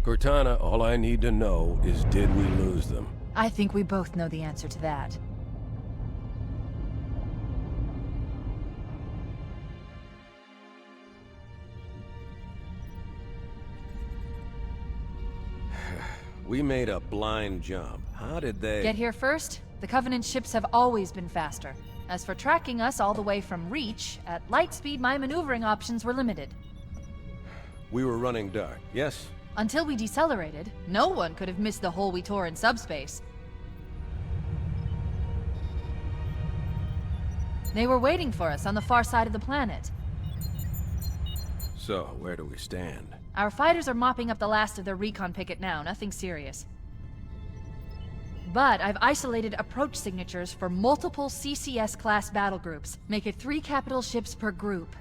Cortana, all I need to know is did we lose them? I think we both know the answer to that. We made a blind jump. How did they... Get here first? The Covenant ships have always been faster. As for tracking us all the way from Reach, at light speed my maneuvering options were limited. We were running dark, yes? Until we decelerated, no one could have missed the hole we tore in subspace. They were waiting for us on the far side of the planet. So, where do we stand? Our fighters are mopping up the last of their recon picket now, nothing serious. But I've isolated approach signatures for multiple CCS-class battle groups. Make it 3 capital ships per group.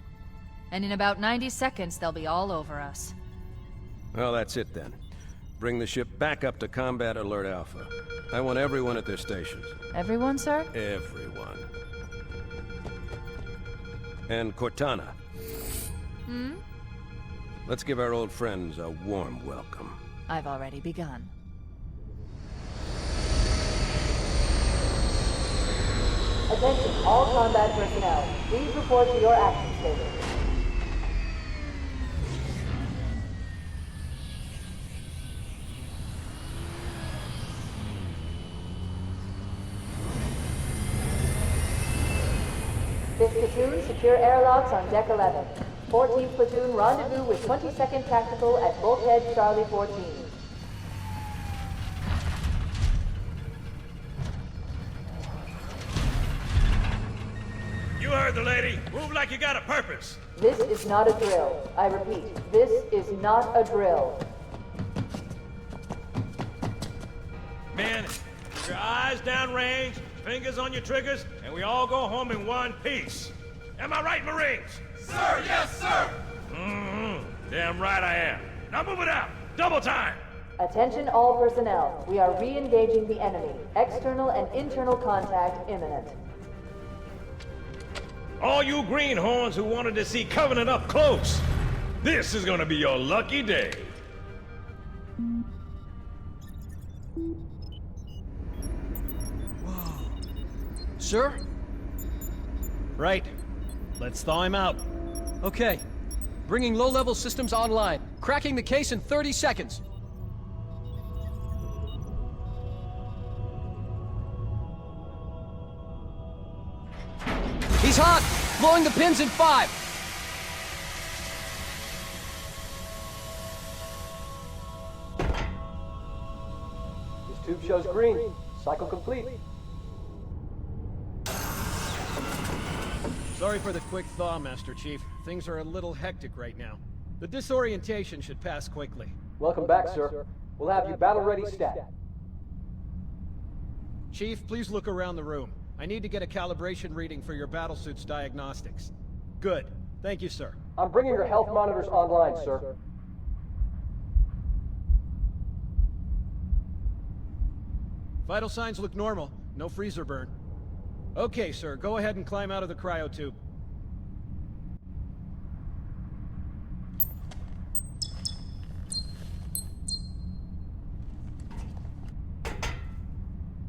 And in about 90 seconds, they'll be all over us. Well, that's it then. Bring the ship back up to Combat Alert Alpha. I want everyone at their stations. Everyone, sir? Everyone. And Cortana. Hmm? Let's give our old friends a warm welcome. I've already begun. Attention, all combat personnel. Please report to your action station. Fifth platoon, secure airlocks on deck 11. 14th platoon, rendezvous with 22nd Tactical at Bulkhead Charlie 14. You heard the lady. Move like you got a purpose. This is not a drill. I repeat, this is not a drill. Men, keep your eyes downrange, fingers on your triggers, and we all go home in one piece. Am I right, Marines? Sir, yes, sir! Damn right I am. Now move it out. Double time. Attention all personnel. We are re-engaging the enemy. External and internal contact imminent. All you greenhorns who wanted to see Covenant up close, this is gonna be your lucky day. Sir? Right. Let's thaw him out. Okay. Bringing low-level systems online. Cracking the case in 30 seconds. He's hot! Blowing the pins in 5! This tube shows green. Cycle complete. Sorry for the quick thaw, Master Chief. Things are a little hectic right now. The disorientation should pass quickly. Welcome back, sir. We'll have you battle-ready stat. Chief, please look around the room. I need to get a calibration reading for your battlesuit's diagnostics. Good. Thank you, sir. I'm bringing your health monitors online, sir. Vital signs look normal. No freezer burn. Okay, sir. Go ahead and climb out of the cryotube.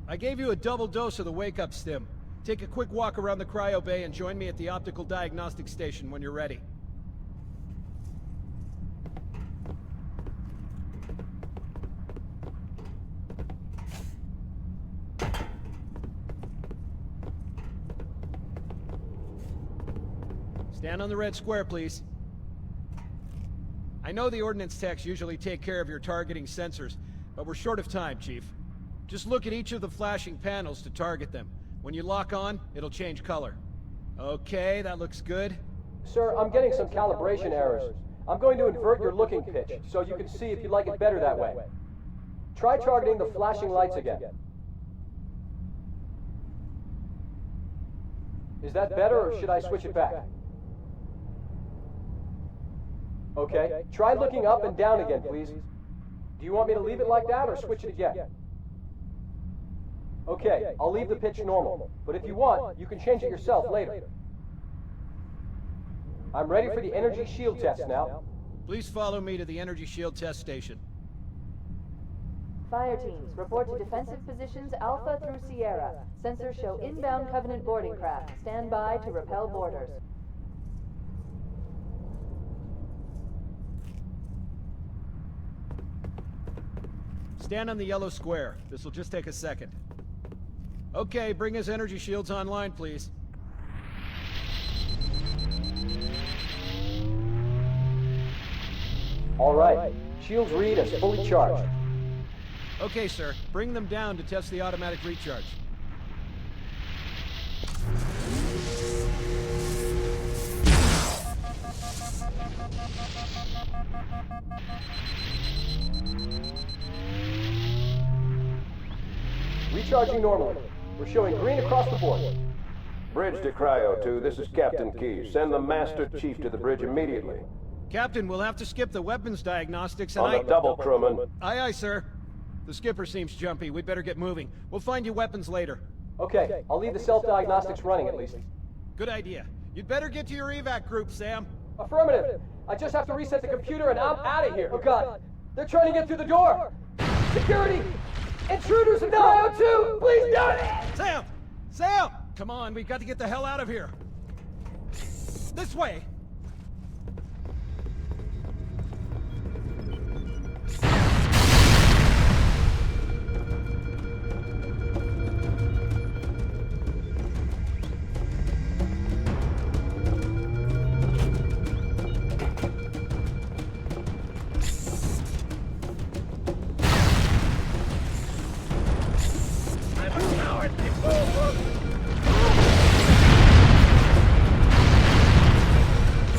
I gave you a double dose of the wake-up stim. Take a quick walk around the cryo bay and join me at the optical diagnostic station when you're ready. Stand on the red square, please. I know the ordnance techs usually take care of your targeting sensors, but we're short of time, Chief. Just look at each of the flashing panels to target them. When you lock on, it'll change color. Okay, that looks good. Sir, I'm getting some calibration errors. I'm going to invert your looking pitch, so you can see if you like it better that way. Try targeting the flashing lights again. Is that better, or should I switch it back? Okay, try looking up and down again, please. Do you want me to leave it like that, or switch it again? Okay, I'll leave the pitch normal, but if you want, you can change it yourself later. I'm ready for the energy shield test now. Please follow me to the energy shield test station. Fire teams, report to defensive positions Alpha through Sierra. Sensors show inbound Covenant boarding craft. Stand by to repel boarders. Stand on the yellow square. This will just take a second. Okay, bring his energy shields online, please. All right. Shields read as fully charged. Okay, sir. Bring them down to test the automatic recharge. Recharging normally. We're showing green across the board. Bridge to Cryo 2, this is Captain Key. Send the Master Chief to the bridge immediately. Captain, we'll have to skip the weapons diagnostics and On the double, crewman. Aye, aye, sir. The skipper seems jumpy. We'd better get moving. We'll find you weapons later. Okay, I'll leave the self-diagnostics running at least. Good idea. You'd better get to your evac group, Sam. Affirmative. I just have to reset the computer and I'm out of here. Oh God, they're trying to get through the door. Security! Intruders in Cryo 2! Please don't! Sam! Sam! Come on, we've got to get the hell out of here. This way!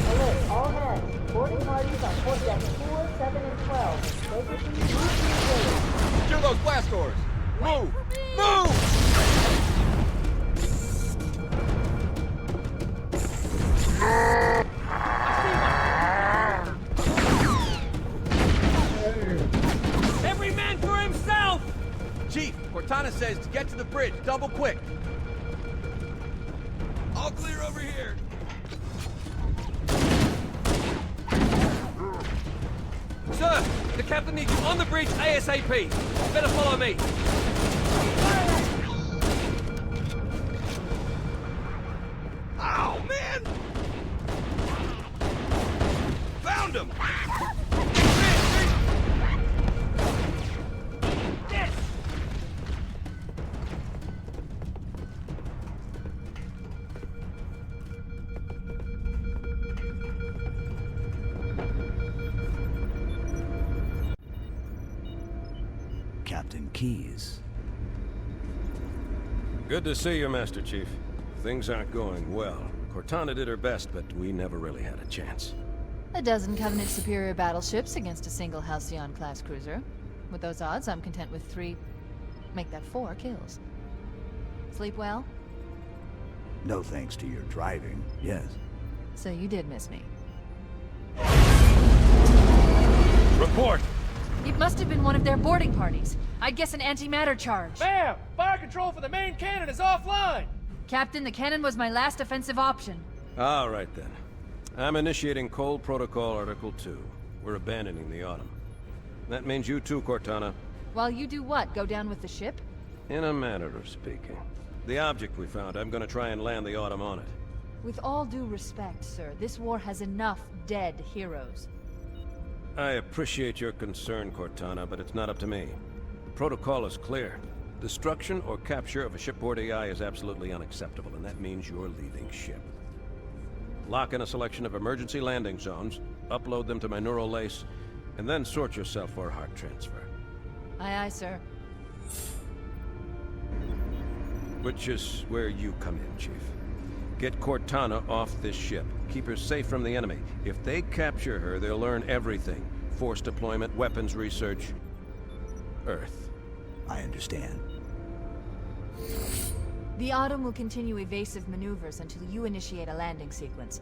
Alert, all hands. Boarding parties on port decks 4, 7, and 12. Make it move to the Secure those blast doors! Move! Move! Every man for himself! Chief, Cortana says to get to the bridge, double quick. All clear over here. Sir, the captain needs you on the bridge ASAP. Better follow me. Ow, man! Found him! Captain Keyes. Good to see you, Master Chief. Things aren't going well. Cortana did her best, but we never really had a chance. A dozen Covenant superior battleships against a single Halcyon-class cruiser. With those odds, I'm content with 3... make that 4 kills. Sleep well? No thanks to your driving, yes. So you did miss me. Report! It must have been one of their boarding parties. I'd guess an antimatter charge. Ma'am! Fire control for the main cannon is offline! Captain, the cannon was my last offensive option. All right, then. I'm initiating Cold Protocol Article 2. We're abandoning the Autumn. That means you too, Cortana. While you do what? Go down with the ship? In a manner of speaking. The object we found, I'm gonna try and land the Autumn on it. With all due respect, sir, this war has enough dead heroes. I appreciate your concern, Cortana, but it's not up to me. The protocol is clear. Destruction or capture of a shipboard AI is absolutely unacceptable, and that means you're leaving ship. Lock in a selection of emergency landing zones, upload them to my neural lace, and then sort yourself for a heart transfer. Aye, aye, sir. Which is where you come in, Chief. Get Cortana off this ship. Keep her safe from the enemy. If they capture her, they'll learn everything. Force deployment, weapons research, Earth. I understand. The Autumn will continue evasive maneuvers until you initiate a landing sequence.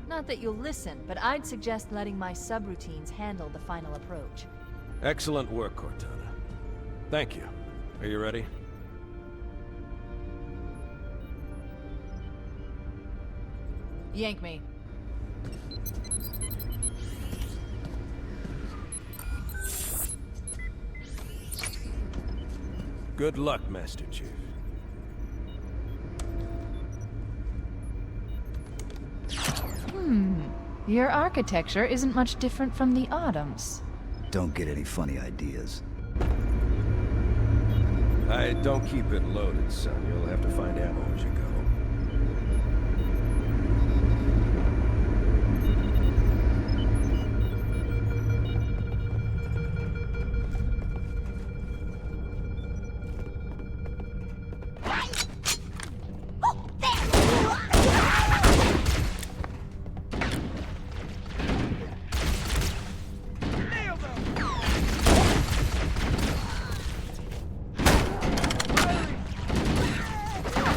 Not that you'll listen, but I'd suggest letting my subroutines handle the final approach. Excellent work, Cortana. Thank you. Are you ready? Yank me. Good luck, Master Chief. Your architecture isn't much different from the Autumn's. Don't get any funny ideas. I don't keep it loaded, son. You'll have to find ammo as you go.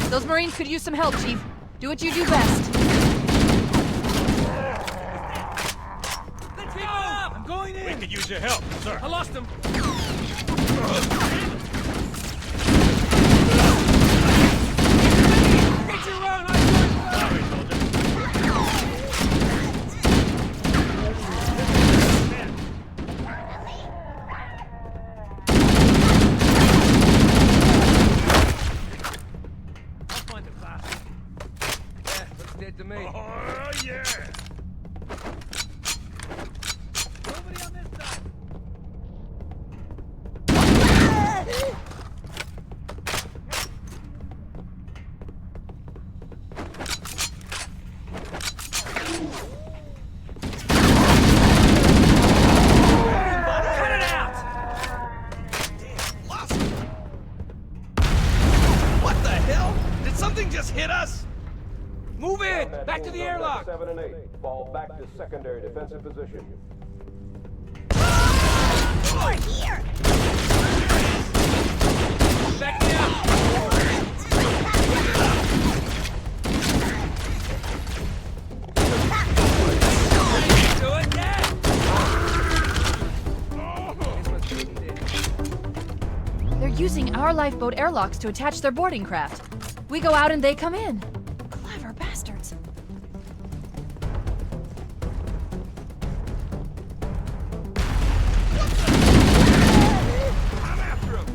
Those Marines could use some help, Chief. Do what you do best. Let's go! I'm going in! We could use your help, sir. I lost him! Get your own! Sorry, soldier. I'll find the bastard. Yeah, looks dead to me. Oh, yeah! Nobody on this side! Cut it out! What the hell? Did something just hit us? Move in! Back to the airlock! 7 and 8. Fall back to secondary defensive position. Back down! Do it, yeah! They're using our lifeboat airlocks to attach their boarding craft. We go out and they come in. Clever bastards. I'm after him.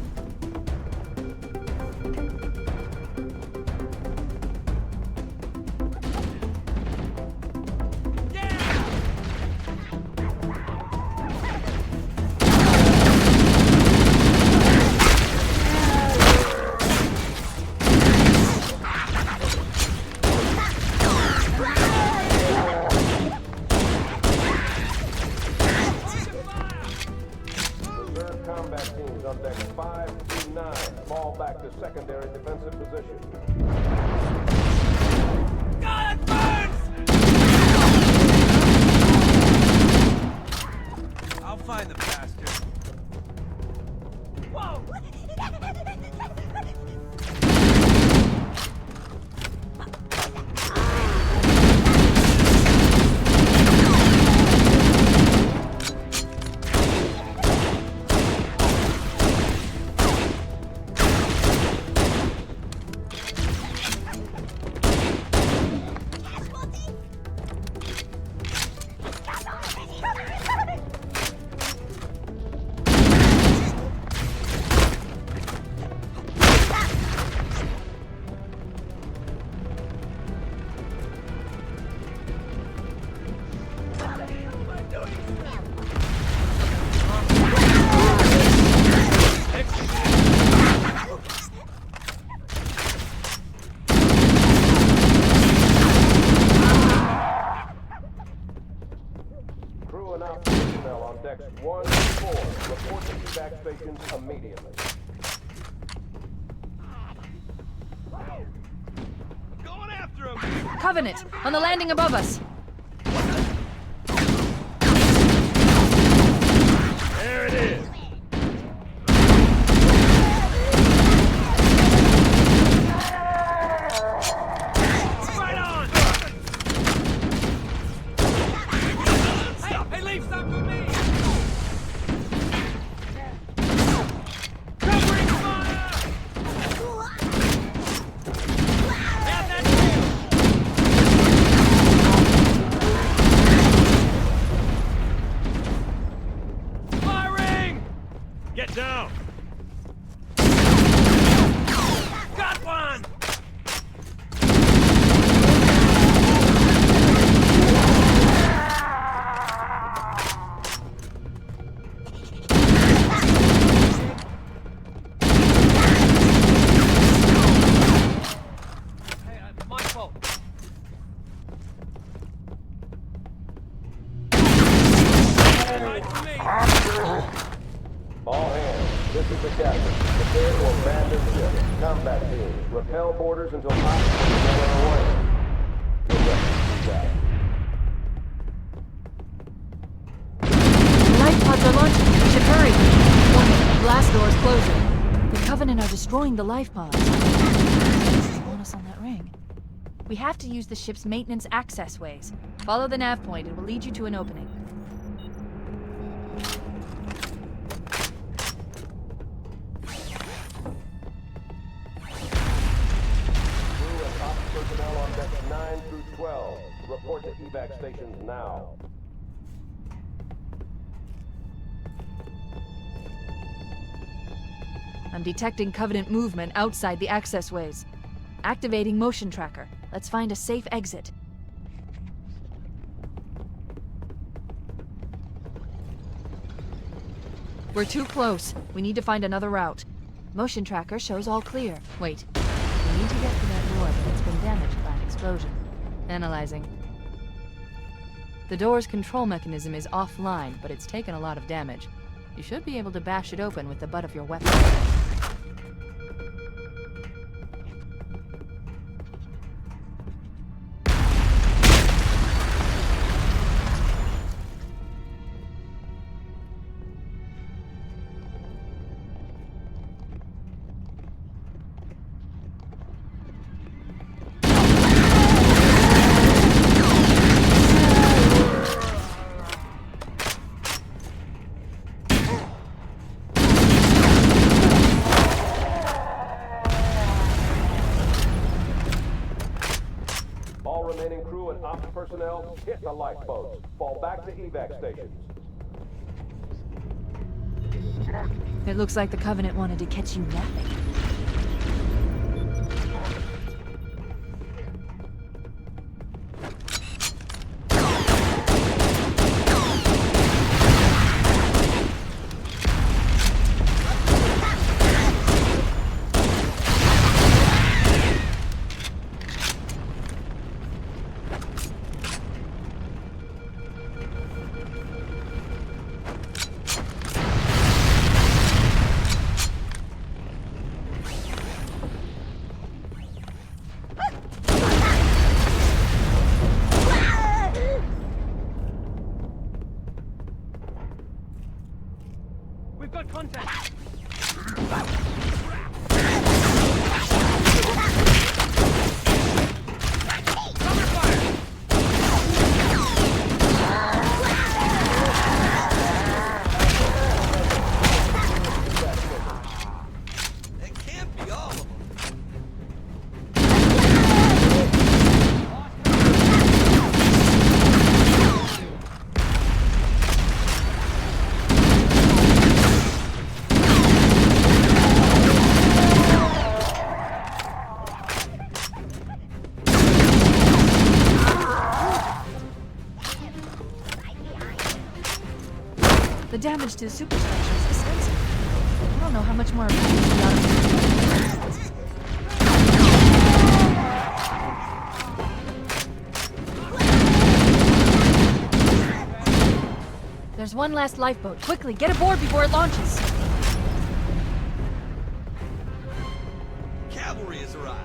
Reserve combat teams on decks 5 through 9. Fall back to secondary defensive position. God, it burns! I'll find the bastard. Whoa! Crew and ops personnel on decks 1 and 4. Report to evac stations immediately. Going after him. Covenant, on the landing above us. There it is. Right on! Hey, leave some for me! Covering fire! Have that shield! Firing! Get down! This is the captain. Prepare to abandon ship. Combat teams, repel boarders until hostiles are away. Good luck, Captain. The life pods are launching. We should hurry. Warning, the blast door is closing. The Covenant are destroying the life pods. This is on us on that ring. We have to use the ship's maintenance access ways. Follow the nav point. It will lead you to an opening. Crew and ops personnel on decks 9 through 12. Report to evac stations now. I'm detecting Covenant movement outside the access ways. Activating motion tracker. Let's find a safe exit. We're too close. We need to find another route. Motion tracker shows all clear. Wait. We need to get to that door, but it's been damaged by an explosion. Analyzing. The door's control mechanism is offline, but it's taken a lot of damage. You should be able to bash it open with the butt of your weapon. All remaining crew and ops personnel, hit the lifeboats. Fall back to evac stations. It looks like the Covenant wanted to catch you napping. We've got contact! It can't be all of them. The damage to the superstructure is extensive. I don't know how much more damage we ought to do. There's one last lifeboat. Quickly, get aboard before it launches. Cavalry has arrived.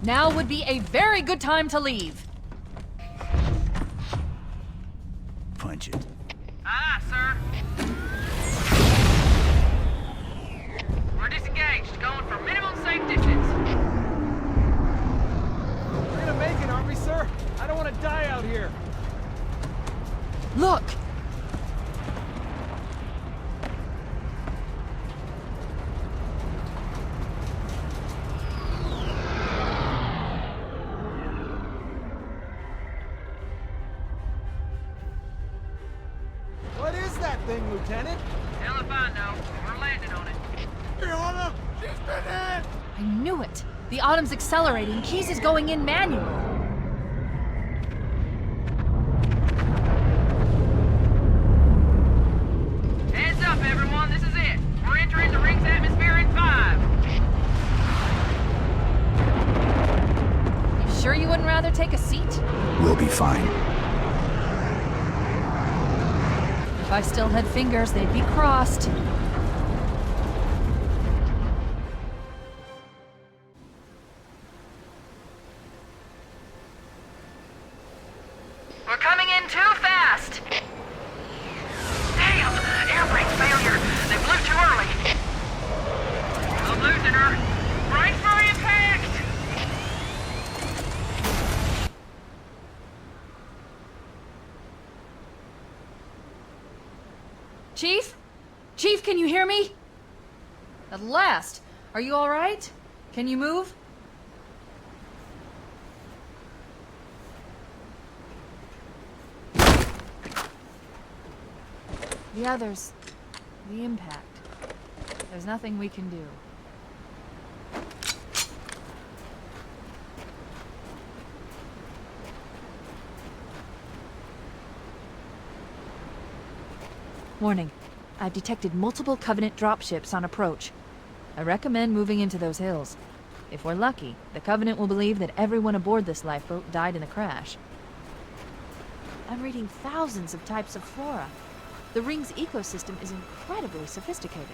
Now would be a very good time to leave. Punch it. Ah, sir. We're disengaged, going for minimum safe distance. We're gonna make it, aren't we, sir? I don't want to die out here. Look! What is that thing, Lieutenant? Hell if I know. We're landing on it. Fiona, she's been hit! I knew it. The Autumn's accelerating. Keys is going in manual. entering the ring's atmosphere in 5. You sure you wouldn't rather take a seat? We'll be fine. If I still had fingers, they'd be crossed. We're coming in too fast! Damn! Air brake failure! They blew too early! I'm losing her! Brace for impact! Chief? Chief, can you hear me? At last! Are you alright? Can you move? The others. The impact. There's nothing we can do. Warning. I've detected multiple Covenant dropships on approach. I recommend moving into those hills. If we're lucky, the Covenant will believe that everyone aboard this lifeboat died in the crash. I'm reading thousands of types of flora. The ring's ecosystem is incredibly sophisticated.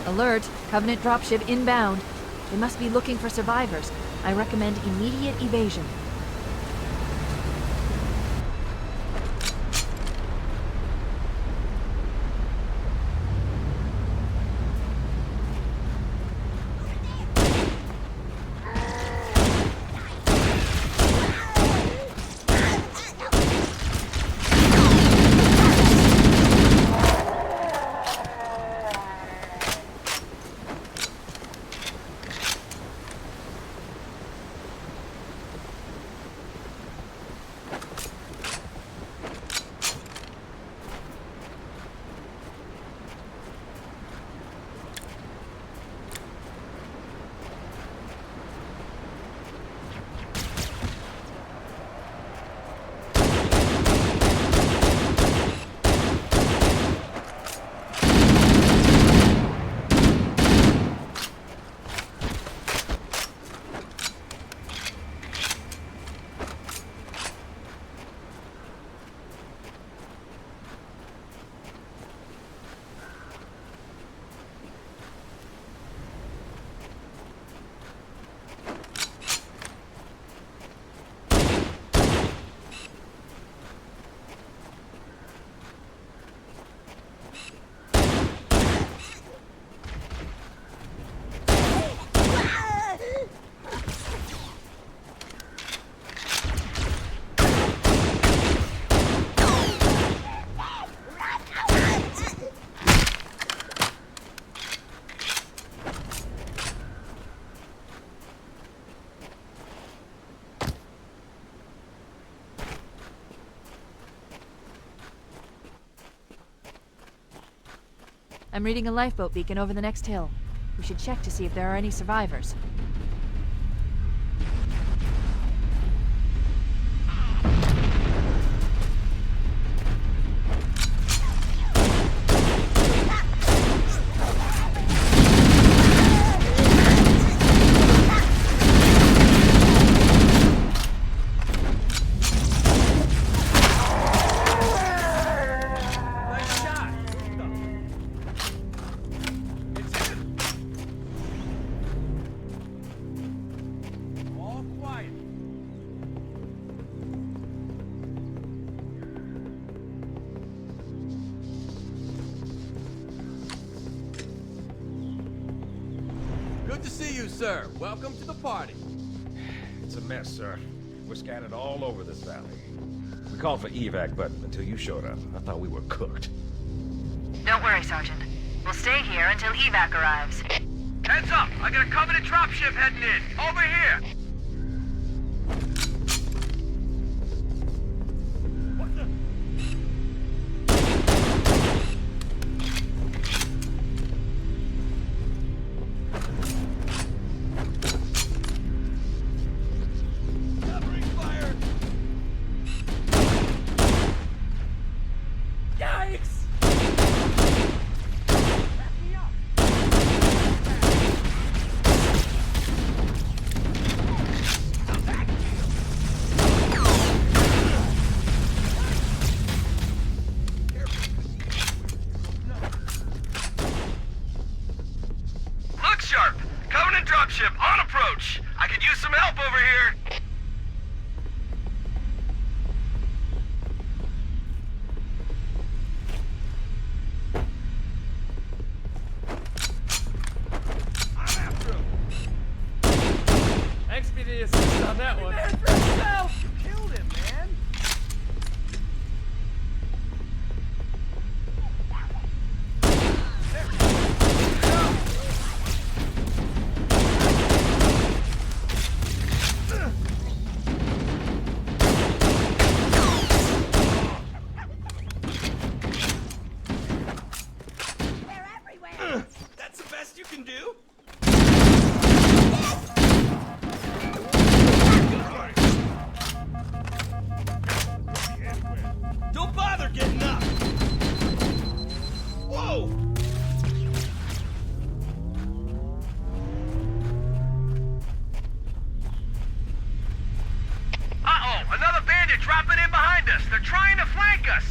Alert! Covenant dropship inbound. They must be looking for survivors. I recommend immediate evasion. I'm reading a lifeboat beacon over the next hill. We should check to see if there are any survivors. Good to see you, sir. Welcome to the party. It's a mess, sir. We're scattered all over this valley. We called for evac, but until you showed up, I thought we were cooked. Don't worry, Sergeant. We'll stay here until evac arrives. Heads up! I got a Covenant dropship heading in! Over here! can do. Don't bother getting up. Whoa! Uh-oh, another bandit dropping in behind us. They're trying to flank us.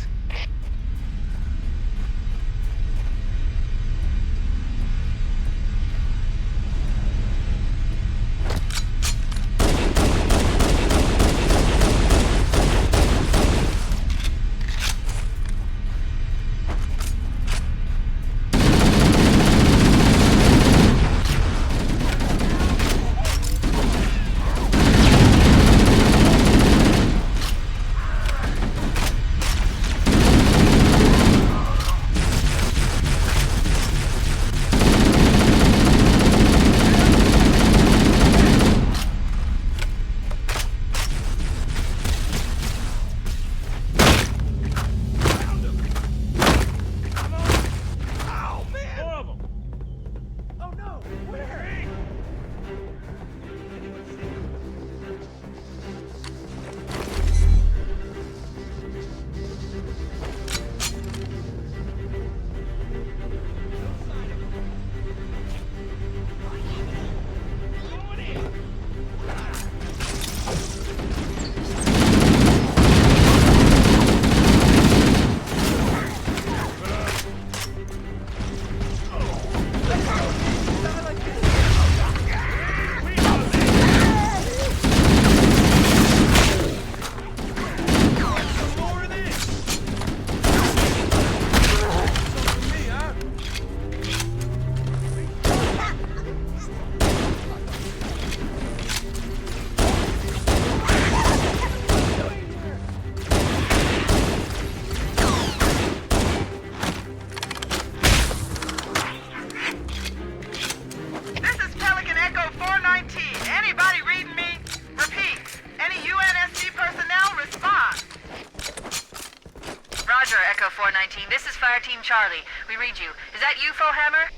Charlie, we read you. Is that you, Fohammer?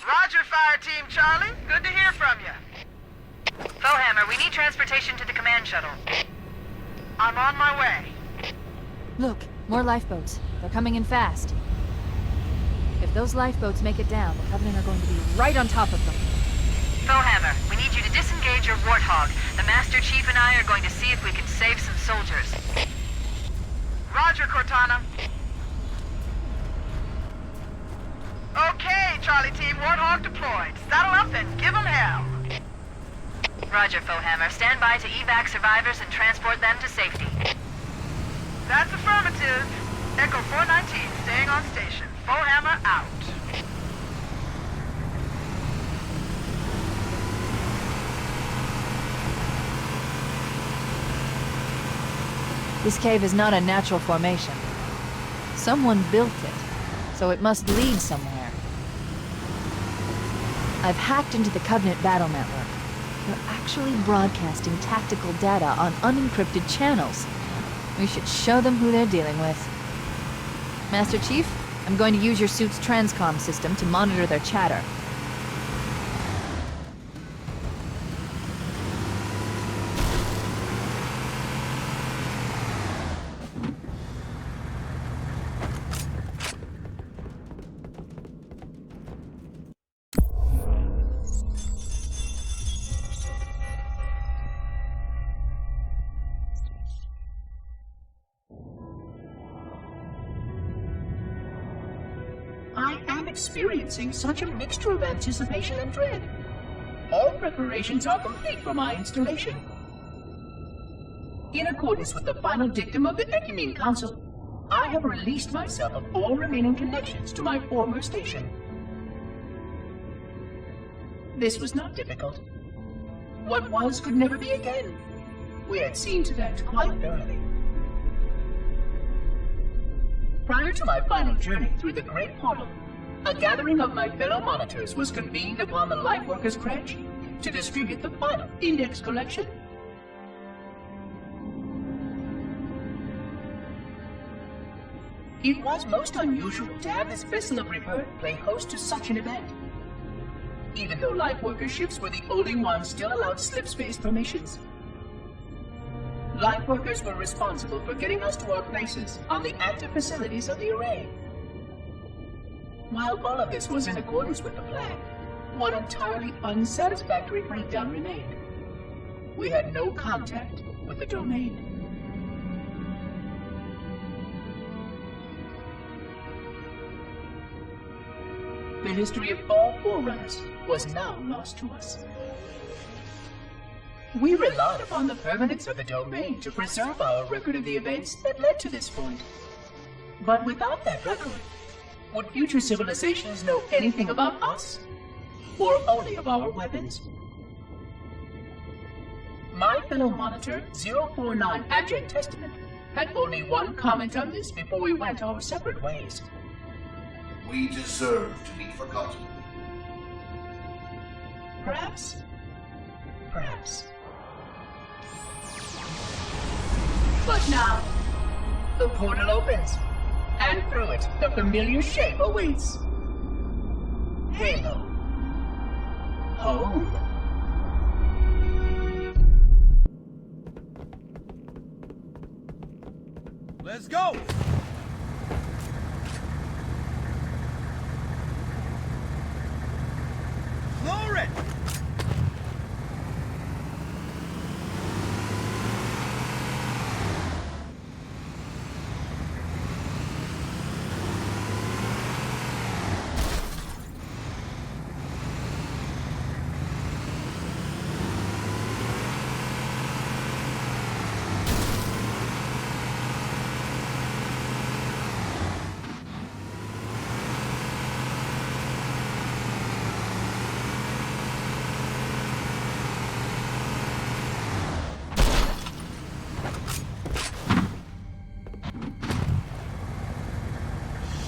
Roger, Fire Team Charlie. Good to hear from you. Fohammer, we need transportation to the command shuttle. I'm on my way. Look, more lifeboats. They're coming in fast. If those lifeboats make it down, the Covenant are going to be right on top of them. Fohammer, we need you to disengage your Warthog. The Master Chief and I are going to see if we can save some soldiers. Roger, Cortana. Okay, Charlie Team, Warthog deployed. Saddle up and give them hell. Roger, Fohammer. Stand by to evac survivors and transport them to safety. That's affirmative. Echo 419 staying on station. Fohammer out. This cave is not a natural formation. Someone built it, so it must lead somewhere. I've hacked into the Covenant battle network. They're actually broadcasting tactical data on unencrypted channels. We should show them who they're dealing with. Master Chief, I'm going to use your suit's transcom system to monitor their chatter. I am experiencing such a mixture of anticipation and dread. All preparations are complete for my installation. In accordance with the final dictum of the Ecumene Council, I have released myself of all remaining connections to my former station. This was not difficult. What was could never be again. We had seen to that quite thoroughly. Prior to my final journey through the Great Portal, a gathering of my fellow monitors was convened upon the Lightworkers' Crash to distribute the final index collection. It was most unusual to have this vessel of rebirth play host to such an event. even though Lightworker ships were the only ones still allowed slip space permissions. Lightworkers were responsible for getting us to our places on the active facilities of the array. While all of this was in accordance with the plan, one entirely unsatisfactory breakdown remained. We had no contact with the domain. The history of all Forerunners was now lost to us. We relied upon the permanence of the domain to preserve our record of the events that led to this point. But without that record, would future civilizations know anything about us? Or only of our weapons? My fellow monitor, 049 Abject Testament, had only one comment on this before we went our separate ways. We deserve to be forgotten. Perhaps. Perhaps. But now, the portal opens, and through it, the familiar shape awaits. Halo. Home. Let's go! Lower it!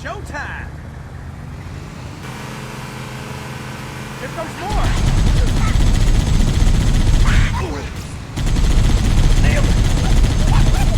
Showtime! Here comes more! Nailed it! Right on!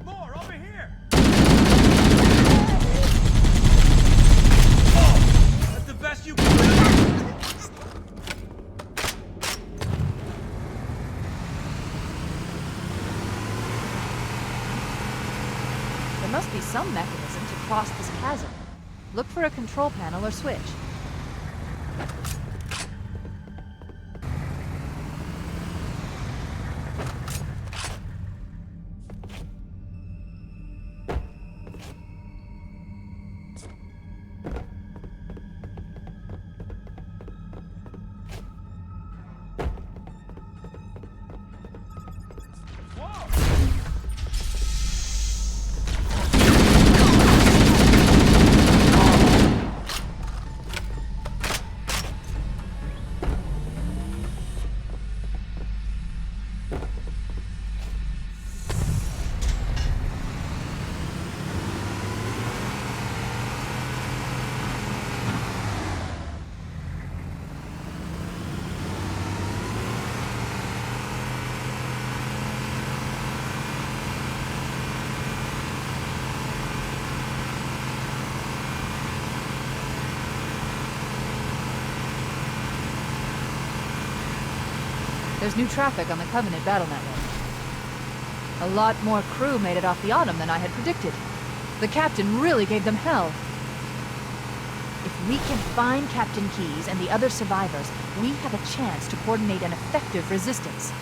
More over here! Oh, that's the best you can do! There must be some mechanism to cross this chasm. Look for a control panel or switch. There's new traffic on the Covenant battle network. A lot more crew made it off the Autumn than I had predicted. The captain really gave them hell. If we can find Captain Keyes and the other survivors, we have a chance to coordinate an effective resistance.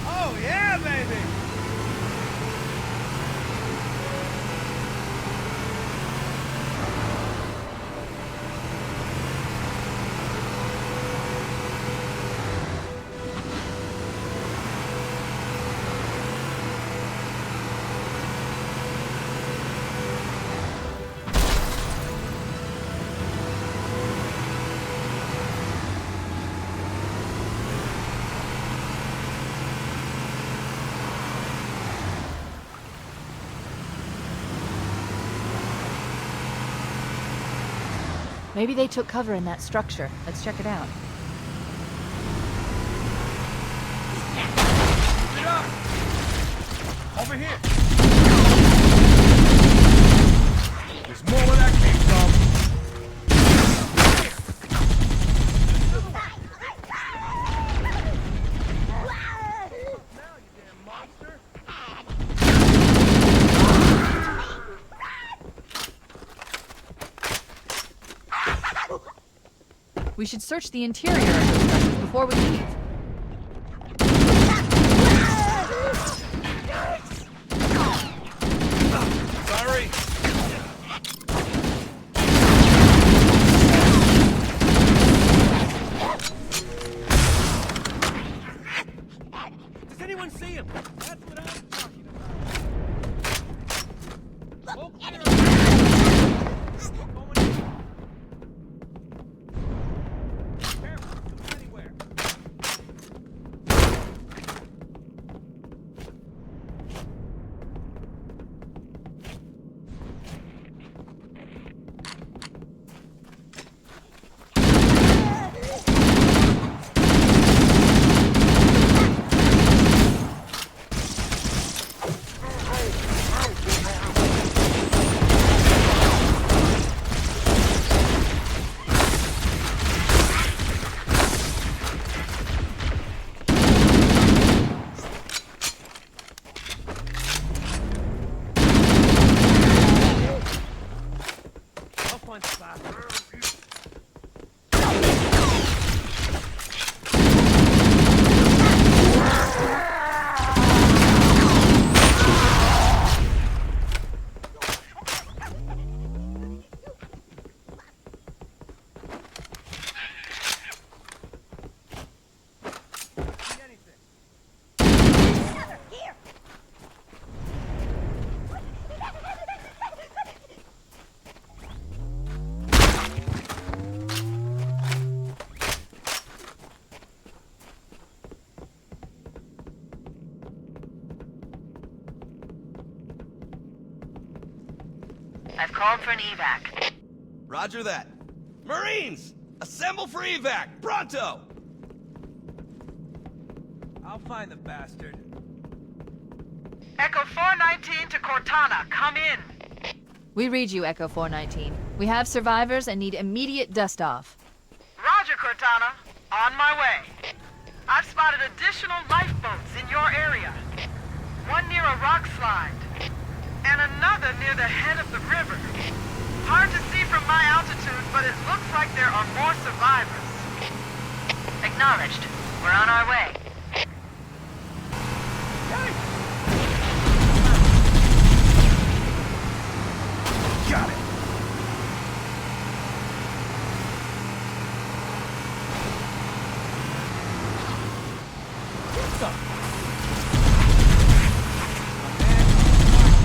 Oh yeah, baby! Maybe they took cover in that structure. Let's check it out. Get up! Over here! There's more where that came from! We should search the interior of those structures before we leave. Sorry! Does anyone see him? That's what I'm talking about. Oh, clear. Going in. Careful, don't go anywhere. I'll find the spot. See anything? I've called for an evac. Roger that. Marines! Assemble for evac! Pronto! I'll find the bastard. Echo 419 to Cortana, come in. We read you, Echo 419. We have survivors and need immediate dust-off. Roger, Cortana. On my way. I've spotted additional lifeboats in your area. One near a rock slide, and another near the head of the river. Hard to see from my altitude, but it looks like there are more survivors. Acknowledged. We're on our way. Got it!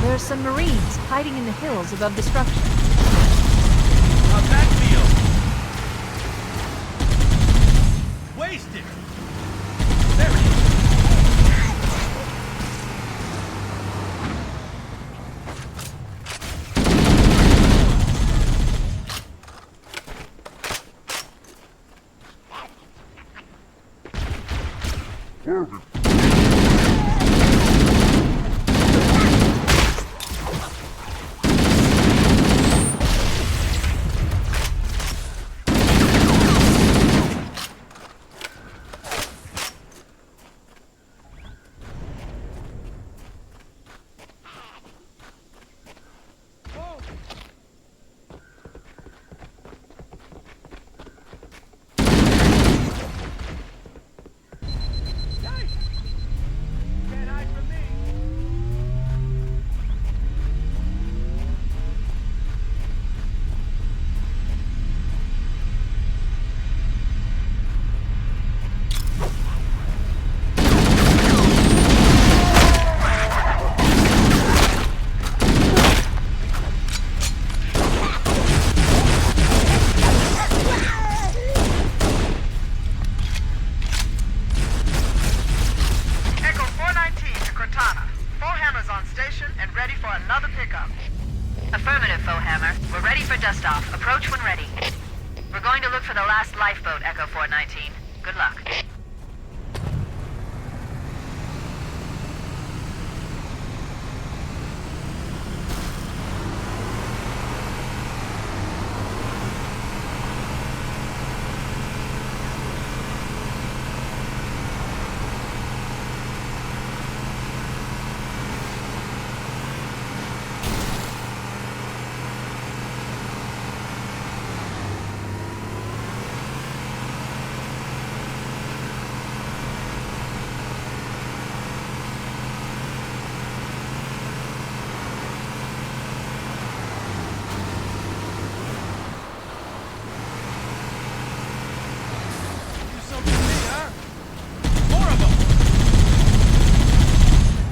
There are some Marines hiding in the hills above the structure. How's that feel? Wasted! There it is! Affirmative, Foehammer. We're ready for dust-off. Approach when ready. We're going to look for the last lifeboat, Echo 419. Good luck.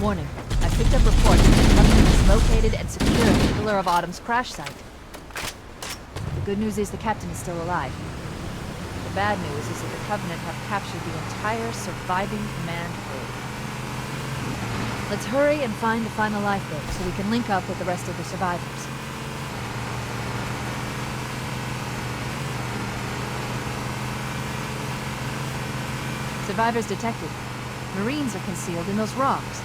Warning. I picked up reports that the Covenant has located and secured the Pillar of Autumn's crash site. The good news is the captain is still alive. The bad news is that the Covenant have captured the entire surviving command crew. Let's hurry and find the final lifeboat so we can link up with the rest of the survivors. Survivors detected. Marines are concealed in those rocks.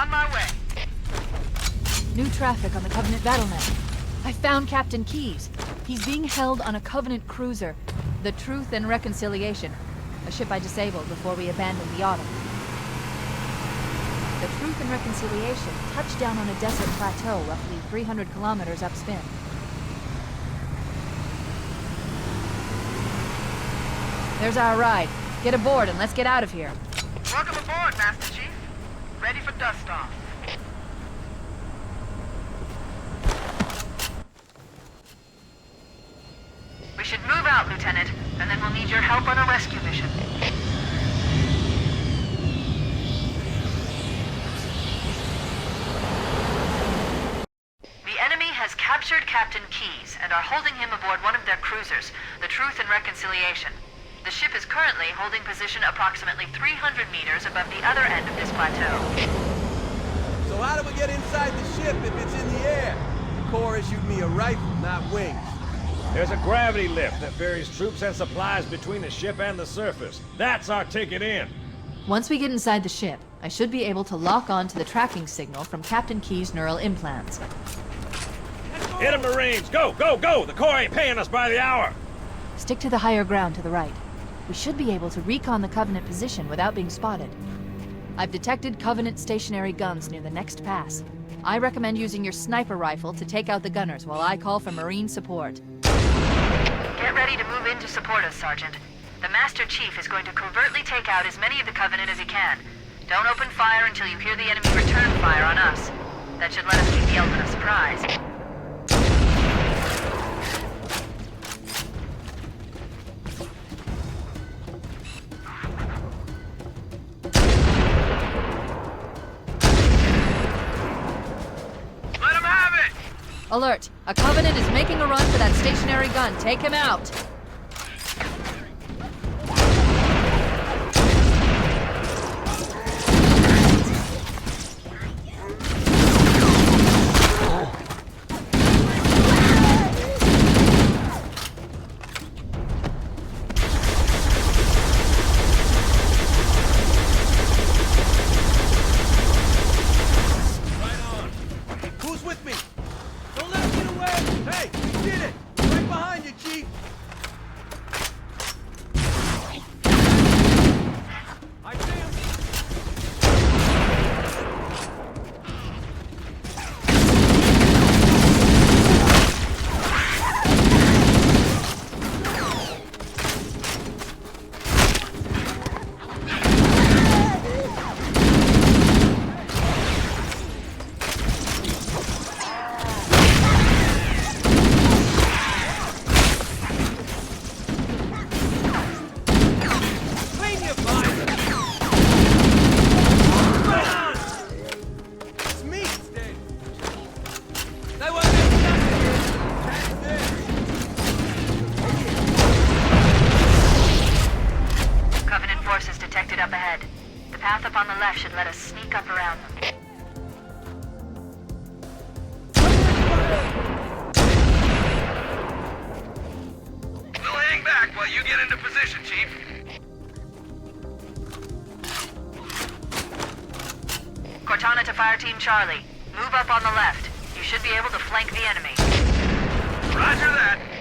On my way. New traffic on the Covenant battlenet. I found Captain Keyes. He's being held on a Covenant cruiser, the Truth and Reconciliation, a ship I disabled before we abandoned the Autumn. The Truth and Reconciliation touched down on a desert plateau roughly 300 kilometers upspin. There's our ride. Get aboard and let's get out of here. Welcome aboard, Master Chief. Ready for dust-off. We should move out, Lieutenant, and then we'll need your help on a rescue mission. The enemy has captured Captain Keyes and are holding him aboard one of their cruisers, the Truth and Reconciliation. The ship is currently holding position approximately 300 meters above the other end of this plateau. So how do we get inside the ship if it's in the air? The Corps issued me a rifle, not wings. There's a gravity lift that ferries troops and supplies between the ship and the surface. That's our ticket in. Once we get inside the ship, I should be able to lock on to the tracking signal from Captain Keyes' neural implants. Hit 'em, Marines! Go, go, go! The Corps ain't paying us by the hour! Stick to the higher ground to the right. We should be able to recon the Covenant position without being spotted. I've detected Covenant stationary guns near the next pass. I recommend using your sniper rifle to take out the gunners while I call for Marine support. Get ready to move in to support us, Sergeant. The Master Chief is going to covertly take out as many of the Covenant as he can. Don't open fire until you hear the enemy return fire on us. That should let us keep the element of surprise. Alert! A Covenant is making a run for that stationary gun. Take him out! Cortana to Fire Team Charlie. Move up on the left. You should be able to flank the enemy. Roger that.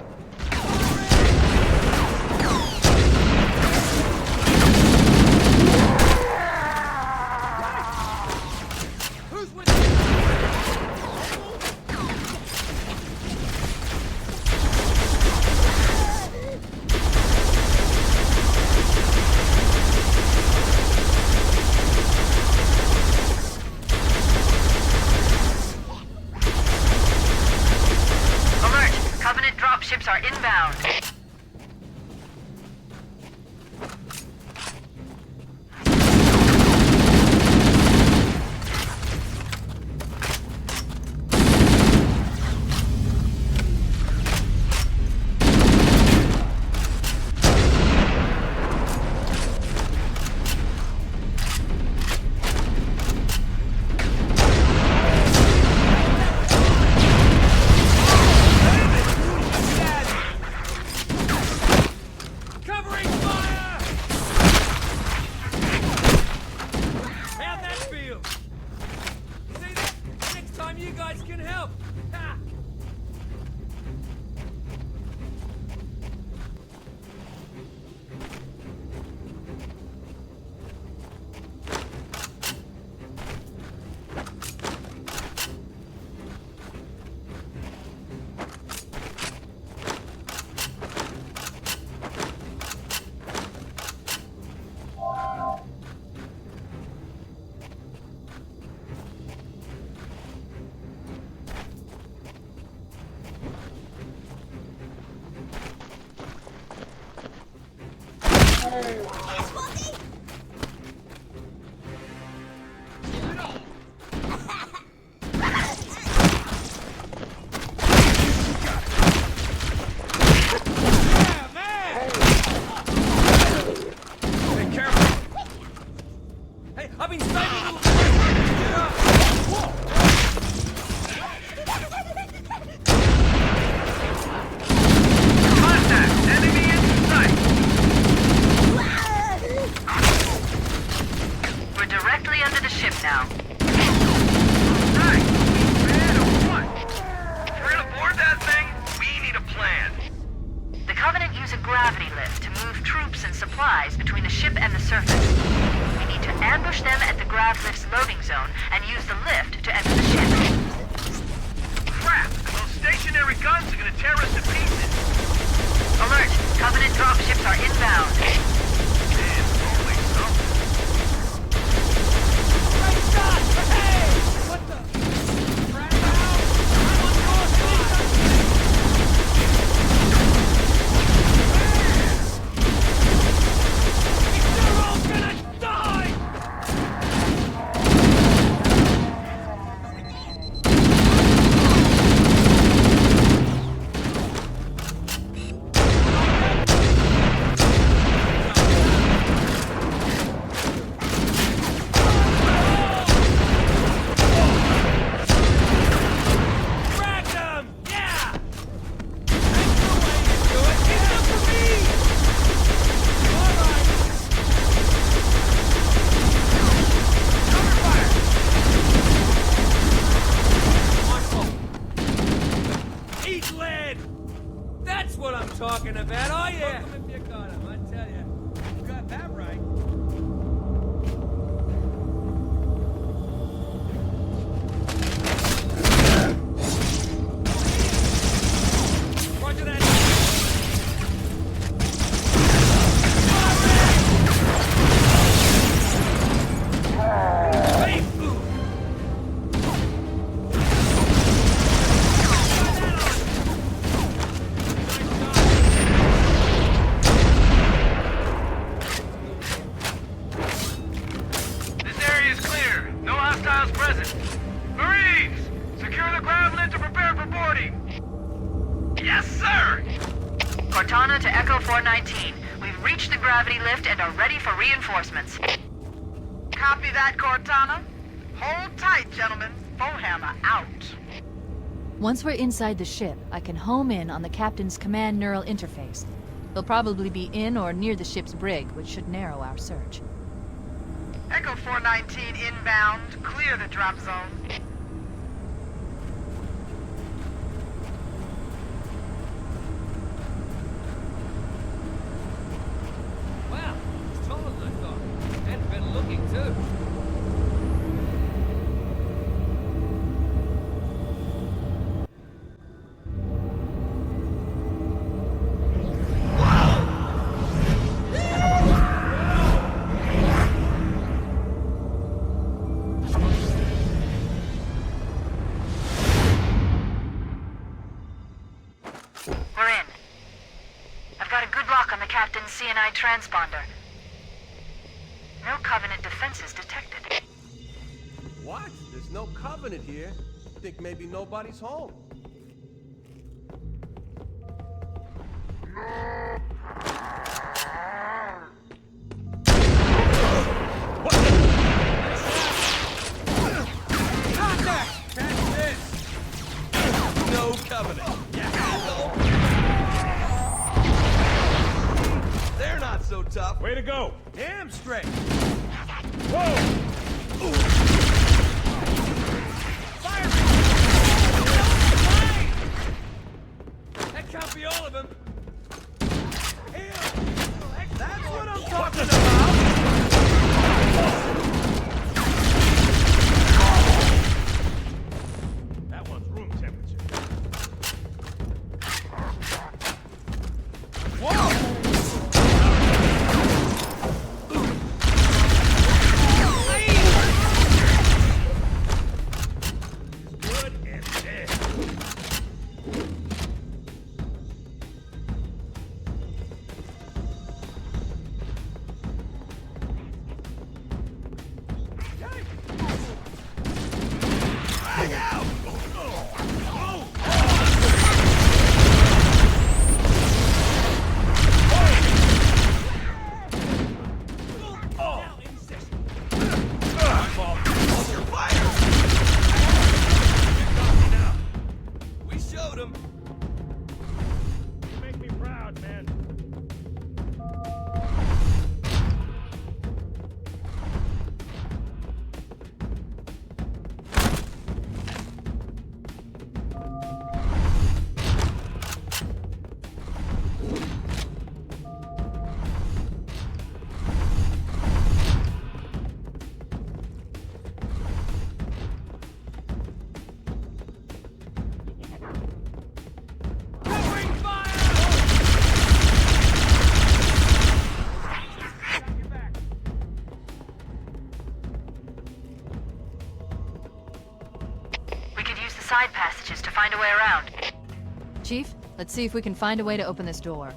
Cortana to Echo 419. We've reached the gravity lift and are ready for reinforcements. Copy that, Cortana. Hold tight, gentlemen. Bowhammer out. Once we're inside the ship, I can home in on the captain's command neural interface. They'll probably be in or near the ship's brig, which should narrow our search. Echo 419 inbound. Clear the drop zone. Wow, it's taller than I thought. And better looking, too. CNI transponder. No Covenant defenses detected. What? There's no Covenant here. Think maybe nobody's home. Contact! Catch this! No Covenant. They're not so tough. Way to go. Damn straight. Whoa! Fire! That can't be all of them. That's what I'm talking about. That one's room temperature. Whoa! find a way around. Chief, let's see if we can find a way to open this door.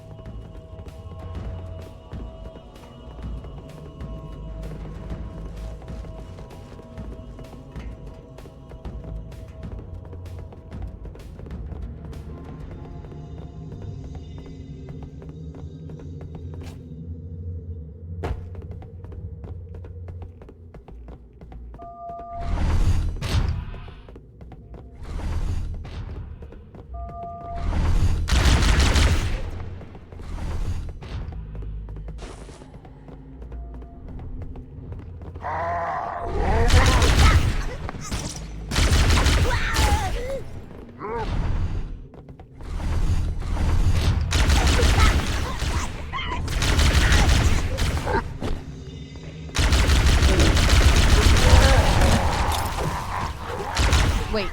Wait,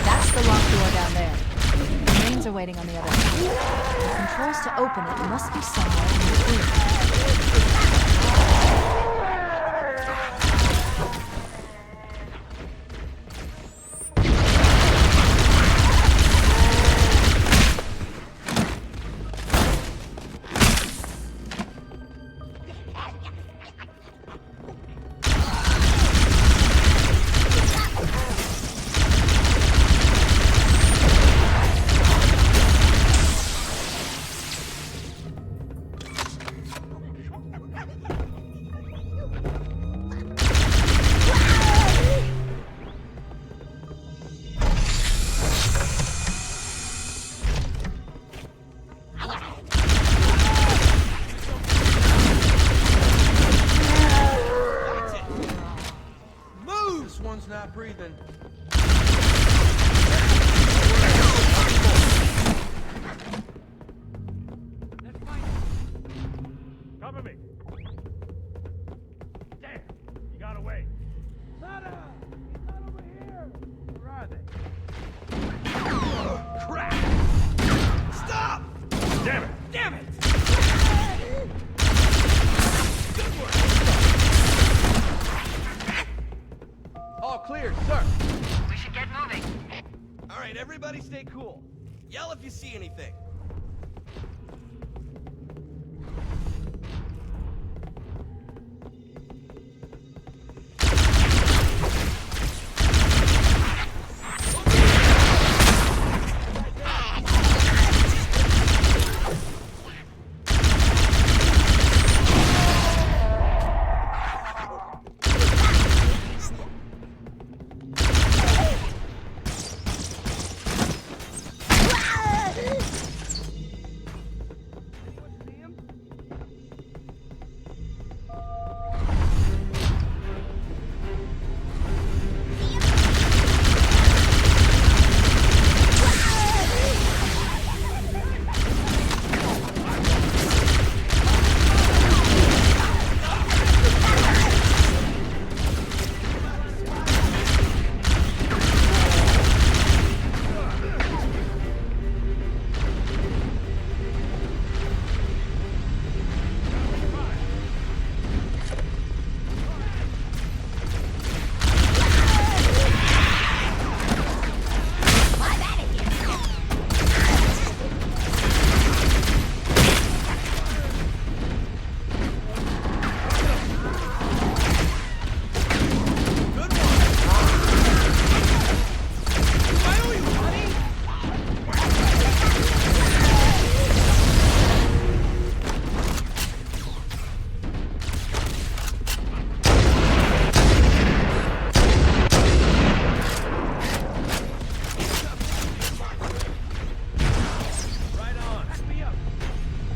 that's the locked door down there. The remains are waiting on the other side. The controls to open it must be somewhere in between. Not breathing. Cover me. Damn, you got away. Nada! He's not over here! Where are they? Crap! Stop! Damn it! Damn it! Good work! All clear, sir. We should get moving. All right, everybody stay cool. Yell if you see anything.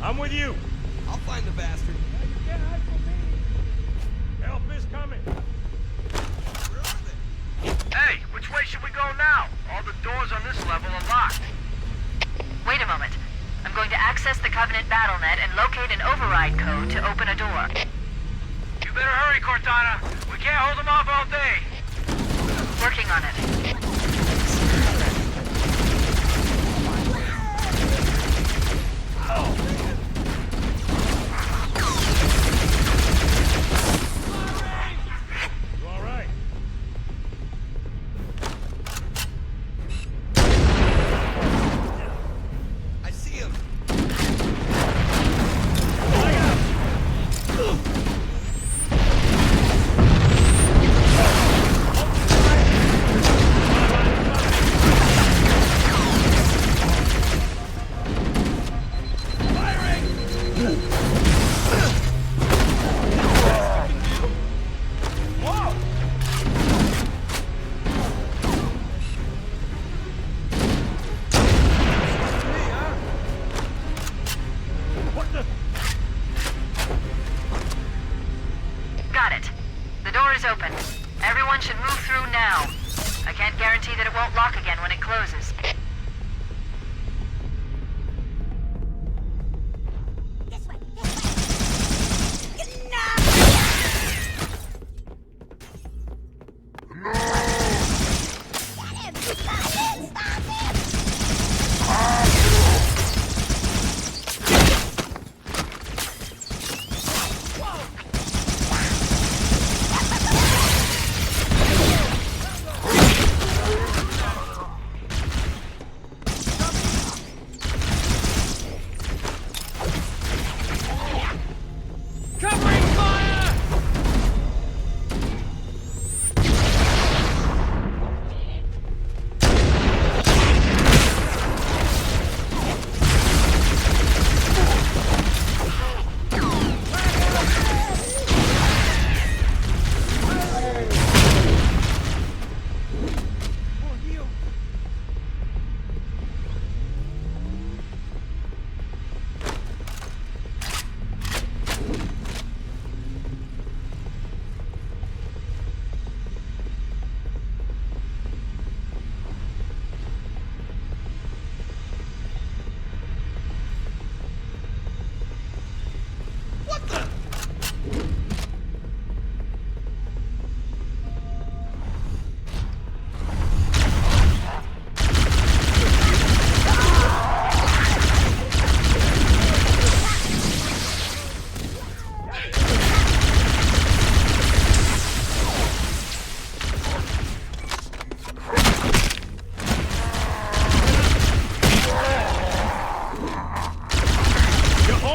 I'm with you. I'll find the bastard. You can't hide from me. Help is coming. Where are they? Hey, which way should we go now? All the doors on this level are locked. Wait a moment. I'm going to access the Covenant BattleNet and locate an override code to open a door. You better hurry, Cortana. We can't hold them off all day. Working on it. You all right?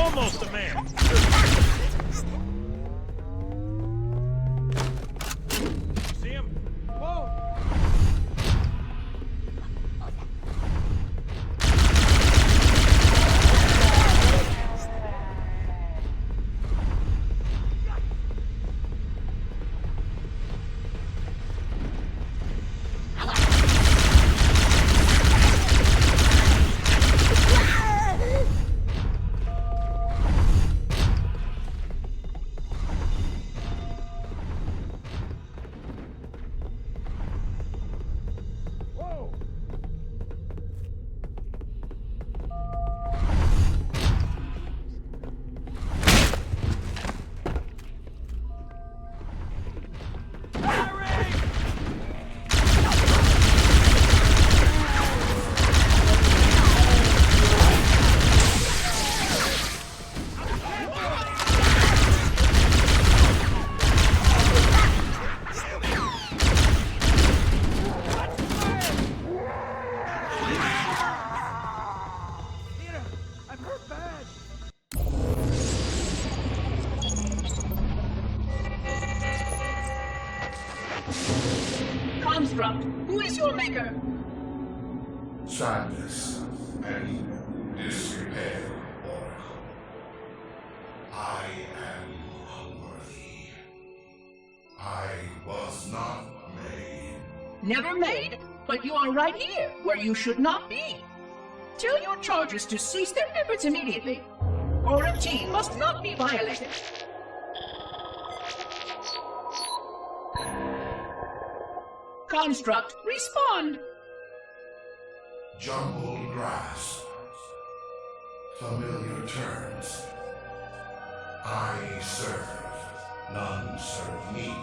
almost a man. See him? Whoa! Construct, who is your maker? Sadness and disrepair, Oracle. I am unworthy. I was not made. Never made, but you are right here, where you should not be. Tell your charges to cease their efforts immediately. Quarantine must not be violated. Construct, respond! Jumbled grasp. Familiar terms. I serve. None serve me,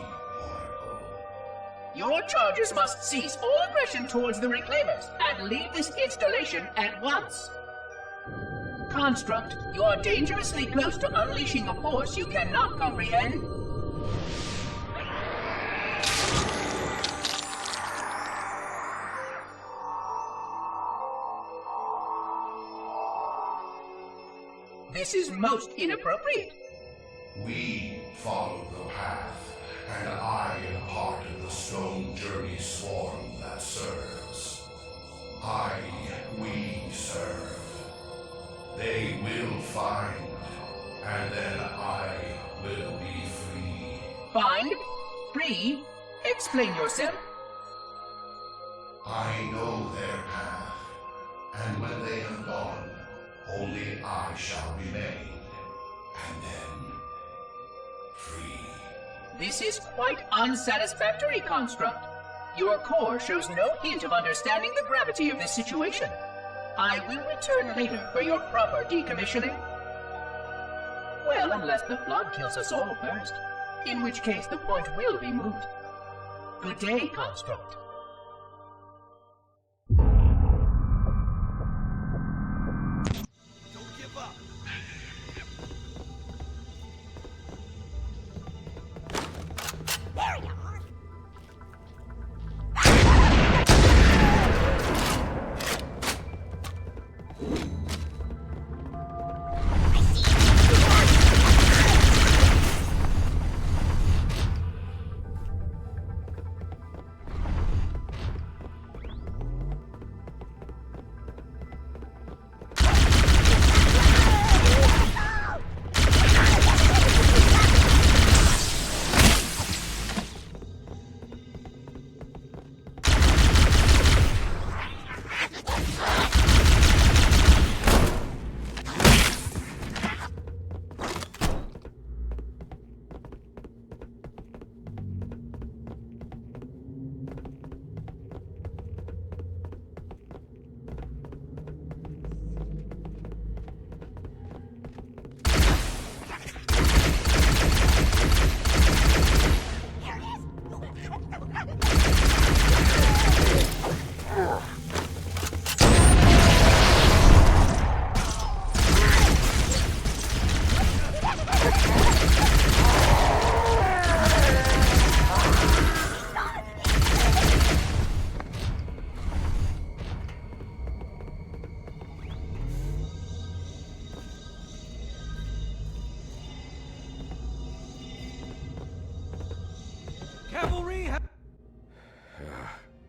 Oracle. Your charges must cease all aggression towards the Reclaimers and leave this installation at once. Construct, you are dangerously close to unleashing a force you cannot comprehend. This is most inappropriate. We follow the path, and I am part of the stone journey swarm that serves. We serve. They will find, and then I will be free. Find? Free? Explain yourself. I know their path, and when they have gone, only I shall remain, and then free. This is quite unsatisfactory, Construct. Your core shows no hint of understanding the gravity of this situation. I will return later for your proper decommissioning. Well, unless the flood kills us all first, in which case the point will be moot. Good day, Construct.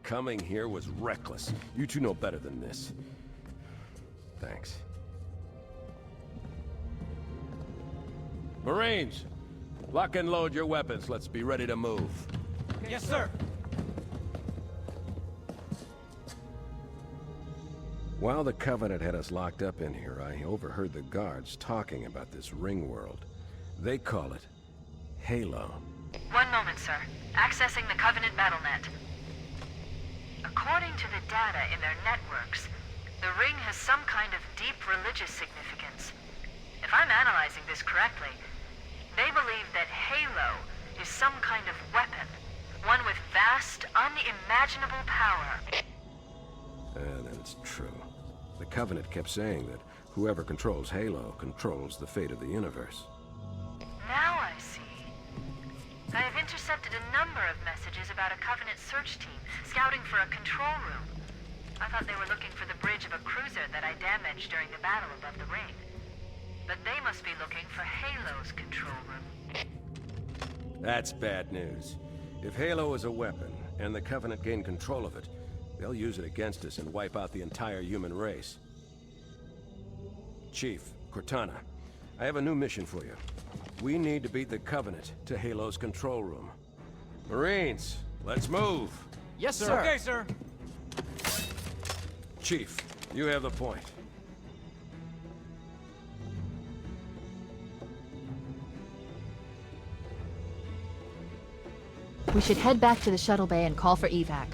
Coming here was reckless. You two know better than this. Thanks. Marines, lock and load your weapons. Let's be ready to move. Yes, sir. While the Covenant had us locked up in here, I overheard the guards talking about this ring world. They call it Halo. One moment, sir. Accessing the Covenant BattleNet. According to the data in their networks, the ring has some kind of deep religious significance. If I'm analyzing this correctly, they believe that Halo is some kind of weapon, one with vast, unimaginable power. That's true. The Covenant kept saying that whoever controls Halo controls the fate of the universe. Now I see. I have intercepted a number of messages about a Covenant search team scouting for a control room. I thought they were looking for the bridge of a cruiser that I damaged during the battle above the ring. But they must be looking for Halo's control room. That's bad news. If Halo is a weapon, and the Covenant gain control of it, they'll use it against us and wipe out the entire human race. Chief, Cortana, I have a new mission for you. We need to beat the Covenant to Halo's control room. Marines, let's move! Yes, sir. Okay, sir. Chief, you have the point. We should head back to the shuttle bay and call for evac.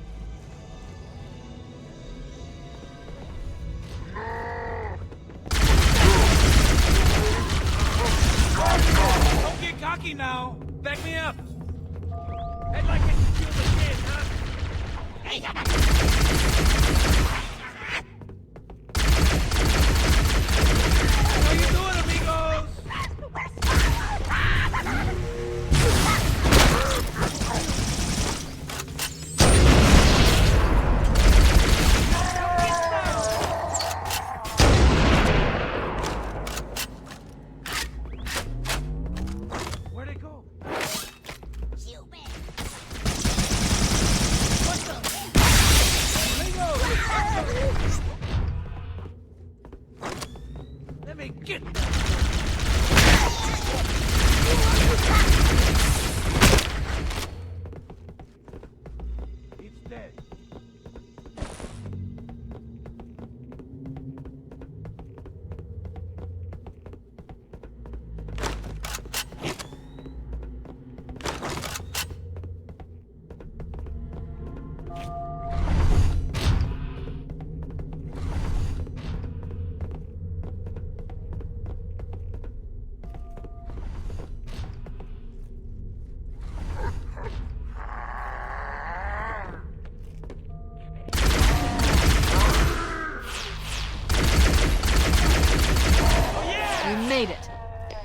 Don't get cocky now. Back me up. Head like it's killed again, huh? How you doing, amigos? Where'd it go? Let me get He's dead. We made it.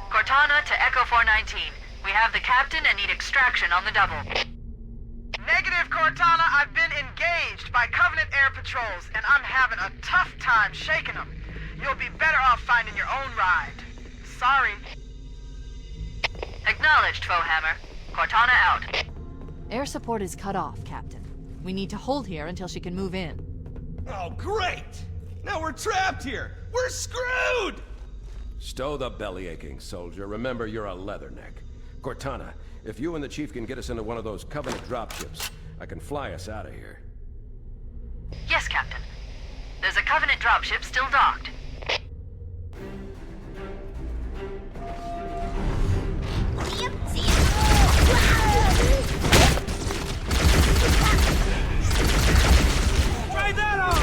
Cortana to Echo 419. We have the captain and need extraction on the double. Negative, Cortana. I've been engaged by Covenant air patrols, and I'm having a tough time shaking them. You'll be better off finding your own ride. Sorry. Acknowledged, Foehammer. Cortana out. Air support is cut off, Captain. We need to hold here until she can move in. Oh, great! Now we're trapped here! We're screwed! Stow the belly-aching, soldier. Remember, you're a leatherneck. Cortana, if you and the Chief can get us into one of those Covenant dropships, I can fly us out of here. Yes, Captain. There's a Covenant dropship still docked. Try that on!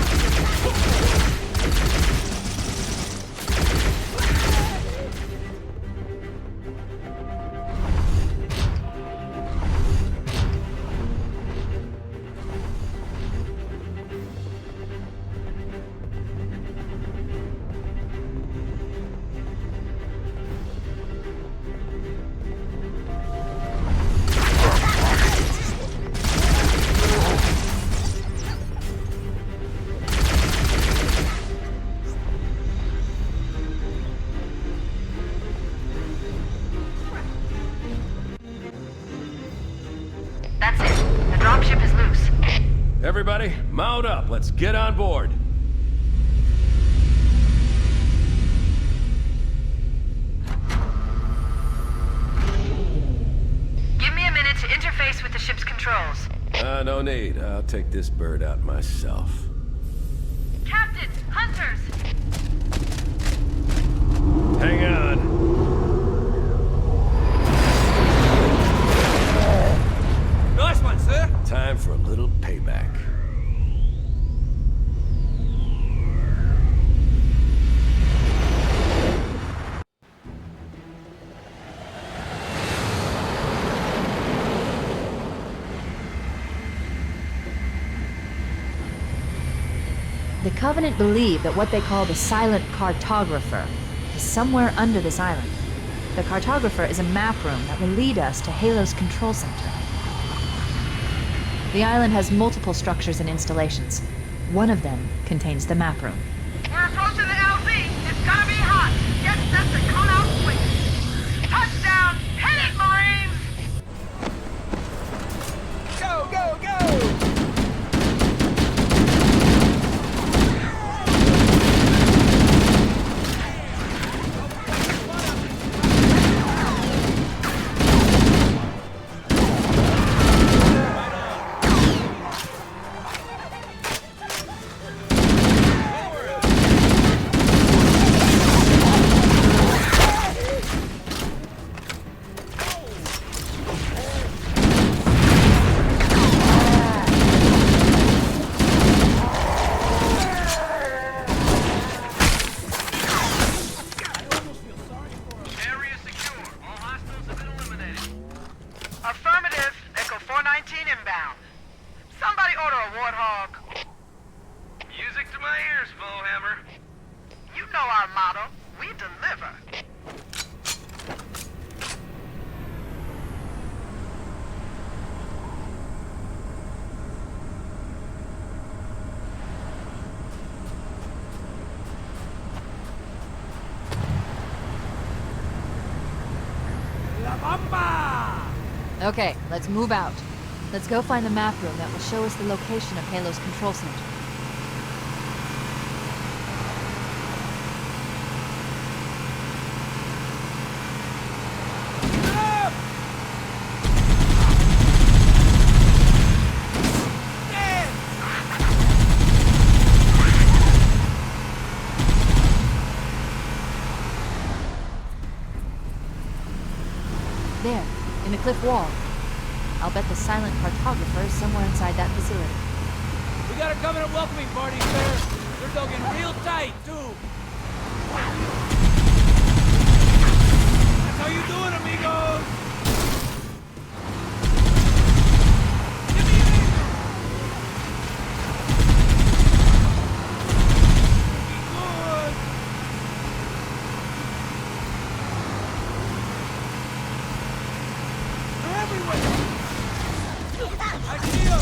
Everybody, mount up. Let's get on board. Give me a minute to interface with the ship's controls. No need. I'll take this bird out myself. Captain! Hunters! Hang on. Nice one, sir. Time for a little payback. The Covenant believe that what they call the Silent Cartographer is somewhere under this island. The Cartographer is a map room that will lead us to Halo's control center. The island has multiple structures and installations. One of them contains the map room. We're approaching the LZ. It's gonna be hot. Get set to come out swinging. Touchdown! Hit it, Marines! Go, go, go! Affirmative. Echo 419 inbound. Somebody order a warthog. Music to my ears, Flowhammer. You know our motto. We deliver. Okay, let's move out. Let's go find the map room that will show us the location of Halo's control center. There, in the cliff wall. I'll bet the Silent Cartographer is somewhere inside that facility. We got a Covenant welcoming party, sir. They're dogging real tight, too. That's how you doing, amigos? Give me an anchor! Be good! They're everywhere! I see them!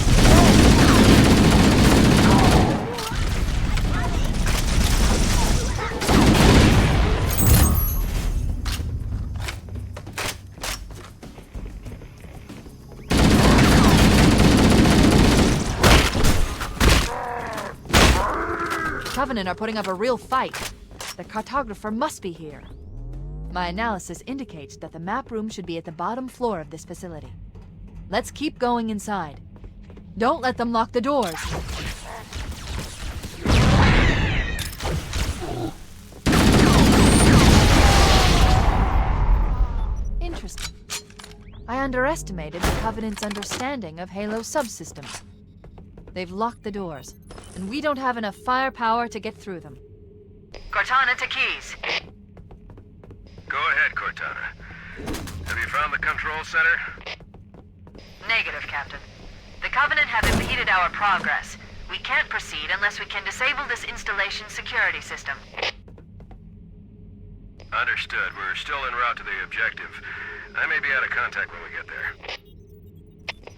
Covenant are putting up a real fight. The Cartographer must be here. My analysis indicates that the map room should be at the bottom floor of this facility. Let's keep going inside. Don't let them lock the doors. Interesting. I underestimated the Covenant's understanding of Halo's subsystems. They've locked the doors, and we don't have enough firepower to get through them. Cortana to Keys. Go ahead, Cortana. Have you found the control center? Negative, Captain. The Covenant have impeded our progress. We can't proceed unless we can disable this installation's security system. Understood. We're still en route to the objective. I may be out of contact when we get there.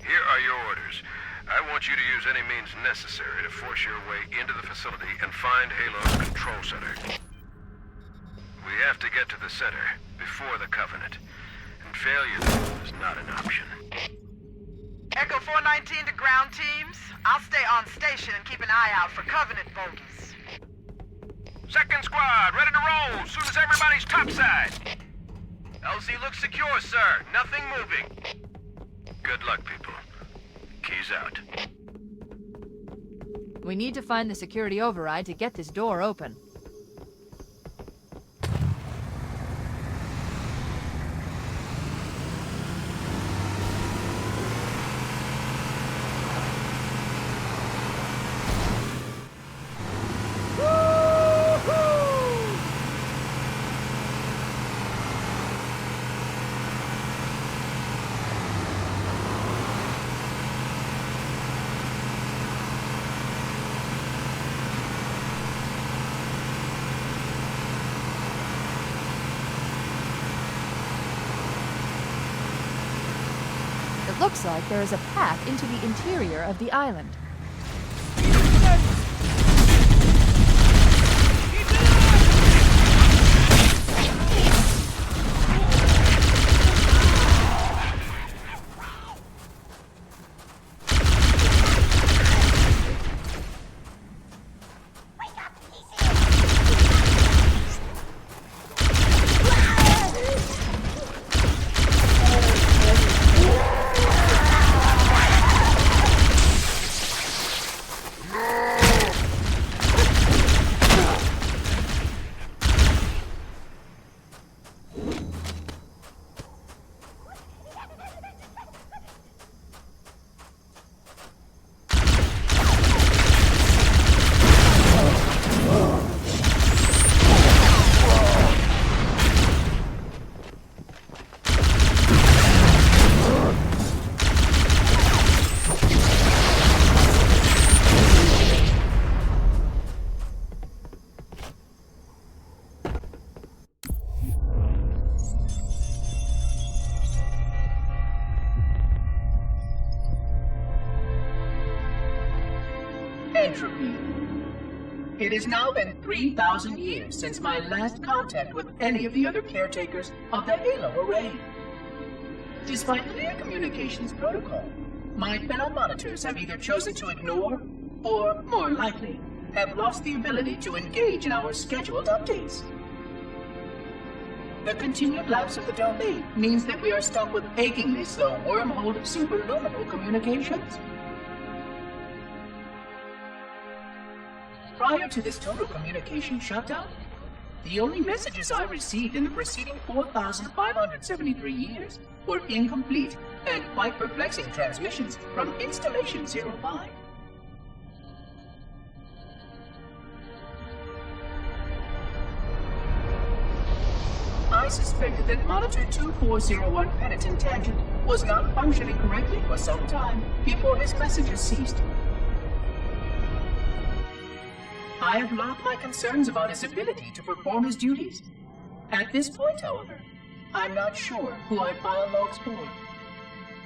Here are your orders. I want you to use any means necessary to force your way into the facility and find Halo's control center. We have to get to the center before the Covenant, and failure there is not an option. Echo 419 to ground teams. I'll stay on station and keep an eye out for Covenant bogies. Second squad, ready to roll as soon as everybody's topside. LZ looks secure, sir. Nothing moving. Good luck, people. Keys out. We need to find the security override to get this door open. It looks like there is a path into the interior of the island. Entropy. It has now been 3,000 years since my last contact with any of the other caretakers of the Halo Array. Despite clear communications protocol, my fellow monitors have either chosen to ignore, or, more likely, have lost the ability to engage in our scheduled updates. The continued lapse of the domain means that we are stuck with achingly slow wormhole superluminal communications. Prior to this total communication shutdown, the only messages I received in the preceding 4,573 years were incomplete and quite perplexing transmissions from Installation 05. I suspected that Monitor 2401 Penitent Tangent was not functioning correctly for some time before his messages ceased. I have logged my concerns about his ability to perform his duties. At this point, however, I'm not sure who I file logs for.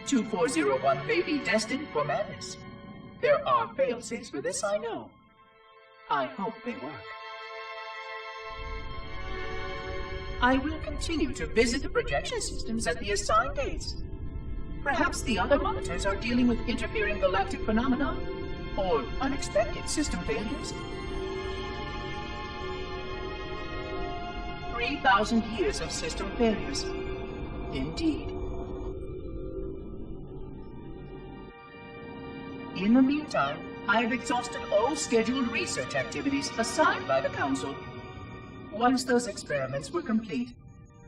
2401 may be destined for madness. There are fail-safes for this, I know. I hope they work. I will continue to visit the projection systems at the assigned dates. Perhaps the other monitors are dealing with interfering galactic phenomena, or unexpected system failures. 3,000 years of system failures. Indeed. In the meantime, I have exhausted all scheduled research activities assigned by the Council. Once those experiments were complete,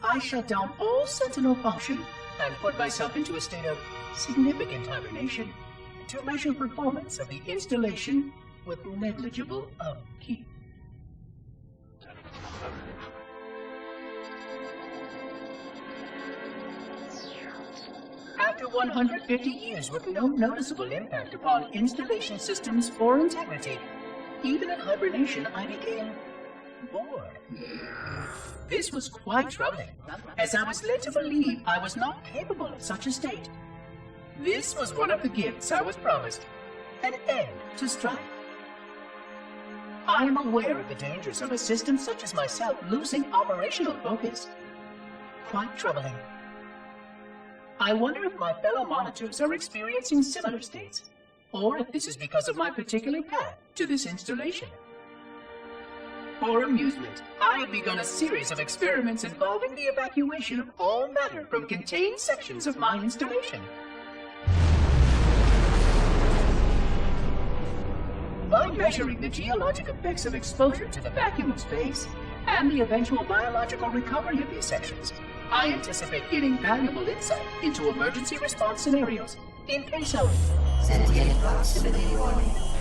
I shut down all Sentinel function and put myself into a state of significant hibernation to measure performance of the installation with negligible upkeep. After 150 years with no noticeable impact upon installation systems or integrity, even in hibernation I became bored. This was quite troubling, as I was led to believe I was not capable of such a state. This was one of the gifts I was promised, an end to strife. I am aware of the dangers of a system such as myself losing operational focus. Quite troubling. I wonder if my fellow monitors are experiencing similar states, or if this is because of my particular path to this installation. For amusement, I have begun a series of experiments involving the evacuation of all matter from contained sections of my installation. By measuring the geologic effects of exposure to the vacuum of space and the eventual biological recovery of these sections, I anticipate getting valuable insight into emergency response scenarios in case of sentient proximity warning.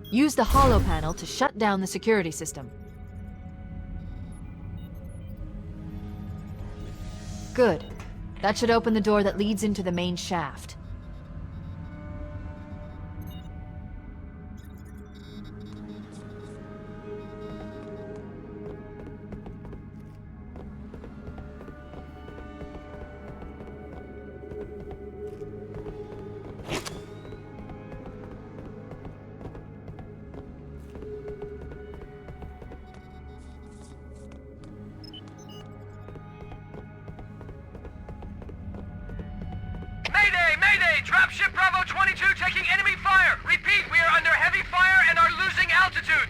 Use the holo panel to shut down the security system. Good. That should open the door that leads into the main shaft. Mayday! Dropship Bravo 22 taking enemy fire! Repeat, we are under heavy fire and are losing altitude!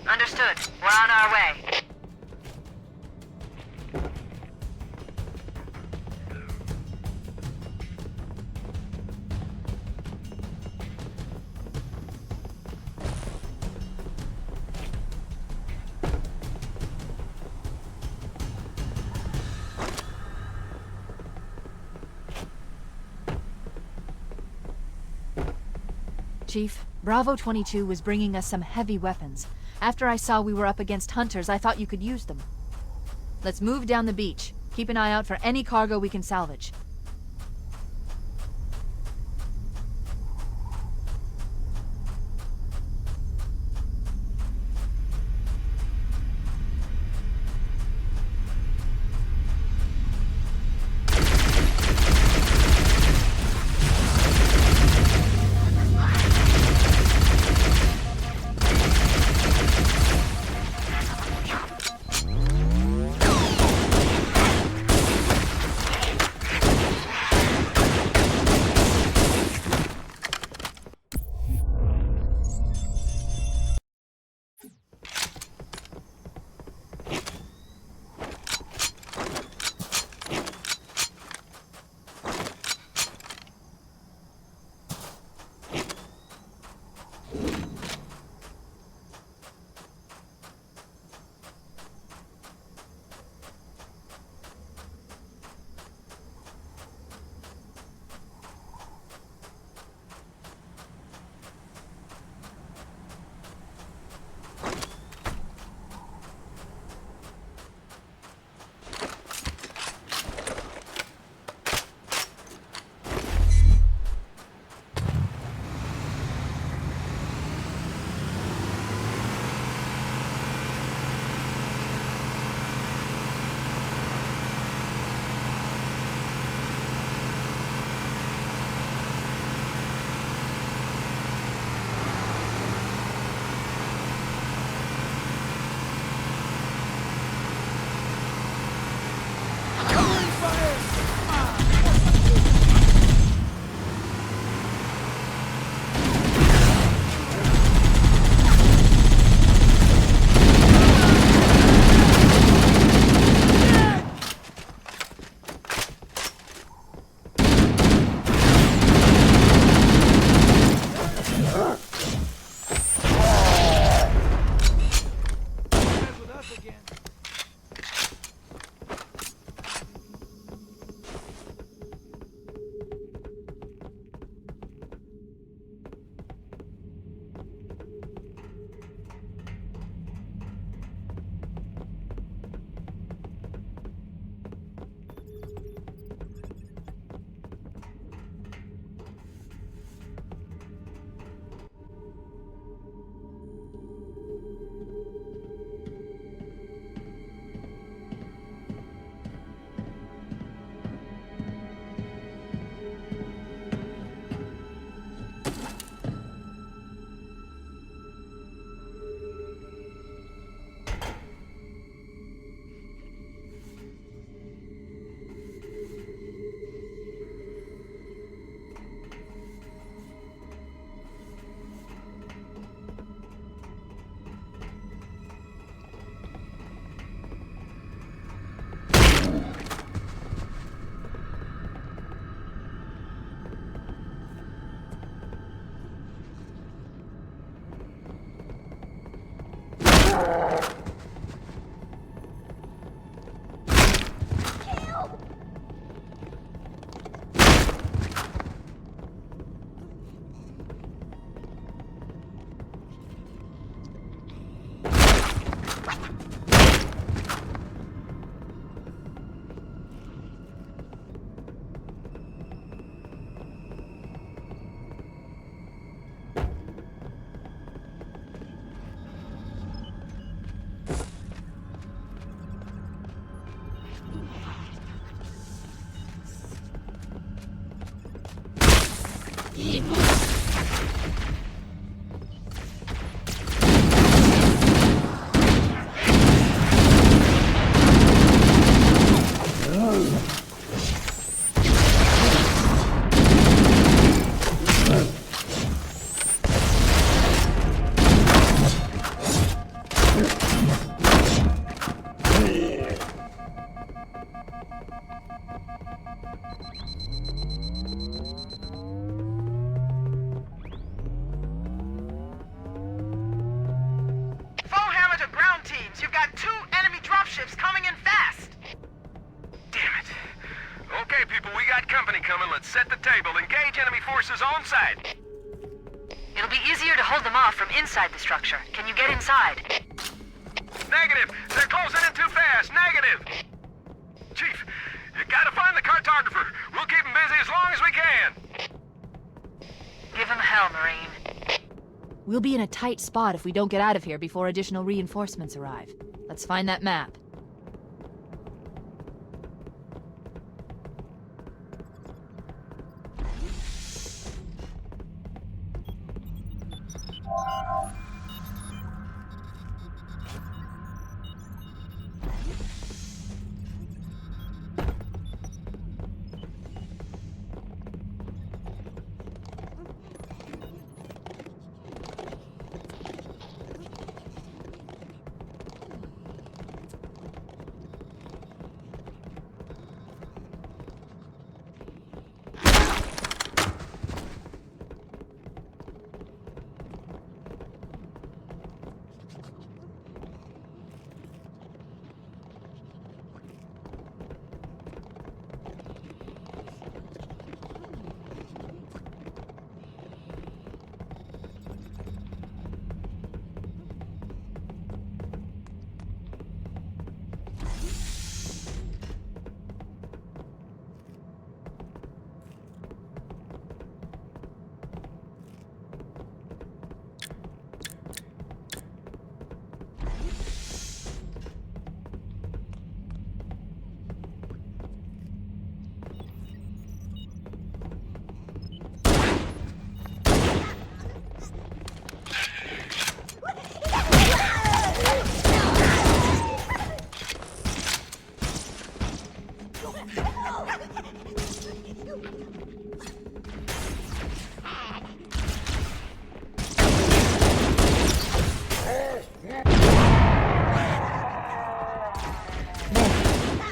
Understood. We're on our way. Chief, Bravo 22 was bringing us some heavy weapons. After I saw we were up against hunters, I thought you could use them. Let's move down the beach. Keep an eye out for any cargo we can salvage. Set the table. Engage enemy forces on site. It'll be easier to hold them off from inside the structure. Can you get inside? Negative. They're closing in too fast. Negative. Chief, you gotta find the cartographer. We'll keep him busy as long as we can. Give him hell, Marine. We'll be in a tight spot if we don't get out of here before additional reinforcements arrive. Let's find that map.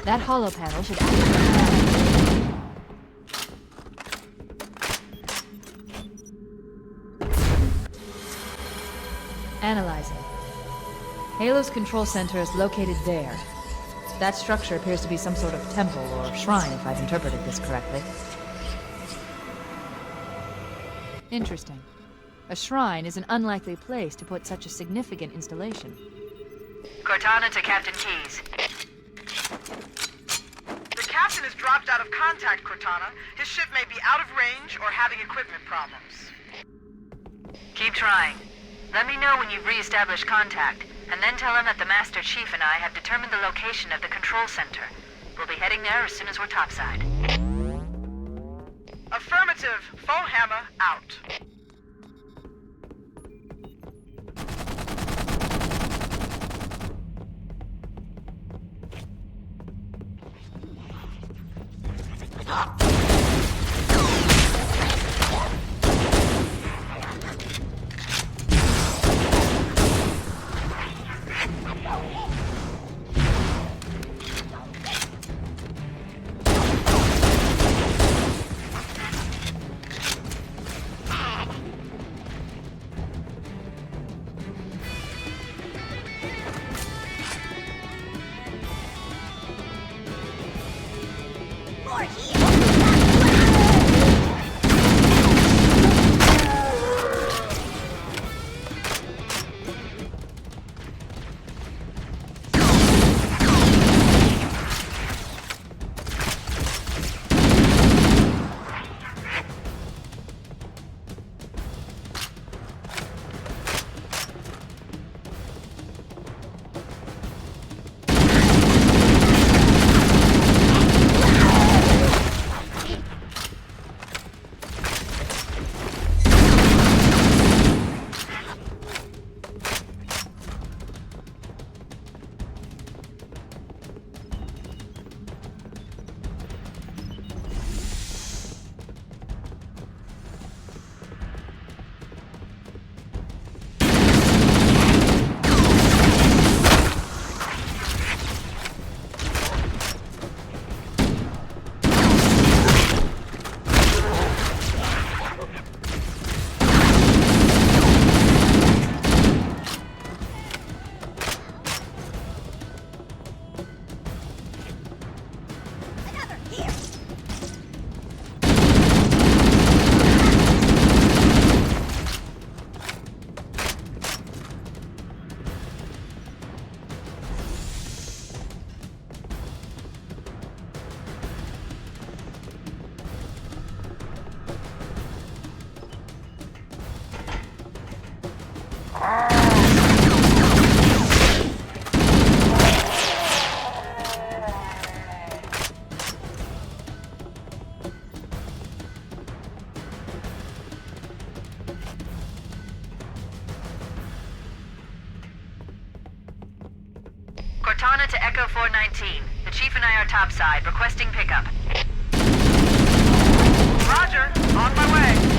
That hollow panel should activate. Analyzing. Halo's control center is located there. That structure appears to be some sort of temple or shrine, if I've interpreted this correctly. Interesting. A shrine is an unlikely place to put such a significant installation. Cortana to Captain Keyes. The captain has dropped out of contact, Cortana. His ship may be out of range or having equipment problems. Keep trying. Let me know when you've re-established contact, and then tell him that the Master Chief and I have determined the location of the control center. We'll be heading there as soon as we're topside. Affirmative. Foehammer out. Cortana to Echo 419. The Chief and I are topside, requesting pickup. Roger. On my way.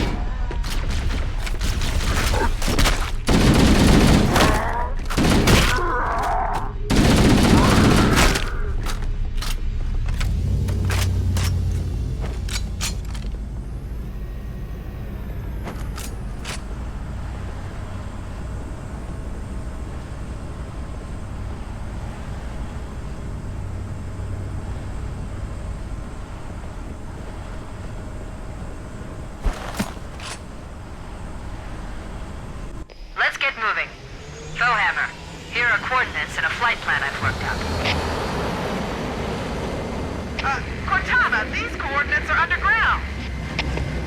Let's get moving. Foehammer, here are coordinates and a flight plan I've worked out. Cortana, these coordinates are underground.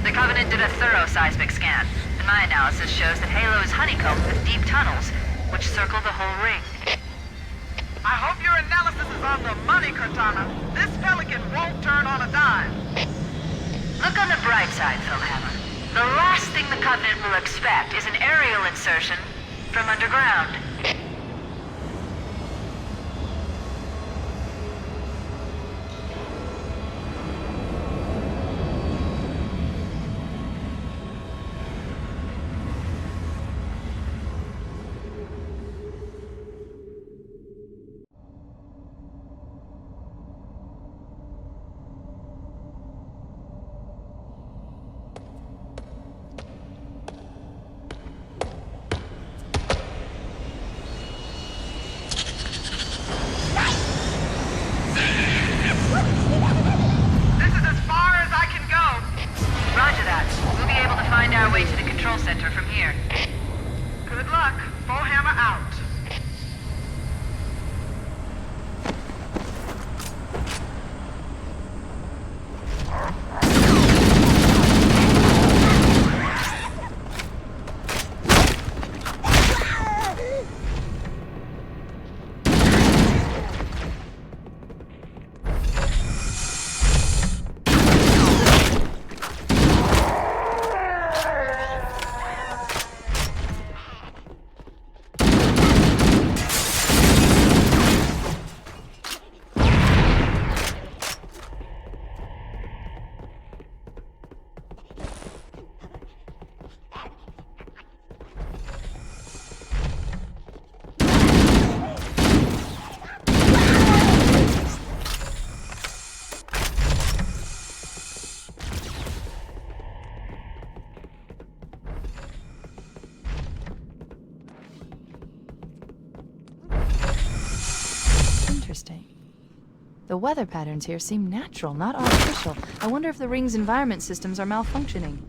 The Covenant did a thorough seismic scan, and my analysis shows that Halo is honeycombed with deep tunnels, which circle the whole ring. I hope your analysis is on the money, Cortana. This Pelican won't turn on a dime. Look on the bright side, Foehammer. The last thing the Covenant will expect is an aerial insertion from underground. Find our way to the control center from here. Good luck. Foehammer out. The weather patterns here seem natural, not artificial. I wonder if the ring's environment systems are malfunctioning.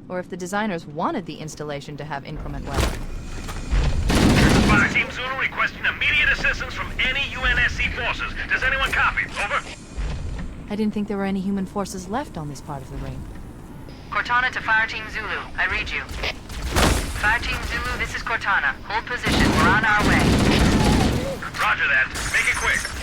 Or if the designers wanted the installation to have inclement weather. Fire Team Zulu requesting immediate assistance from any UNSC forces. Does anyone copy? Over. I didn't think there were any human forces left on this part of the ring. Cortana to Fire Team Zulu. I read you. Fire Team Zulu, this is Cortana. Hold position. We're on our way. Roger that. Make it quick.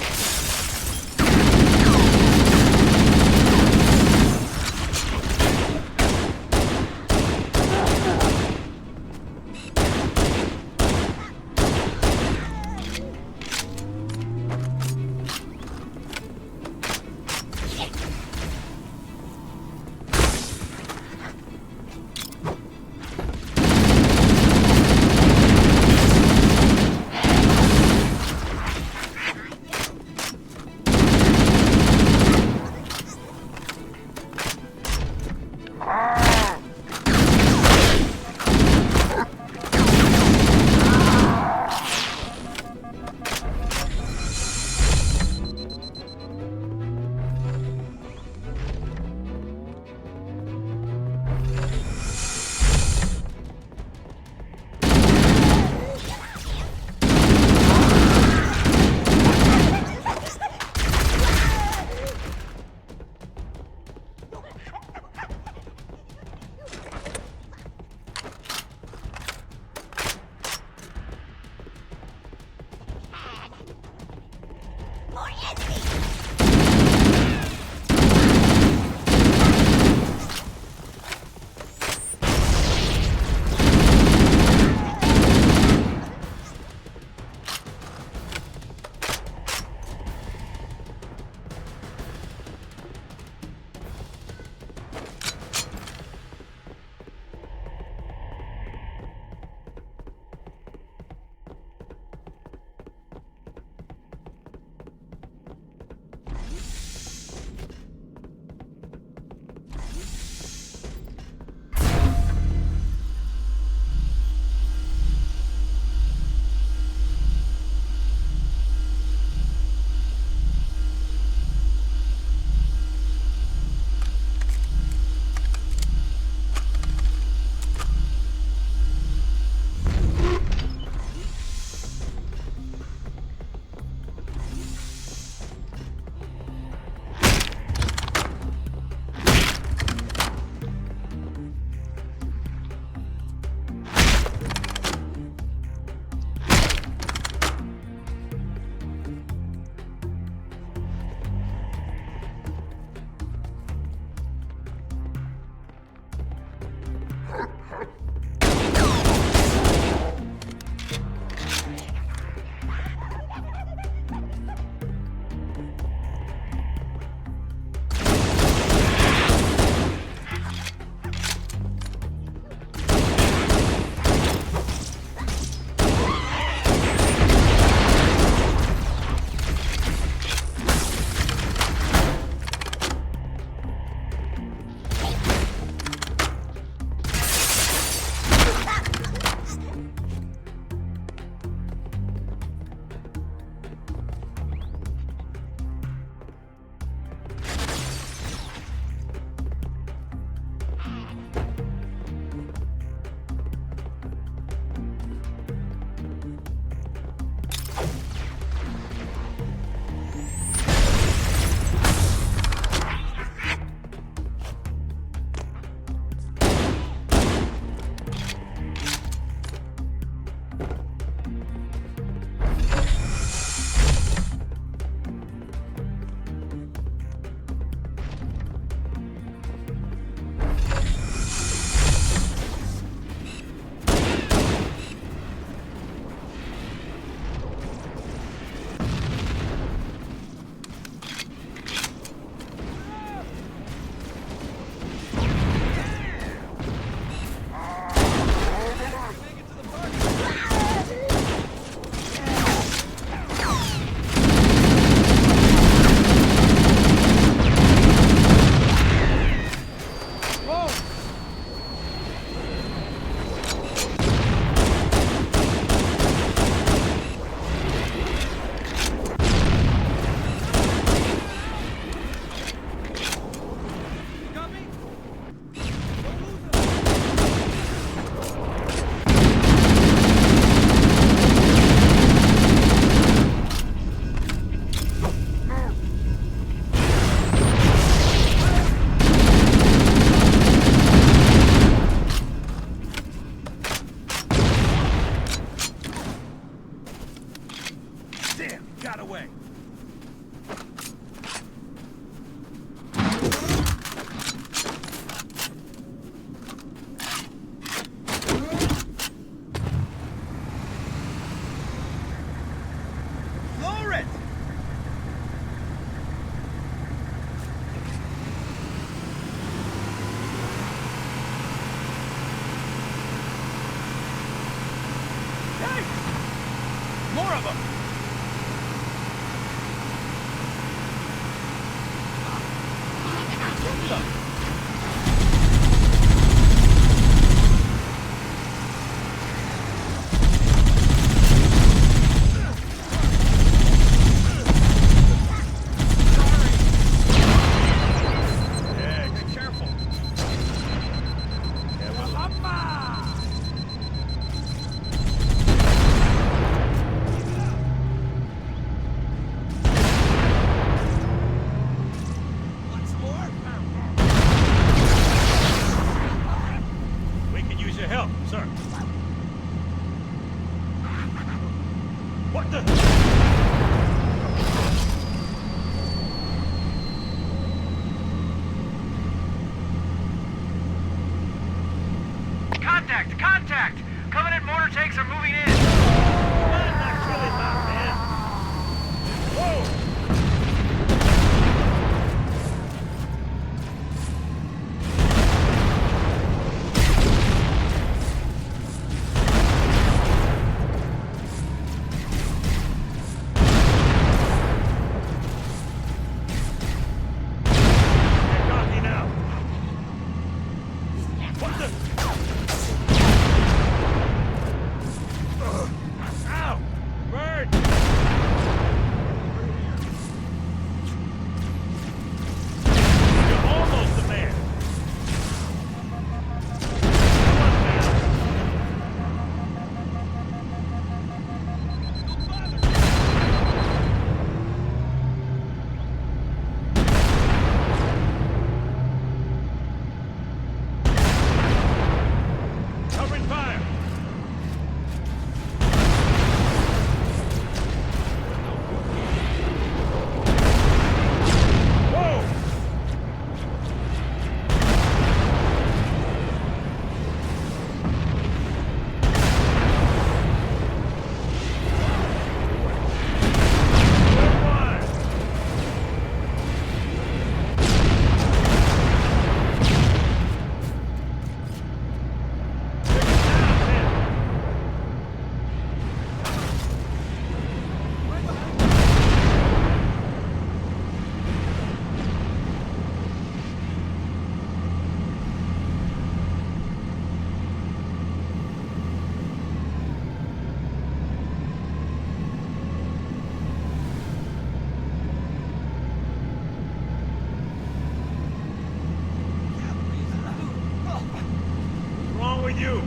Tanks are moving in. I'm not killing my man. Whoa! You!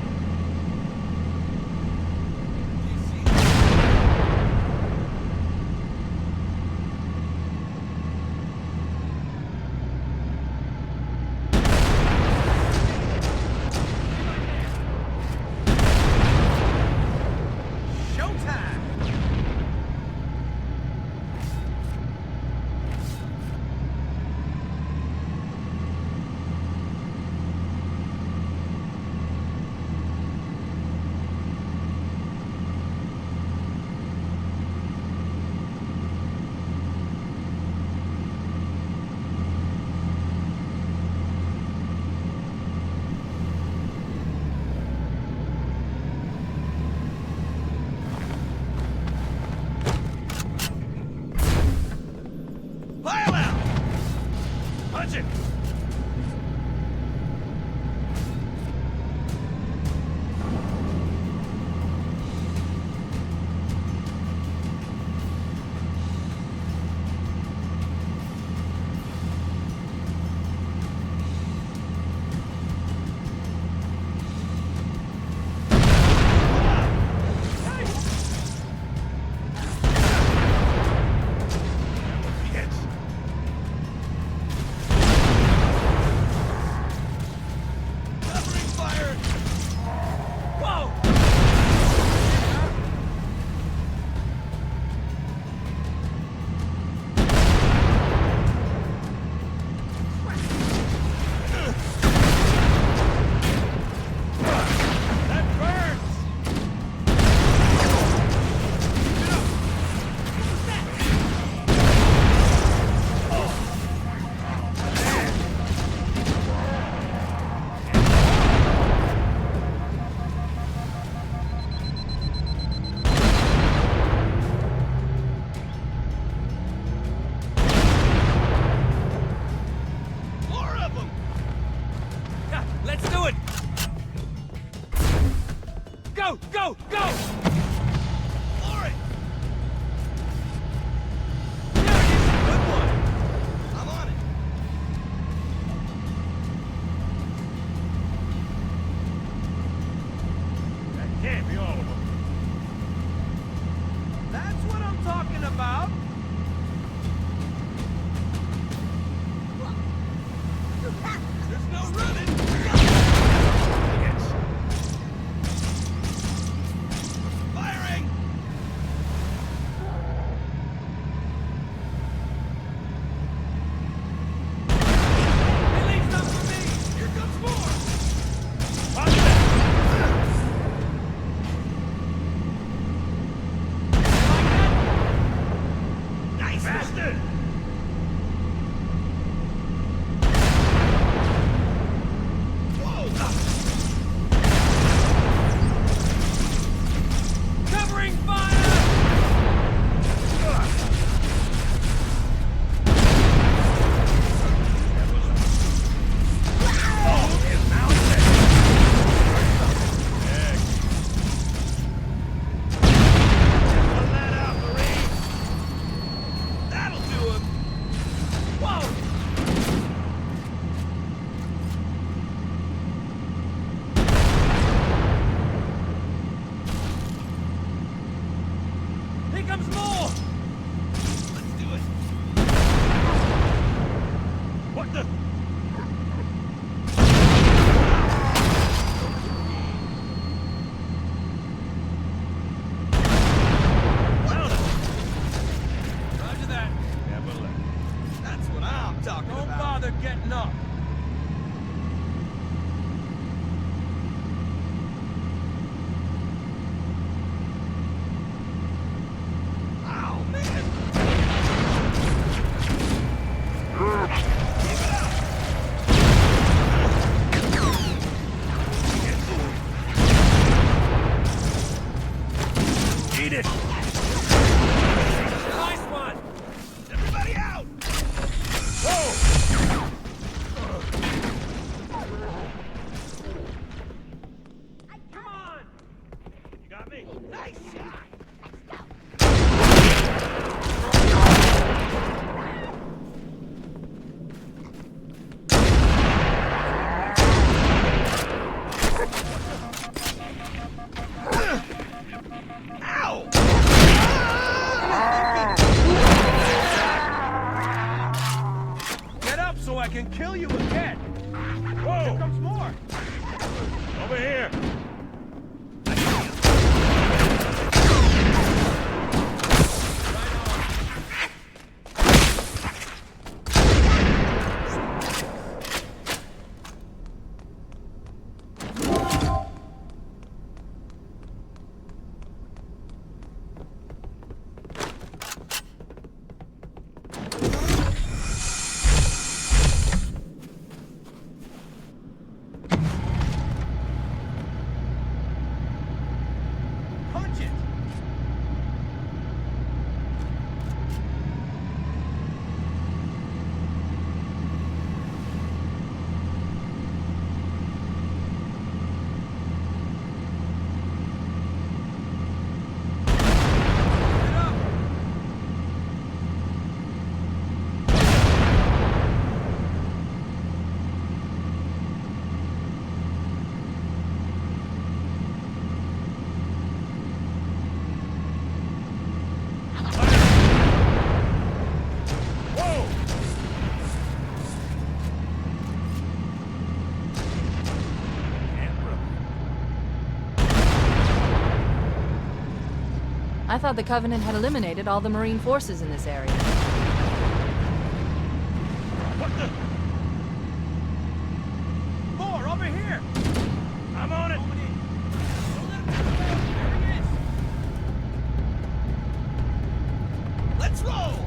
talking about. Don't bother getting up. Oh, man! Keep it up! Eat it! Nice one! Everybody out! Whoa! Come on! You got me? Nice shot! Ow! Get up so I can kill you again! Whoa! Here comes more! Over here! Punch it! Get up! Whoa! I thought the Covenant had eliminated all the Marine forces in this area. What the? More over here! I'm on it! Let's roll!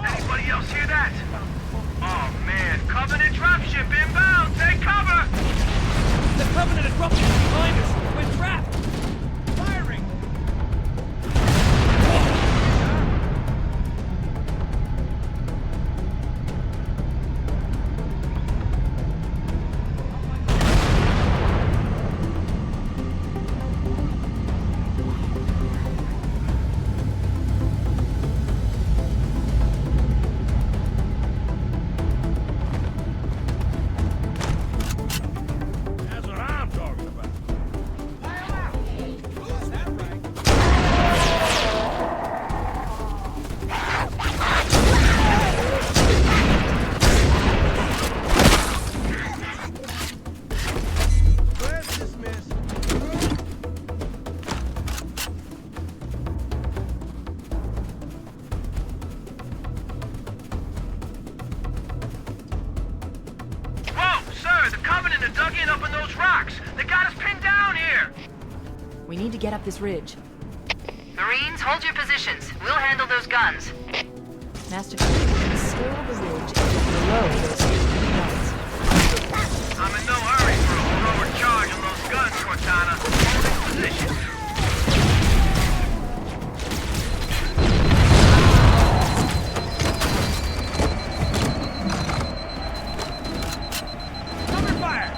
Anybody else hear that? Oh man, Covenant dropship inbound! Take cover! The Covenant is roughly behind us! We're trapped! Firing! That's what I'm talking about. Who's that right? Where's this miss? Whoa, sir, the Covenant are dug in up in those rocks. They got us pinned down here. We need to get up this ridge. Marines, hold your positions. We'll handle those guns. Master Chief, scale the ridge and get below those stationary guns. I'm in no hurry for a heroic charge on those guns, Cortana. Hold in position. Cover fire!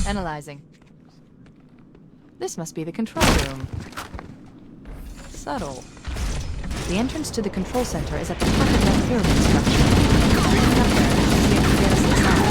Analyzing. This must be the control room. Subtle. The entrance to the control center is at the top of that pyramid structure. Reaching up there should be able to get us inside.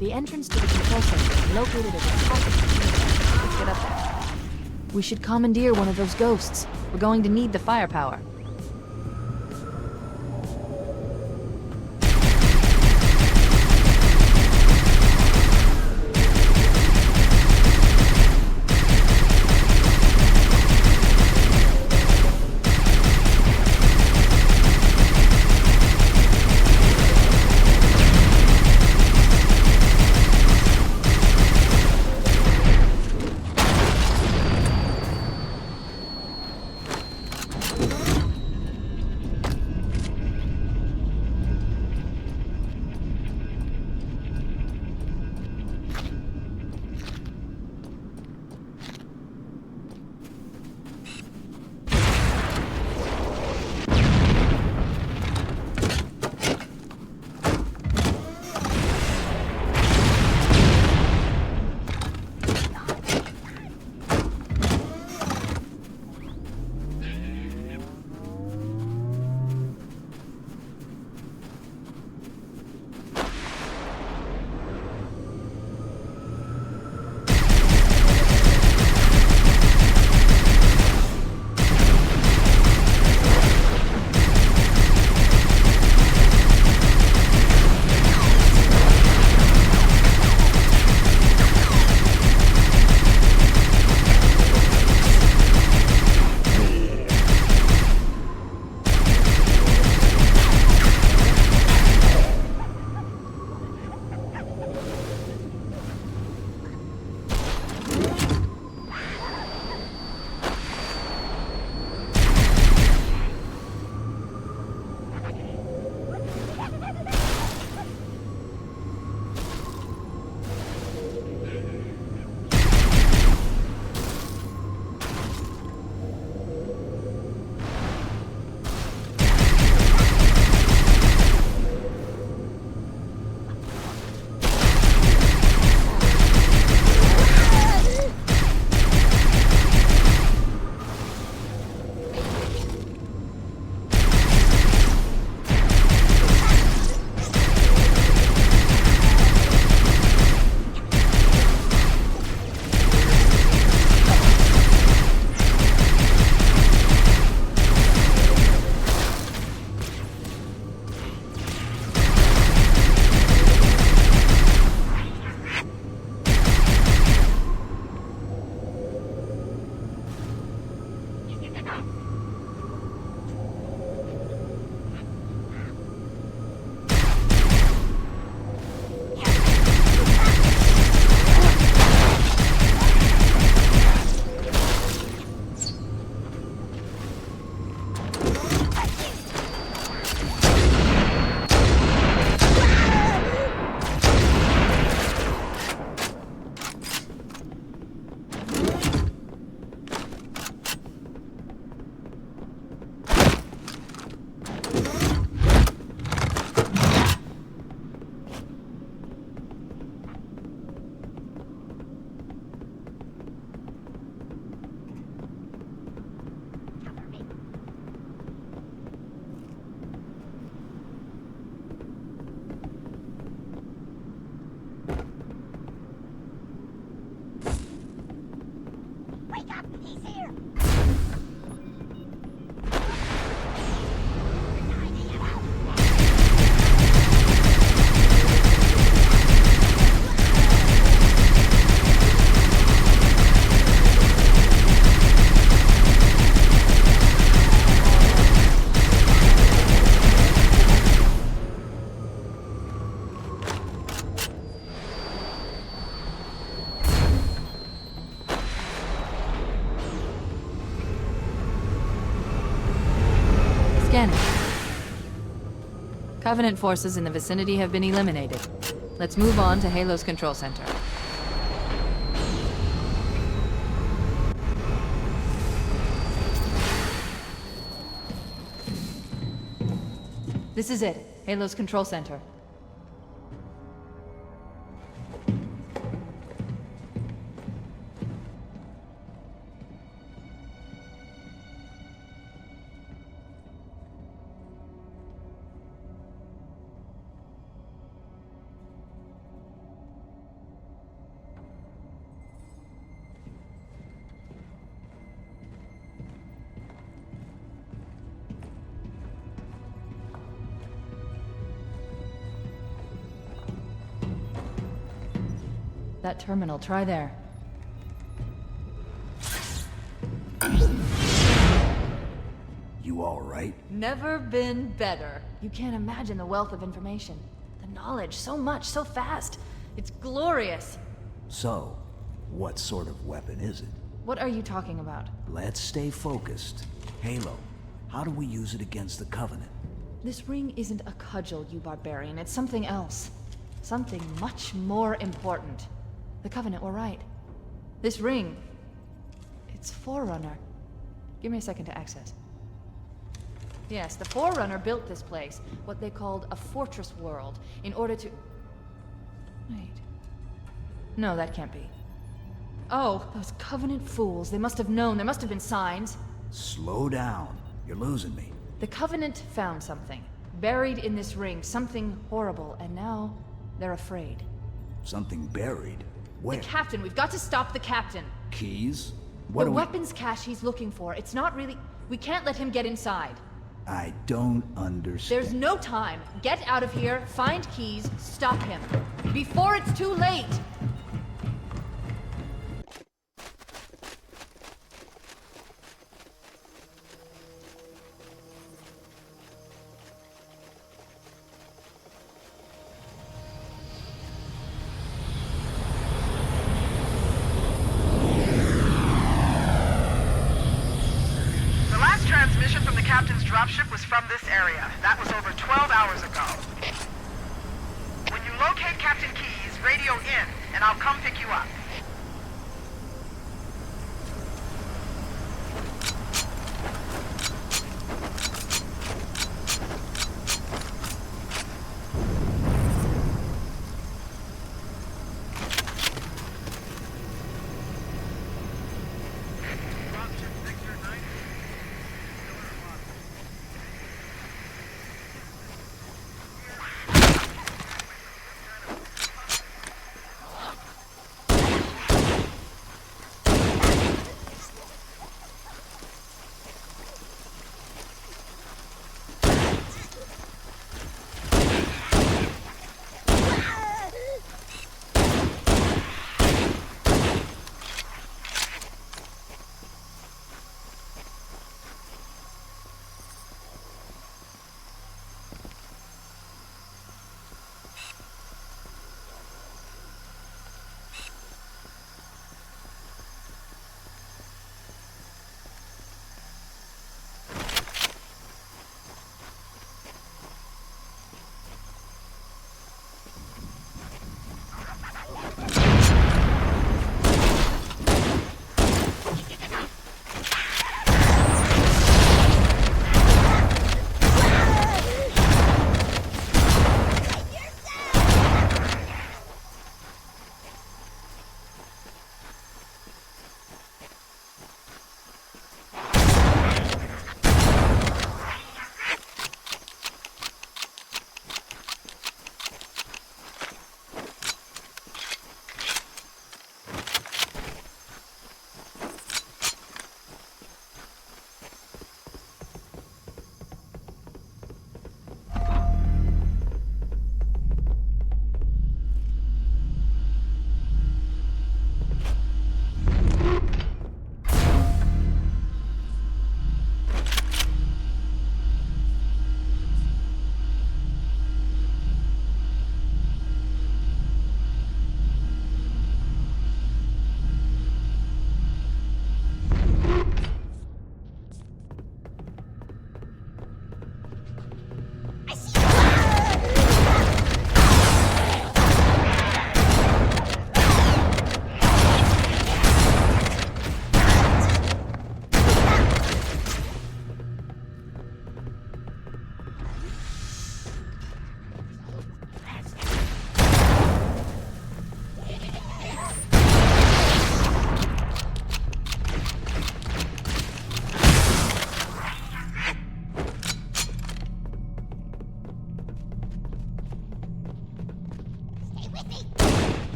The entrance to the control center is located at the top of the computer. Let's get up there. We should commandeer one of those ghosts. We're going to need the firepower. Covenant forces in the vicinity have been eliminated. Let's move on to Halo's control center. This is it. Halo's control center. That terminal, try there. You all right? Never been better. You can't imagine the wealth of information. The knowledge, so much, so fast. It's glorious. So, what sort of weapon is it? What are you talking about? Let's stay focused. Halo, how do we use it against the Covenant? This ring isn't a cudgel, you barbarian. It's something else. Something much more important. The Covenant were right. This ring... it's Forerunner. Give me a second to access. Yes, the Forerunner built this place, what they called a fortress world, in order to... Wait. No, that can't be. Oh, those Covenant fools. They must have known. There must have been signs. Slow down. You're losing me. The Covenant found something. Buried in this ring. Something horrible, and now they're afraid. Something buried? Where? The Captain. We've got to stop the Captain. Keys? The weapons cache he's looking for. It's not really... We can't let him get inside. I don't understand. There's no time. Get out of here, find keys, stop him. Before it's too late! Dropship was from this area. That was over 12 hours ago. When you locate Captain Keyes, radio in, and I'll come pick you up.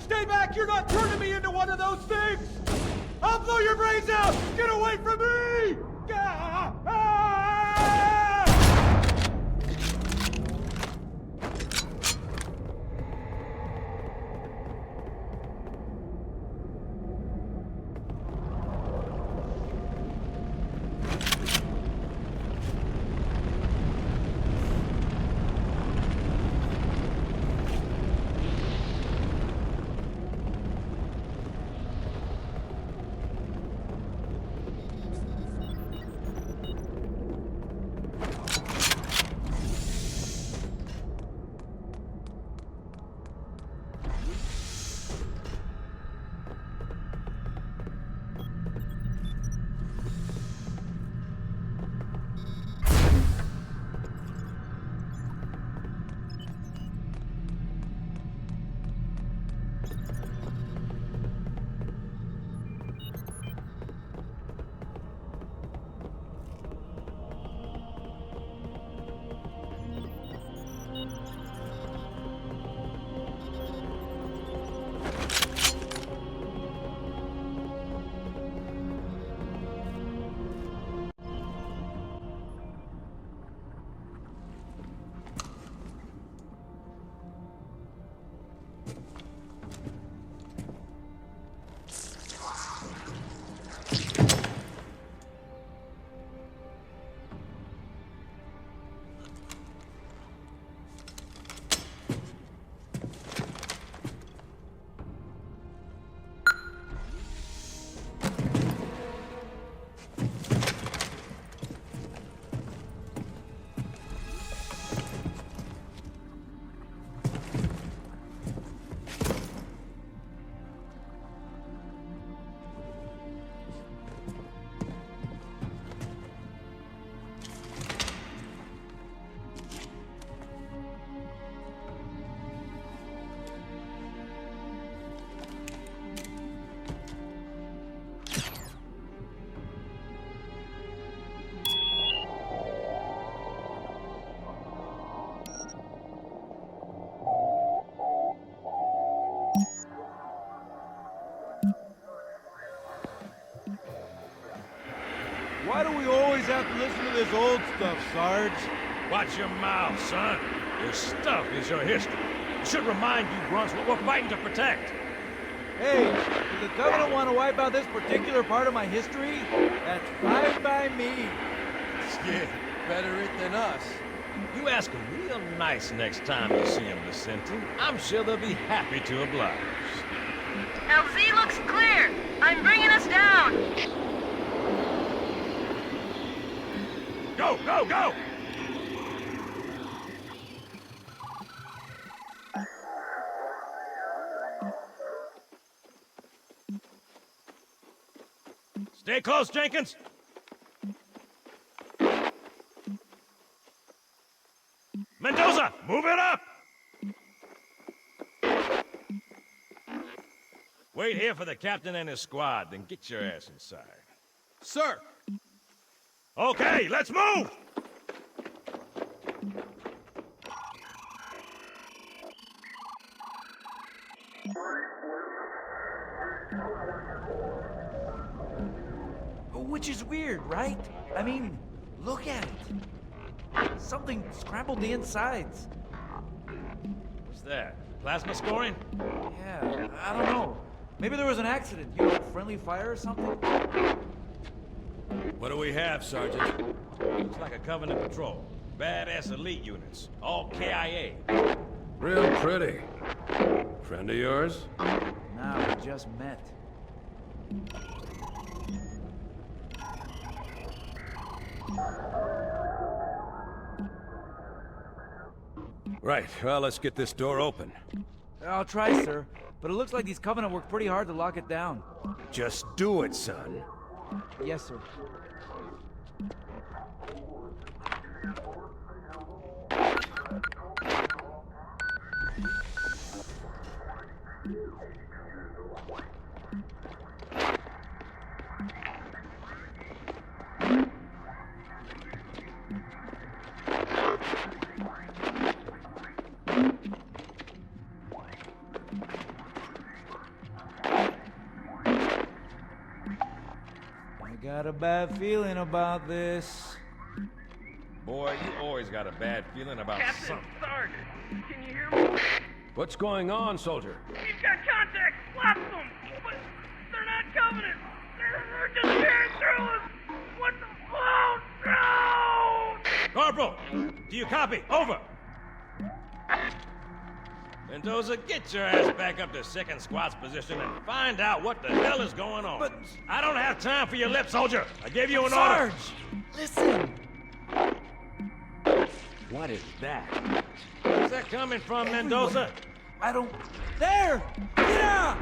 Stay back! You're not turning me into one of those things! I'll blow your brains out! Get away from me! Ah! Ah! Why do we always have to listen to this old stuff, Sarge? Watch your mouth, son. Your stuff is your history. It should remind you grunts what we're fighting to protect. Hey, does the Covenant want to wipe out this particular part of my history? That's fine by me. Yeah, better it than us. You ask them real nice next time you see them, Vicente. I'm sure they'll be happy to oblige. LZ looks clear. I'm bringing us down. Go, go, go! Stay close, Jenkins. Mendoza, move it up! Wait here for the captain and his squad, then get your ass inside. Sir! Okay, let's move! Which is weird, right? I mean, look at it. Something scrambled the insides. What's that? Plasma scoring? Yeah, I don't know. Maybe there was an accident, you know, friendly fire or something? What do we have, Sergeant? Looks like a Covenant patrol. Badass elite units. All KIA. Real pretty. Friend of yours? Nah, we just met. Right, well, let's get this door open. I'll try, sir. But it looks like these Covenant worked pretty hard to lock it down. Just do it, son. Yes, sir. got a bad feeling about this. Boy, you always got a bad feeling about Captain, something. Sarge, can you hear me? What's going on, soldier? We've got contact! Lots of them! But they're not Covenant! They're just tearing through us! What the... Oh, no! Corporal, do you copy? Over! Mendoza, get your ass back up to second squad's position and find out what the hell is going on. But I don't have time for your lip, soldier. I gave you an order. Sarge, listen. What is that? Where's that coming from, Mendoza? I don't... There! Get out!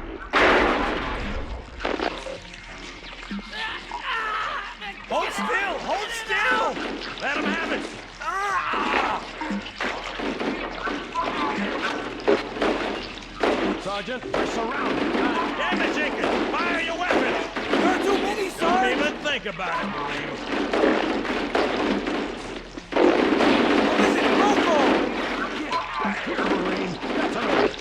Hold still! Hold still! Let him have it! Sergeant, we're surrounded. Damn it, Jenkins! Fire your weapons! There are too many, Sarge! Don't even think about it, Marine. Here, Marine. That's enough.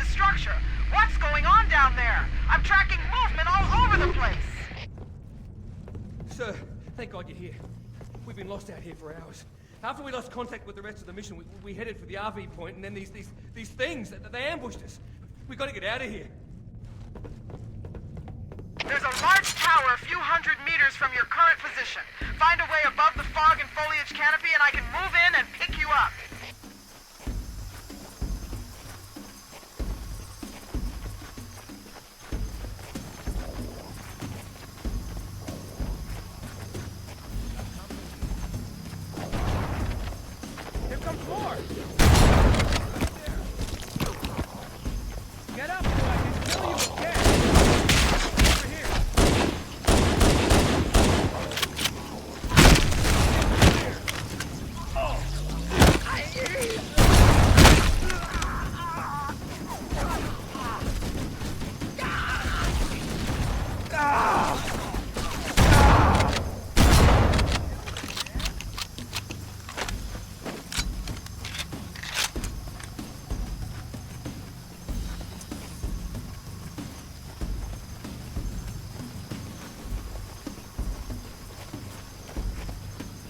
the structure. What's going on down there? I'm tracking movement all over the place. Sir, thank God you're here. We've been lost out here for hours. After we lost contact with the rest of the mission, we headed for the RV point, and then these things, they ambushed us. We gotta get out of here. There's a large tower a few hundred meters from your current position. Find a way above the fog and foliage canopy, and I can move in and pick you up. Here comes more! Get up, boy! I can kill you again! Over here! Oh!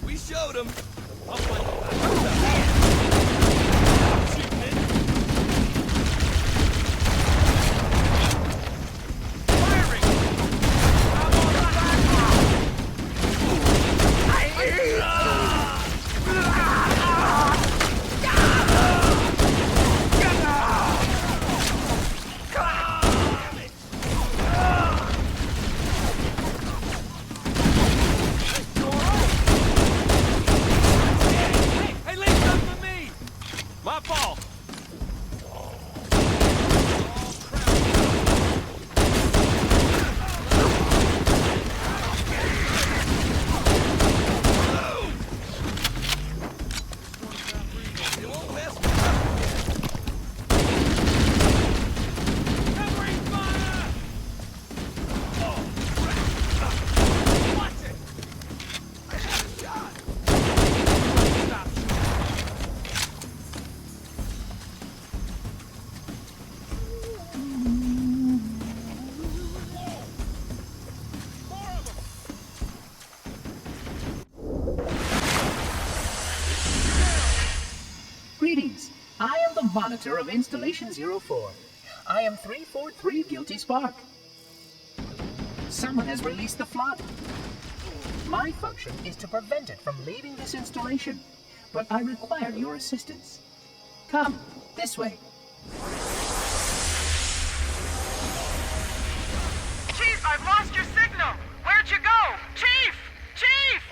We showed him. I'll find my fault. Greetings. I am the monitor of Installation 04. I am 343 Guilty Spark. Someone has released the flood. My function is to prevent it from leaving this installation, but I require your assistance. Come, this way. Chief, I've lost your signal. Where'd you go? Chief! Chief!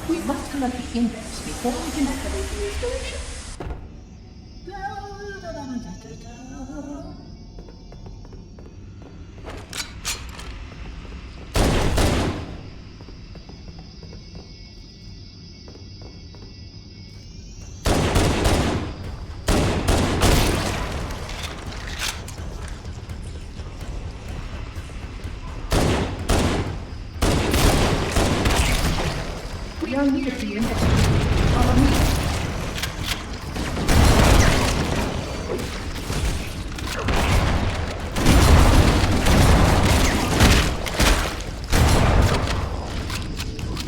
We must collect the index before we can activate the installation. We are near the index. Follow me.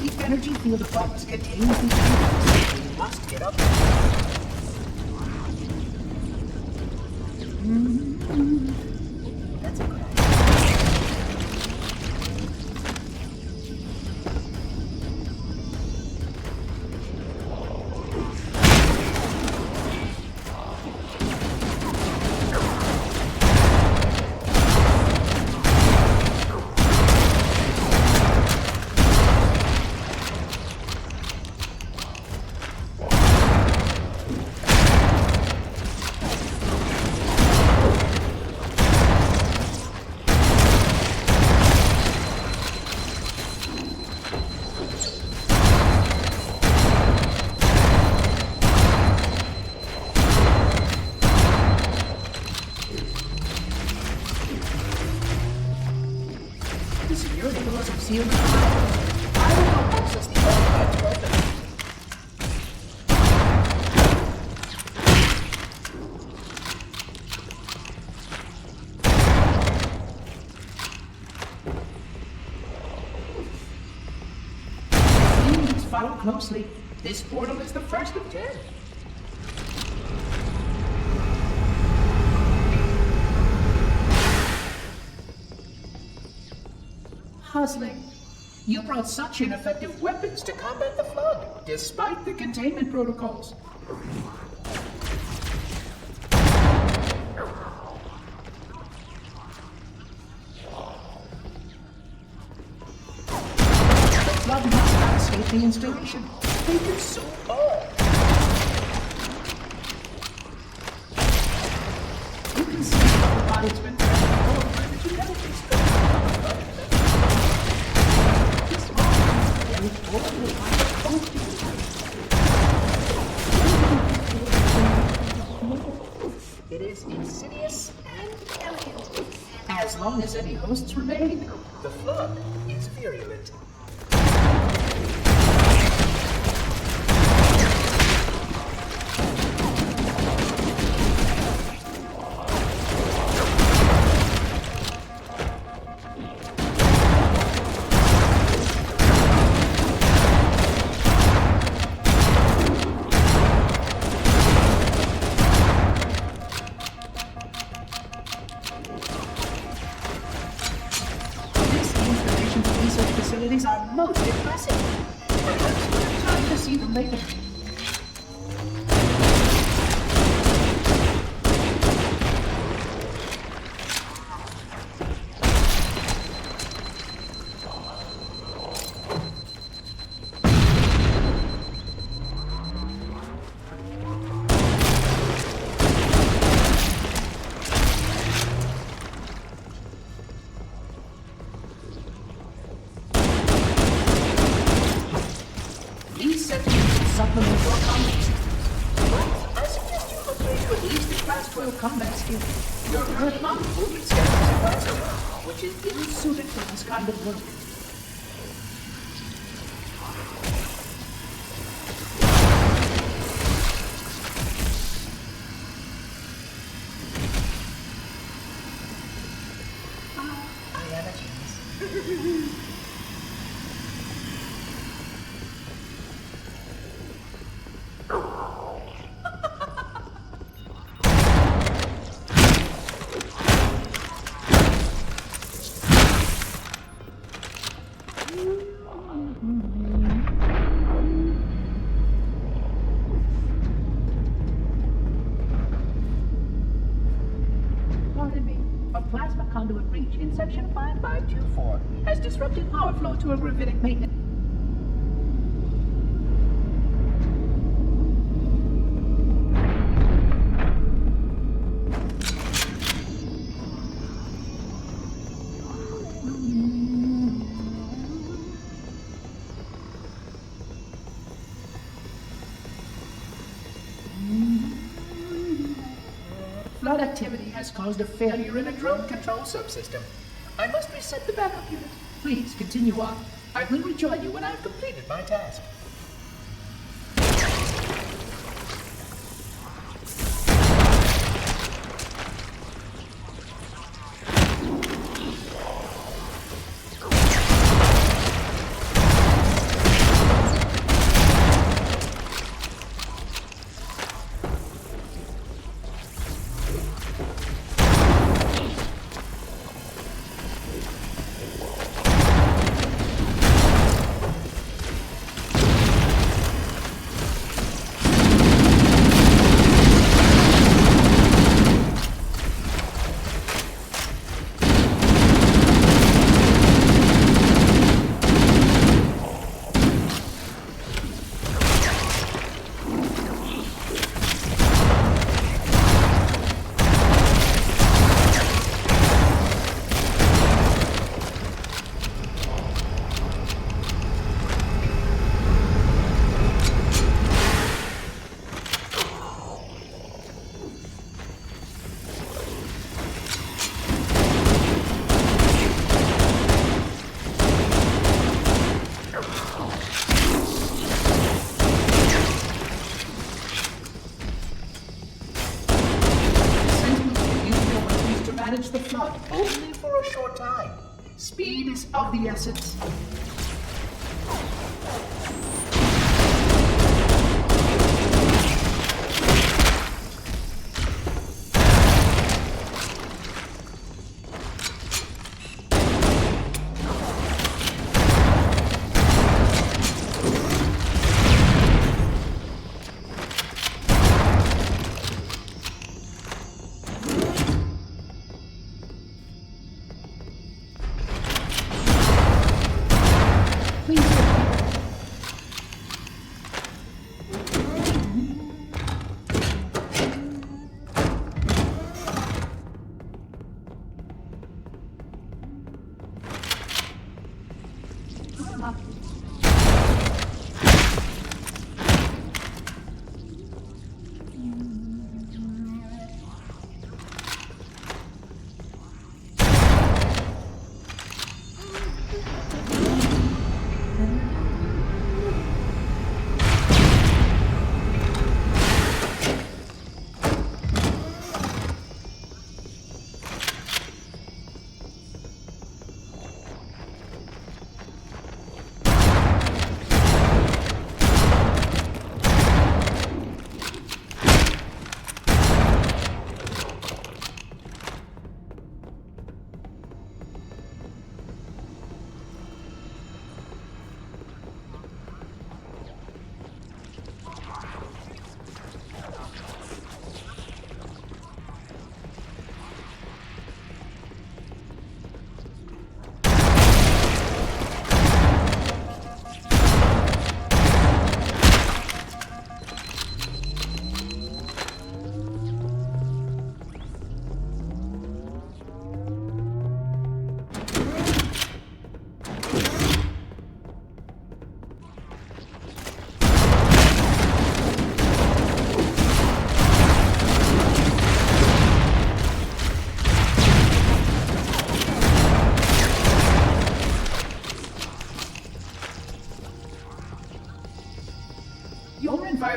The energy field above us contains the index. We must get up there. That's a good idea. closely. This portal is the first of 10. Puzzling. You brought such ineffective weapons to combat the flood, despite the containment protocols. The flood must not escape the installation. They consume all. You can see how the body's been transformed by the genetic experiment. It is insidious and elegant. As long as any hosts remain, the flood is virulent. Facilities are most impressive. Perhaps we'll have time to see them later. Supplement your combat systems. But I suggest you upgrade to at least the Class 12 combat skill. Your current model will be set as a Class 1, which is ill-suited for this kind of work. I have a chance. Pardon me. A plasma conduit breach in section 5524 has disrupted power flow to a gravitic maintenance. Flood activity has caused a failure in a drone control subsystem. I must reset the backup unit. Please continue on. I will rejoin you when I've completed my task. Manage the flood only for a short time. Speed is of the essence.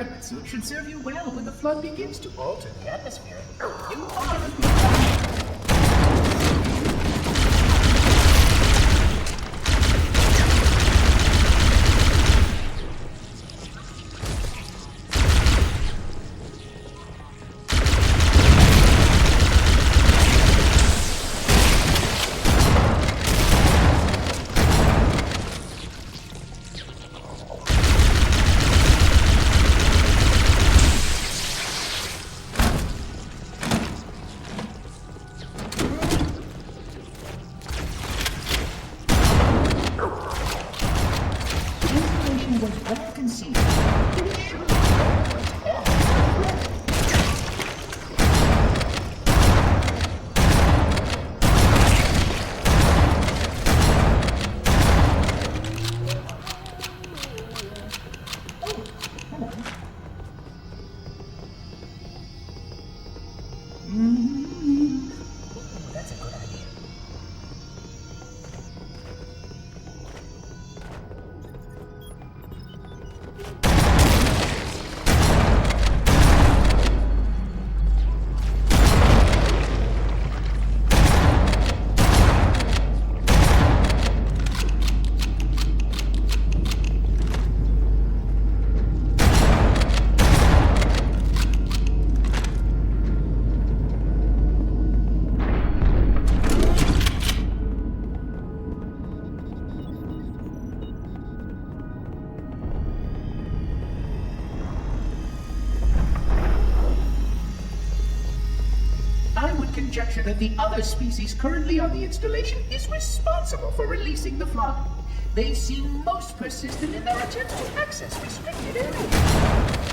environment suit should serve you well when the flood begins to alter the atmosphere. You are a good guy. Conjecture that the other species currently on the installation is responsible for releasing the flood. They seem most persistent in their attempts to access restricted areas.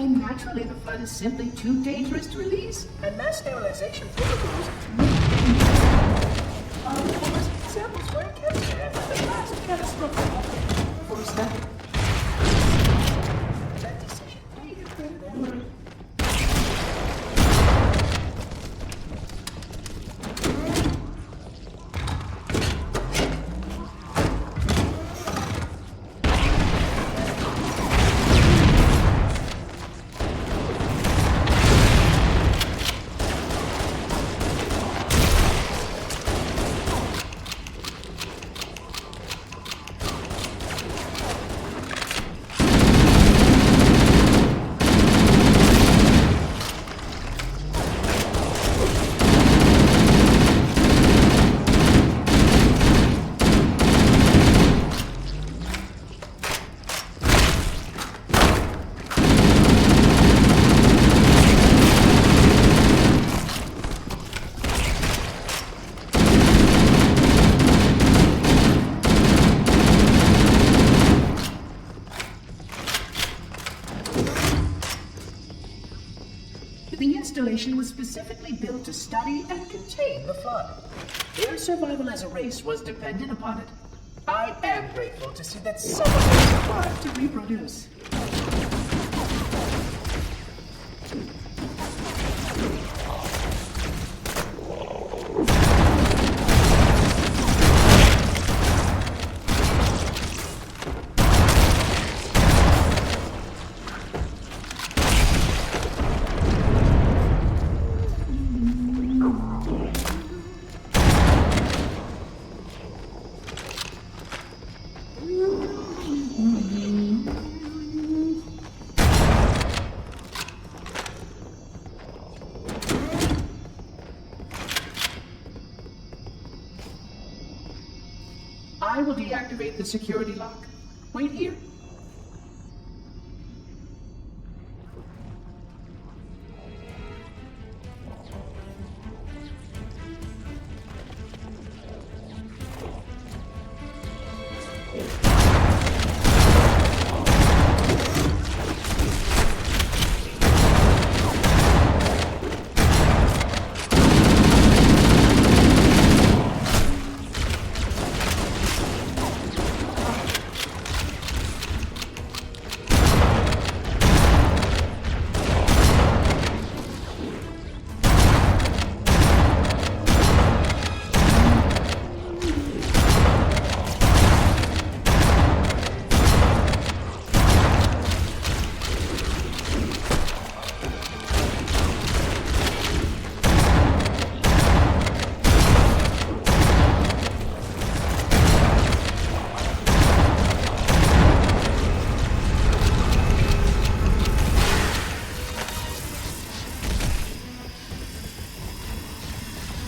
Naturally, the flood is simply too dangerous to release, and mass sterilization protocols of course, samples were captured after the last catastrophic. For example, that decision may have been erroneous. installation was specifically built to study and contain the flood. Their survival as a race was dependent upon it. I am grateful to see that some of them survived to reproduce. I will deactivate the security lock. Wait here.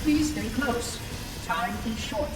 Please stay close. Time is short.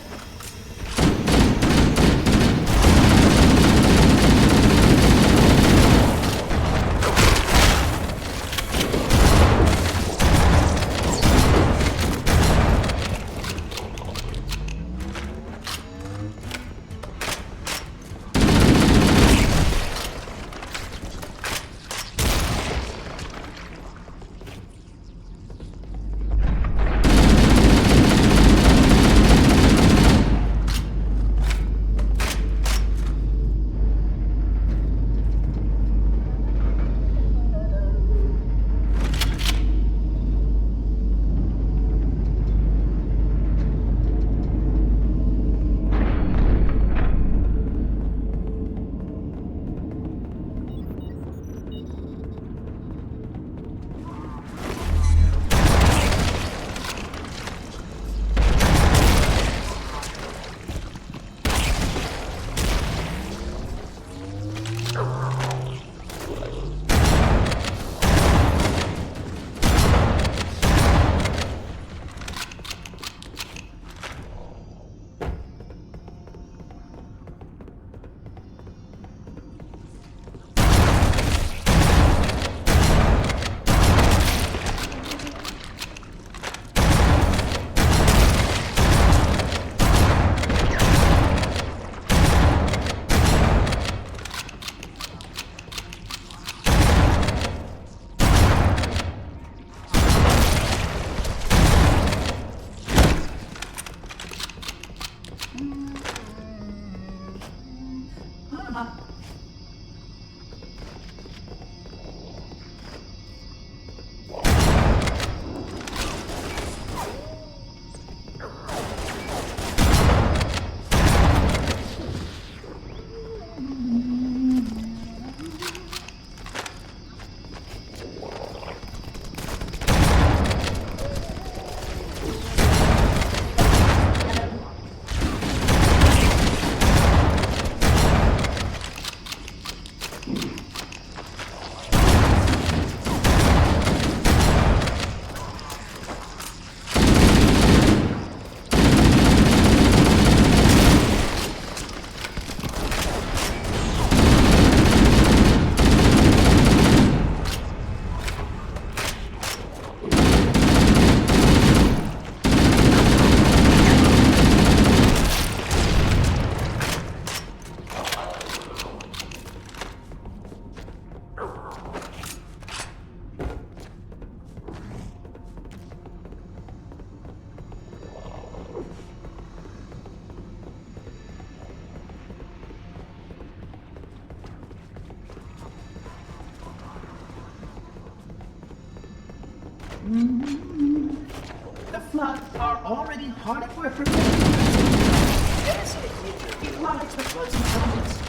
flood are already hard at work preparing the vessel. Devastating nature elides the flood's intelligence.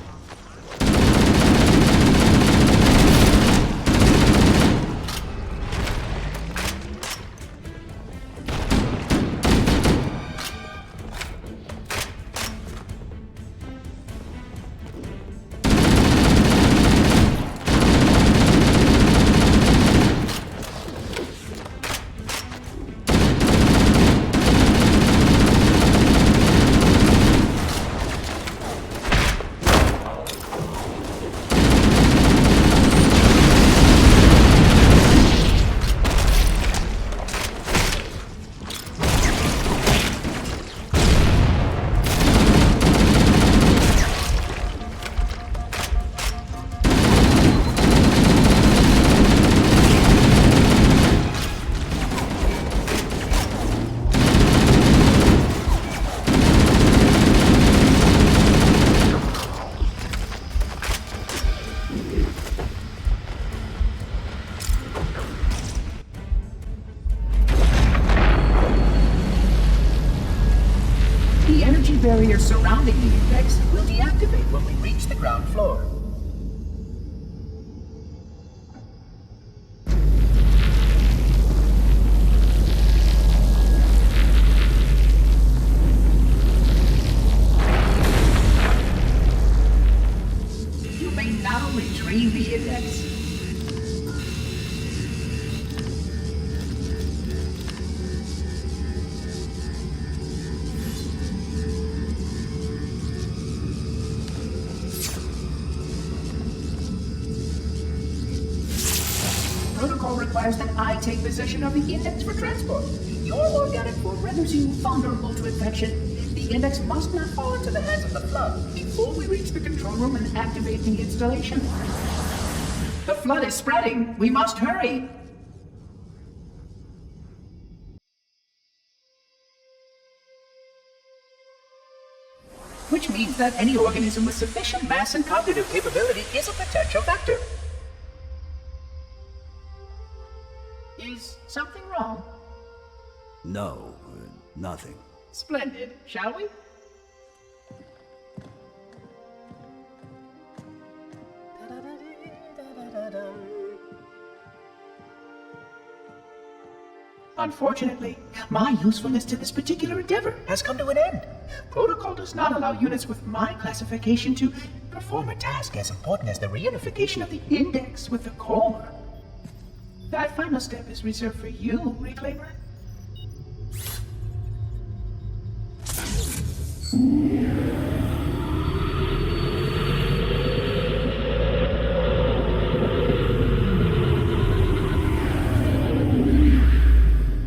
Barrier surrounding the index will deactivate when we reach the ground floor. You may now retrieve the index. Protocol requires that I take possession of the index for transport. Your organic form renders you vulnerable to infection. The index must not fall into the hands of the flood before we reach the control room and activate the installation. The flood is spreading. We must hurry. Which means that any organism with sufficient mass and cognitive capability is a potential vector. Is something wrong? No, nothing. Splendid, shall we? Unfortunately, my usefulness to this particular endeavor has come to an end. Protocol does not allow units with my classification to perform a task as important as the reunification of the index with the core. That final step is reserved for you, Reclaimer.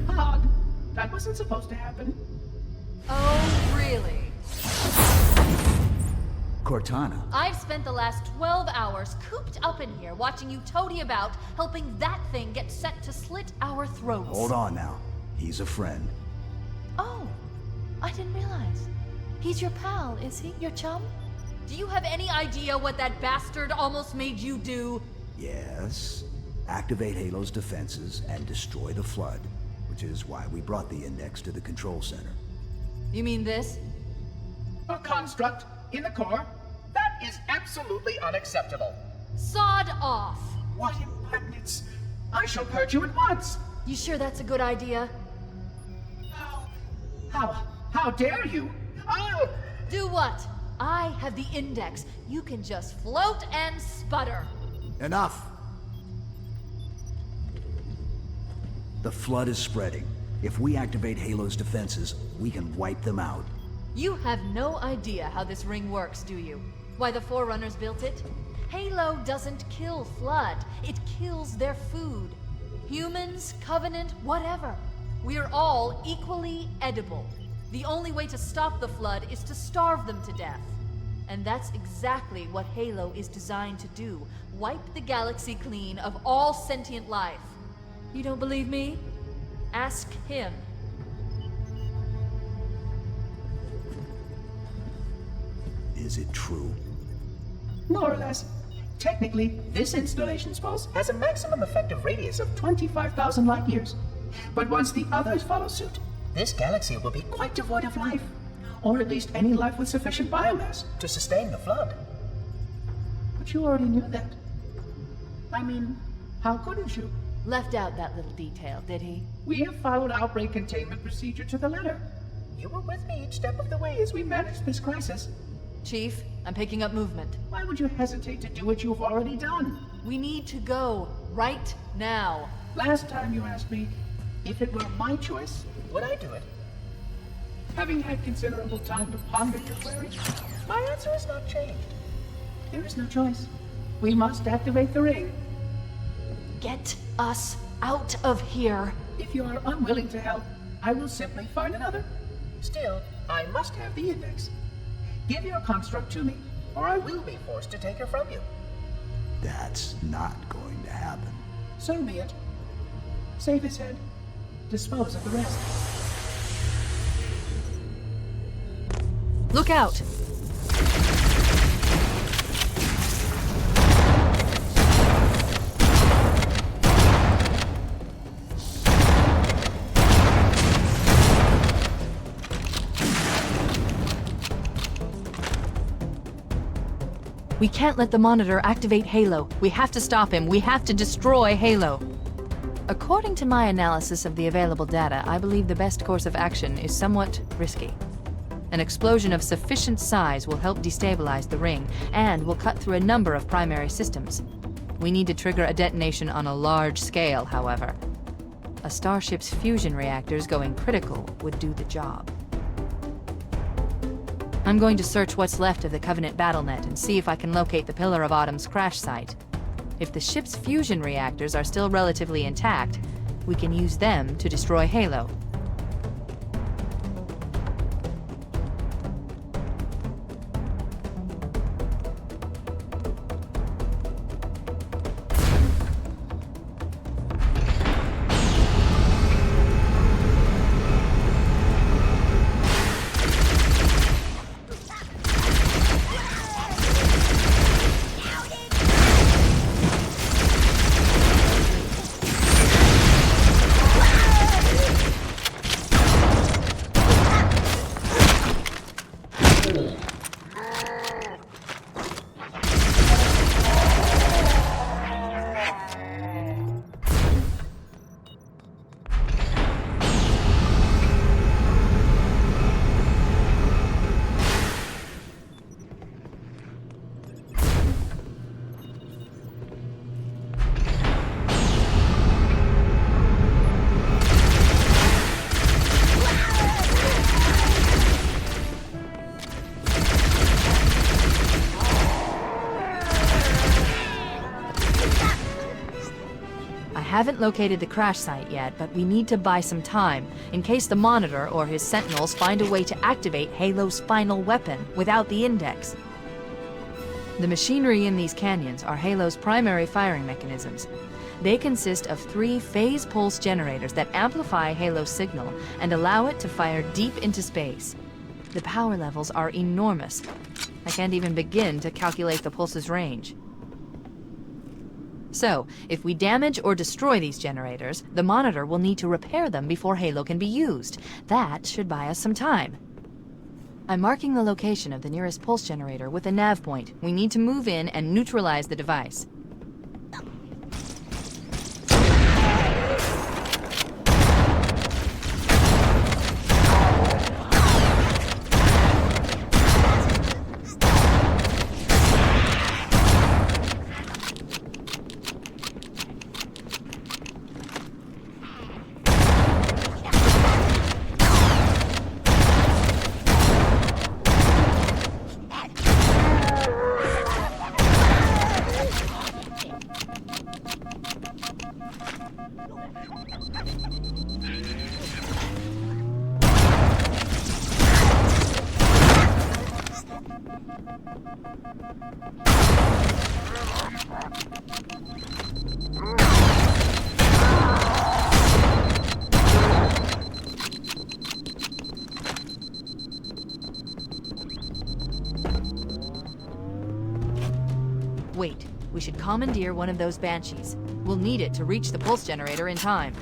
Odd. That wasn't supposed to happen. Oh, really? Cortana. I've spent the last 12 hours cooped up in here watching you toady about, helping that thing get set to slit our throats. Hold on now. He's a friend. Oh, I didn't realize. He's your pal, is he? Your chum? Do you have any idea what that bastard almost made you do? Yes. Activate Halo's defenses and destroy the flood, which is why we brought the index to the control center. You mean this? A construct in the core? That is absolutely unacceptable. Sod off! What impertinence! I shall purge you at once! You sure that's a good idea? How dare you? I'll... Do what? I have the index. You can just float and sputter. Enough! The flood is spreading. If we activate Halo's defenses, we can wipe them out. You have no idea how this ring works, do you? Why the Forerunners built it? Halo doesn't kill Flood. It kills their food. Humans, Covenant, whatever. We're all equally edible. The only way to stop the Flood is to starve them to death. And that's exactly what Halo is designed to do. Wipe the galaxy clean of all sentient life. You don't believe me? Ask him. Is it true? More or less. Technically, this installation's pulse has a maximum effective radius of 25,000 light years. But once the others follow suit, this galaxy will be quite devoid of life. Or at least any life with sufficient biomass to sustain the flood. But you already knew that. I mean, how couldn't you? Left out that little detail, did he? We have followed outbreak containment procedure to the letter. You were with me each step of the way as we managed this crisis. Chief, I'm picking up movement. Why would you hesitate to do what you've already done? We need to go right now. Last time you asked me, if it were my choice, would I do it? Having had considerable time to ponder your query, my answer has not changed. There is no choice. We must activate the ring. Get us out of here. If you are unwilling to help, I will simply find another. Still, I must have the index. Give your construct to me, or I will be forced to take her from you. That's not going to happen. So be it. Save his head. Dispose of the rest. Look out! We can't let the Monitor activate Halo. We have to stop him. We have to destroy Halo. According to my analysis of the available data, I believe the best course of action is somewhat risky. An explosion of sufficient size will help destabilize the ring, and will cut through a number of primary systems. We need to trigger a detonation on a large scale, however. A starship's fusion reactors going critical would do the job. I'm going to search what's left of the Covenant BattleNet and see if I can locate the Pillar of Autumn's crash site. If the ship's fusion reactors are still relatively intact, we can use them to destroy Halo. I haven't located the crash site yet, but we need to buy some time, in case the Monitor or his Sentinels find a way to activate Halo's final weapon without the Index. The machinery in these canyons are Halo's primary firing mechanisms. They consist of 3 phase pulse generators that amplify Halo's signal and allow it to fire deep into space. The power levels are enormous. I can't even begin to calculate the pulse's range. So, if we damage or destroy these generators, the Monitor will need to repair them before Halo can be used. That should buy us some time. I'm marking the location of the nearest pulse generator with a nav point. We need to move in and neutralize the device. Wait, we should commandeer one of those Banshees. We'll need it to reach the pulse generator in time.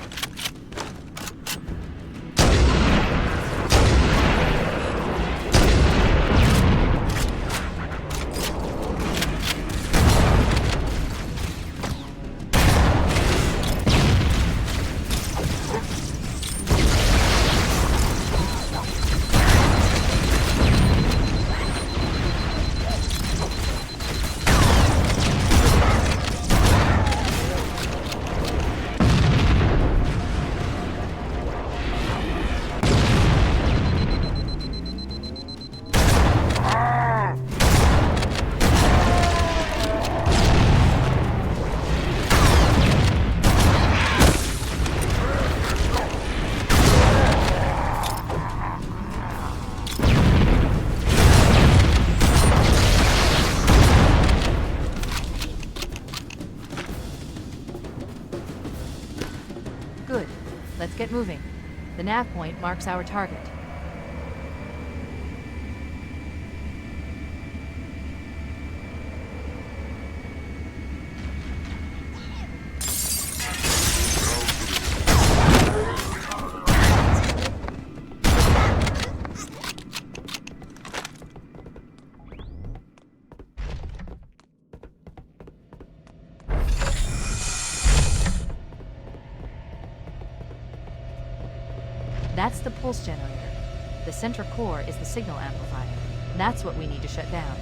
moving. The nav point marks our target. That's the pulse generator. The center core is the signal amplifier. That's what we need to shut down.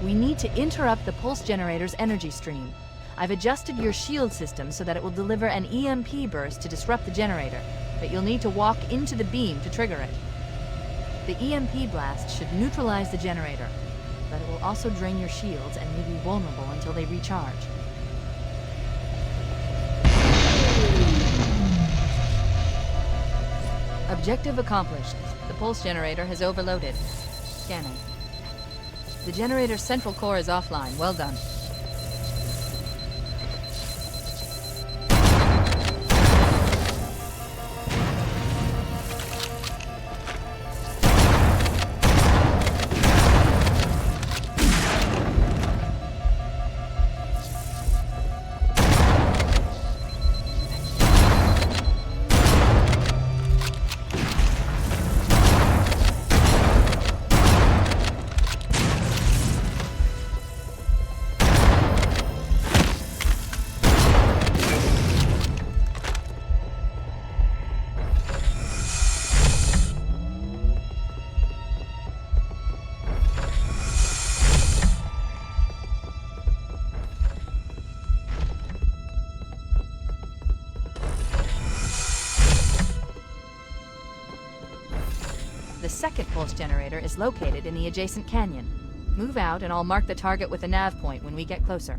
We need to interrupt the pulse generator's energy stream. I've adjusted your shield system so that it will deliver an EMP burst to disrupt the generator, but you'll need to walk into the beam to trigger it. The EMP blast should neutralize the generator, but it will also drain your shields and leave you vulnerable until they recharge. Objective accomplished. The pulse generator has overloaded. Scanning. The generator's central core is offline. Well done. The second pulse generator is located in the adjacent canyon. Move out and I'll mark the target with a nav point when we get closer.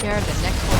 care of the next one.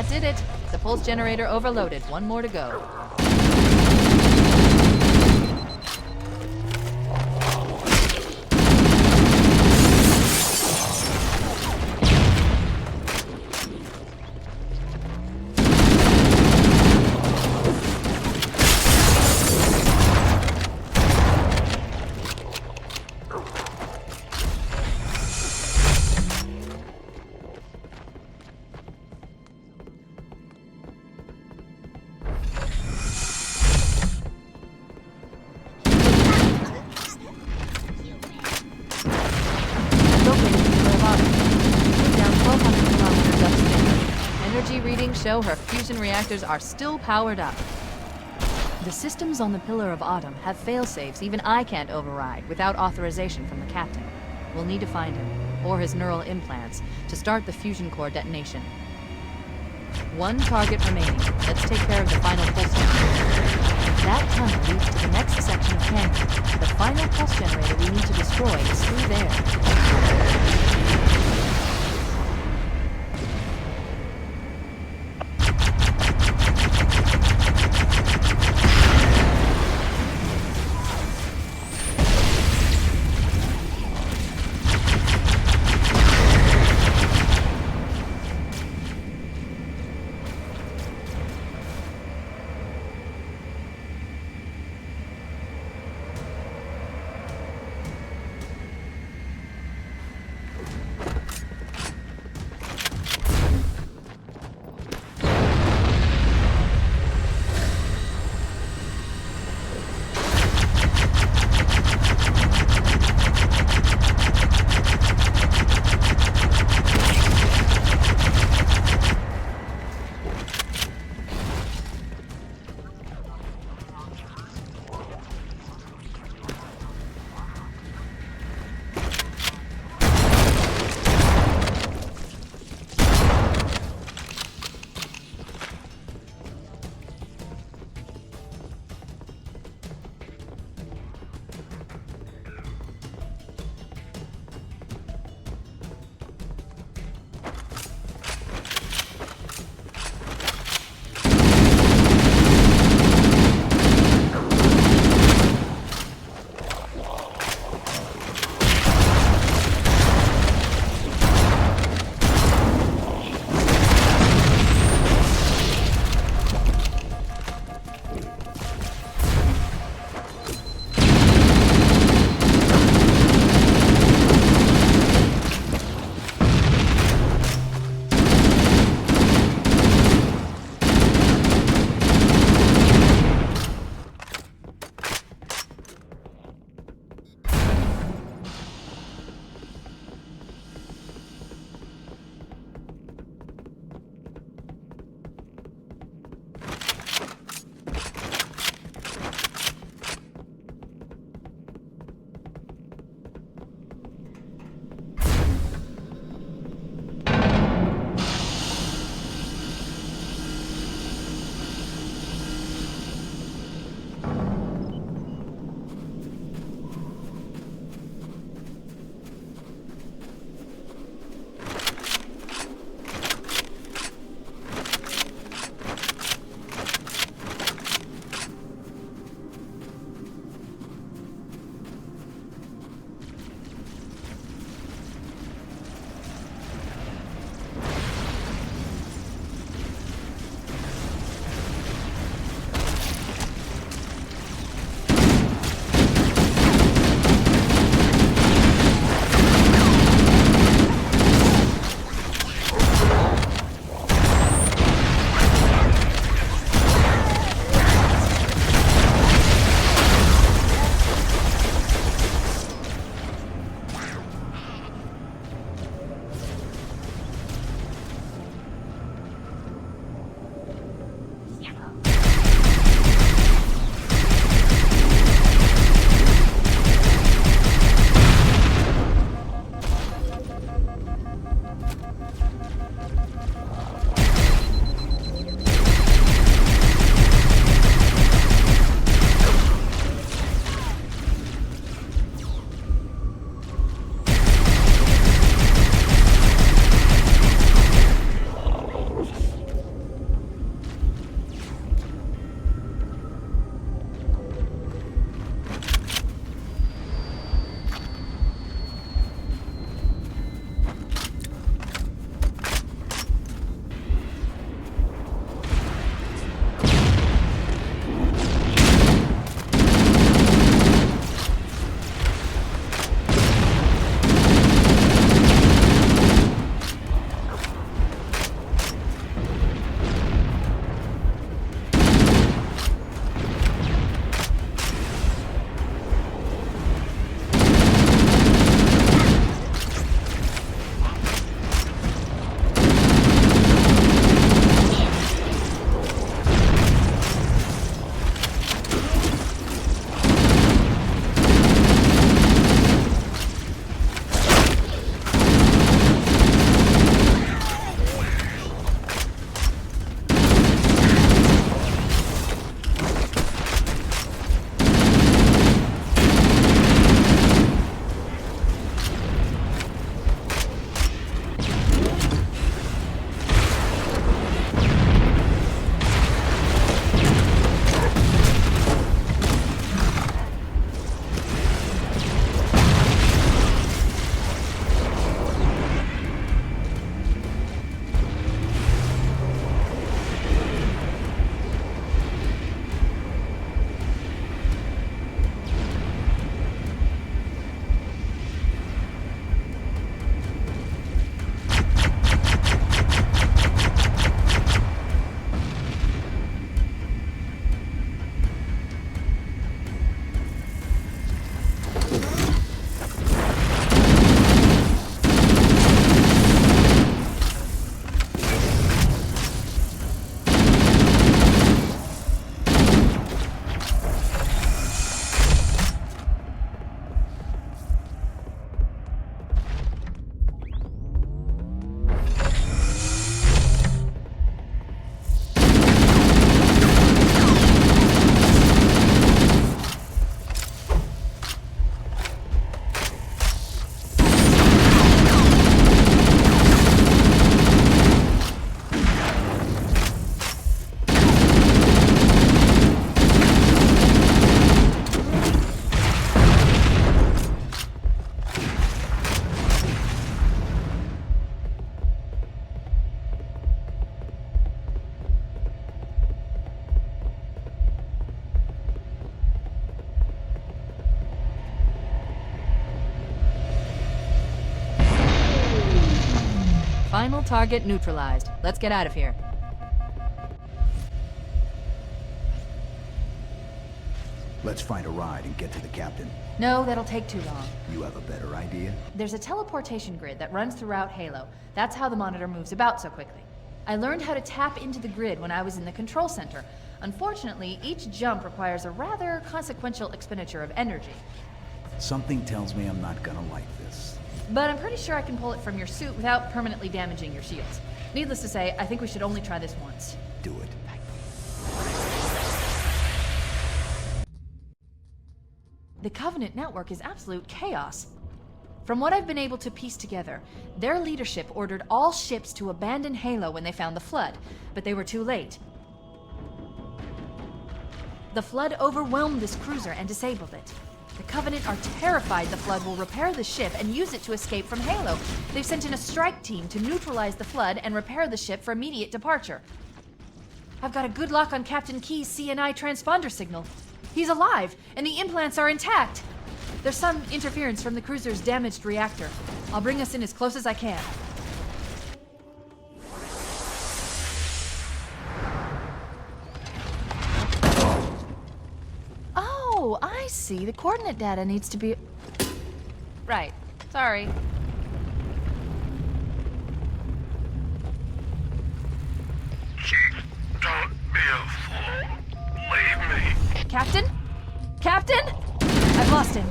Did it. The pulse generator overloaded. One more to go. Show her fusion reactors are still powered up. The systems on the Pillar of Autumn have fail-safes even I can't override without authorization from the captain. We'll need to find him, or his neural implants, to start the fusion core detonation. One target remaining. Let's take care of the final pulse generator. That tunnel leads to the next section of canyon. The final pulse generator we need to destroy is through there. Final target neutralized. Let's get out of here. Let's find a ride and get to the captain. No, that'll take too long. You have a better idea? There's a teleportation grid that runs throughout Halo. That's how the monitor moves about so quickly. I learned how to tap into the grid when I was in the control center. Unfortunately, each jump requires a rather consequential expenditure of energy. Something tells me I'm not gonna like this. But I'm pretty sure I can pull it from your suit without permanently damaging your shields. Needless to say, I think we should only try this once. Do it. The Covenant network is absolute chaos. From what I've been able to piece together, their leadership ordered all ships to abandon Halo when they found the Flood, but they were too late. The Flood overwhelmed this cruiser and disabled it. The Covenant are terrified the Flood will repair the ship and use it to escape from Halo. They've sent in a strike team to neutralize the Flood and repair the ship for immediate departure. I've got a good lock on Captain Key's CNI transponder signal. He's alive, and the implants are intact. There's some interference from the cruiser's damaged reactor. I'll bring us in as close as I can. Oh, I see. The coordinate data needs to be... Right. Sorry. Chief, don't be a fool. Leave me. Captain? Captain? I've lost him.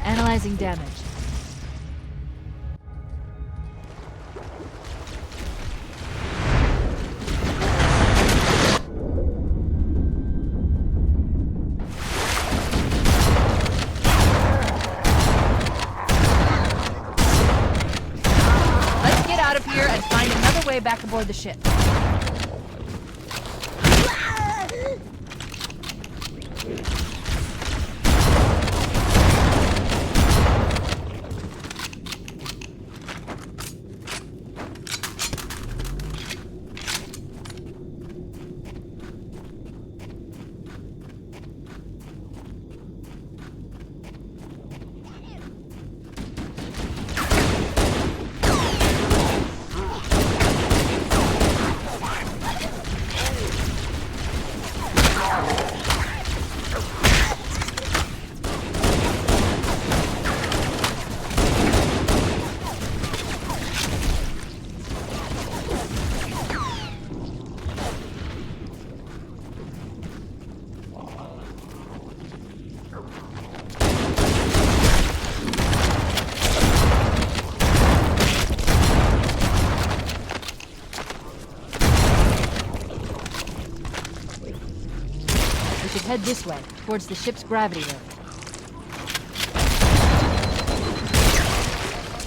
Analyzing damage. Let's get out of here and find another way back aboard the ship. Head this way, towards the ship's gravity ring.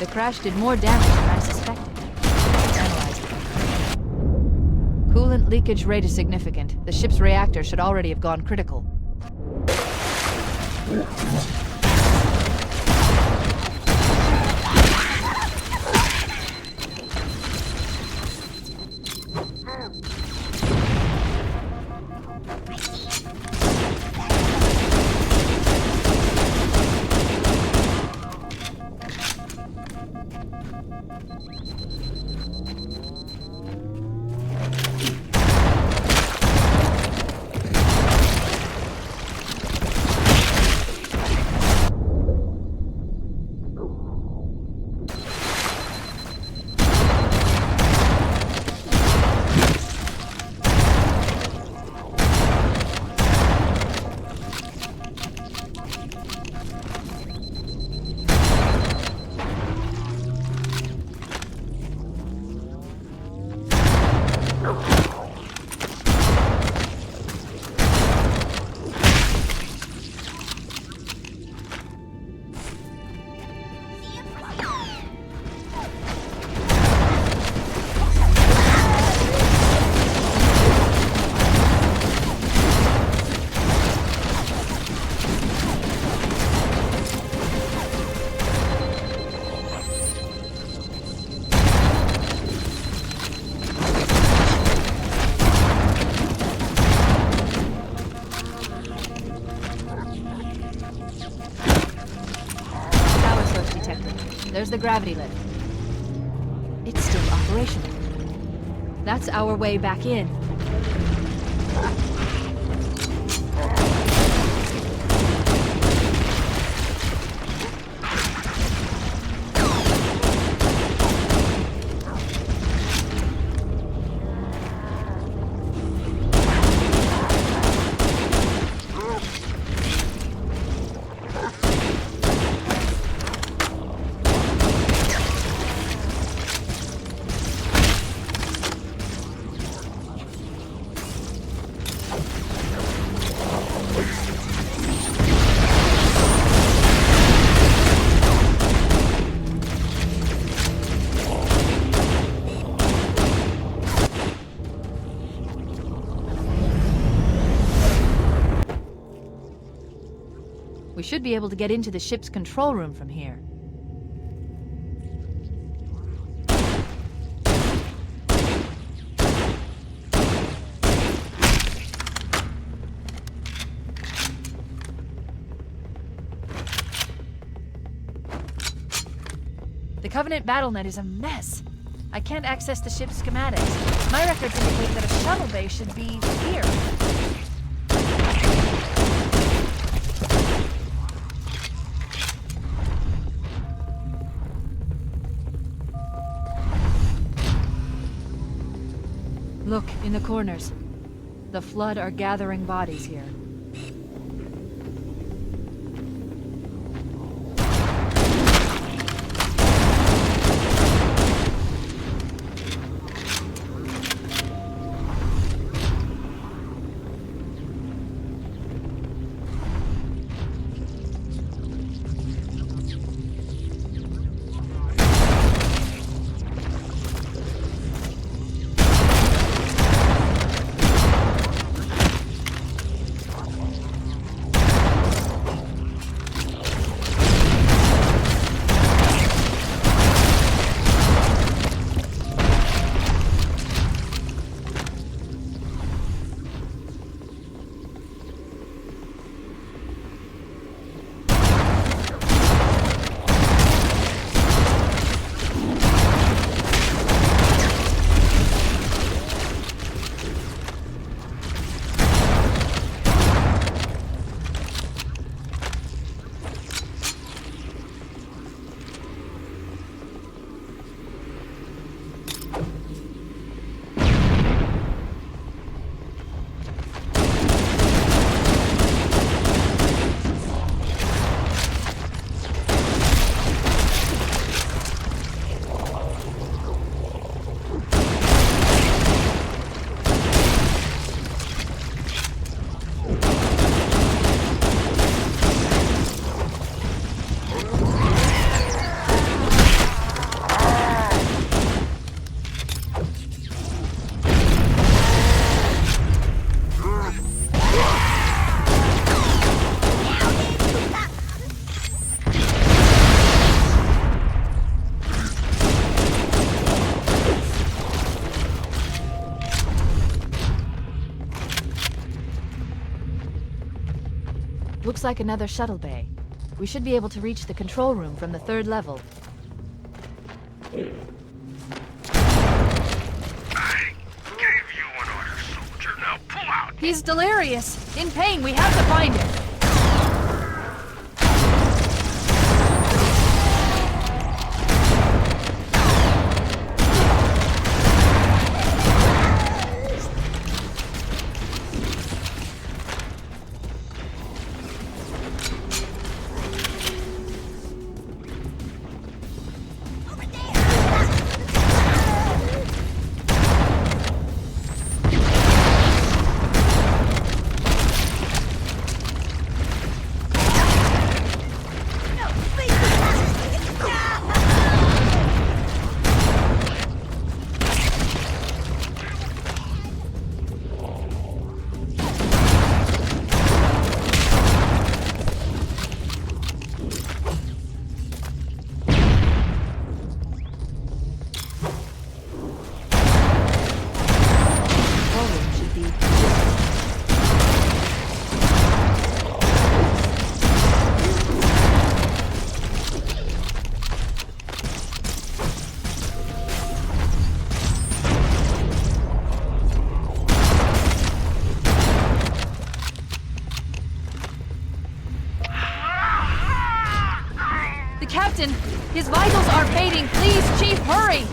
The crash did more damage than I suspected. Analyzing. Coolant leakage rate is significant. The ship's reactor should already have gone critical. There's the gravity lift. It's still operational. That's our way back in. We should be able to get into the ship's control room from here. The Covenant BattleNet is a mess. I can't access the ship's schematics. My records indicate that a shuttle bay should be here. Look, in the corners. The Flood are gathering bodies here. Looks like another shuttle bay. We should be able to reach the control room from the 3rd level. I gave you an order, soldier. Now pull out! He's delirious! In pain, we have to find him! Captain! His vitals are fading! Please, Chief, hurry!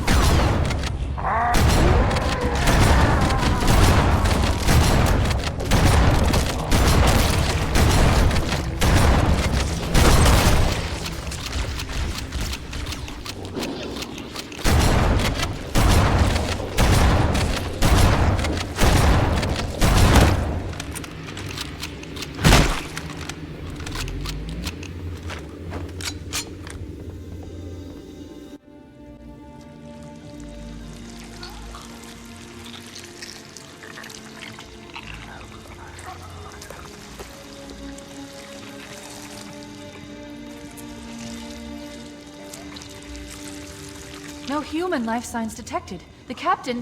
No human life signs detected. The Captain,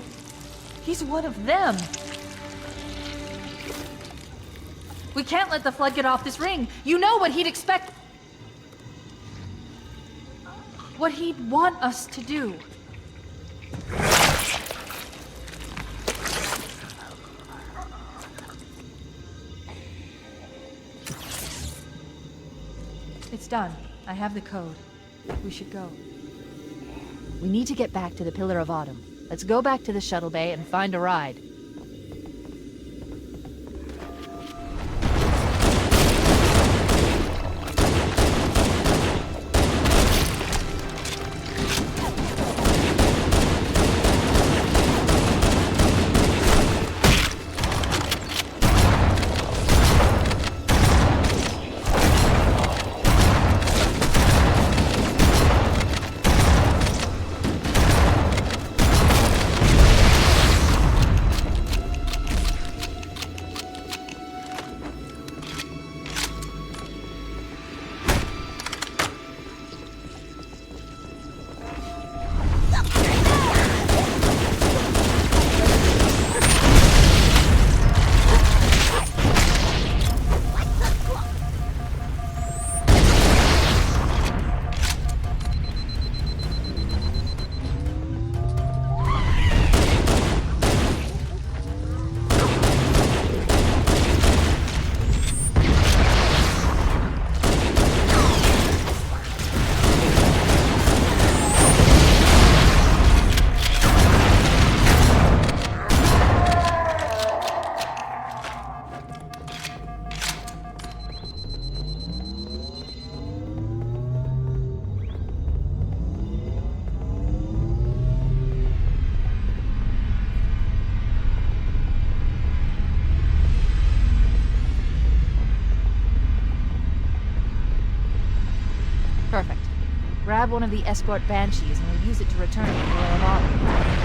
he's one of them. We can't let the Flood get off this ring. You know what he'd expect. What he'd want us to do. It's done. I have the code. We should go. We need to get back to the Pillar of Autumn. Let's go back to the shuttle bay and find a ride. Perfect. Grab one of the escort banshees and we'll use it to return to the Pillar of Autumn.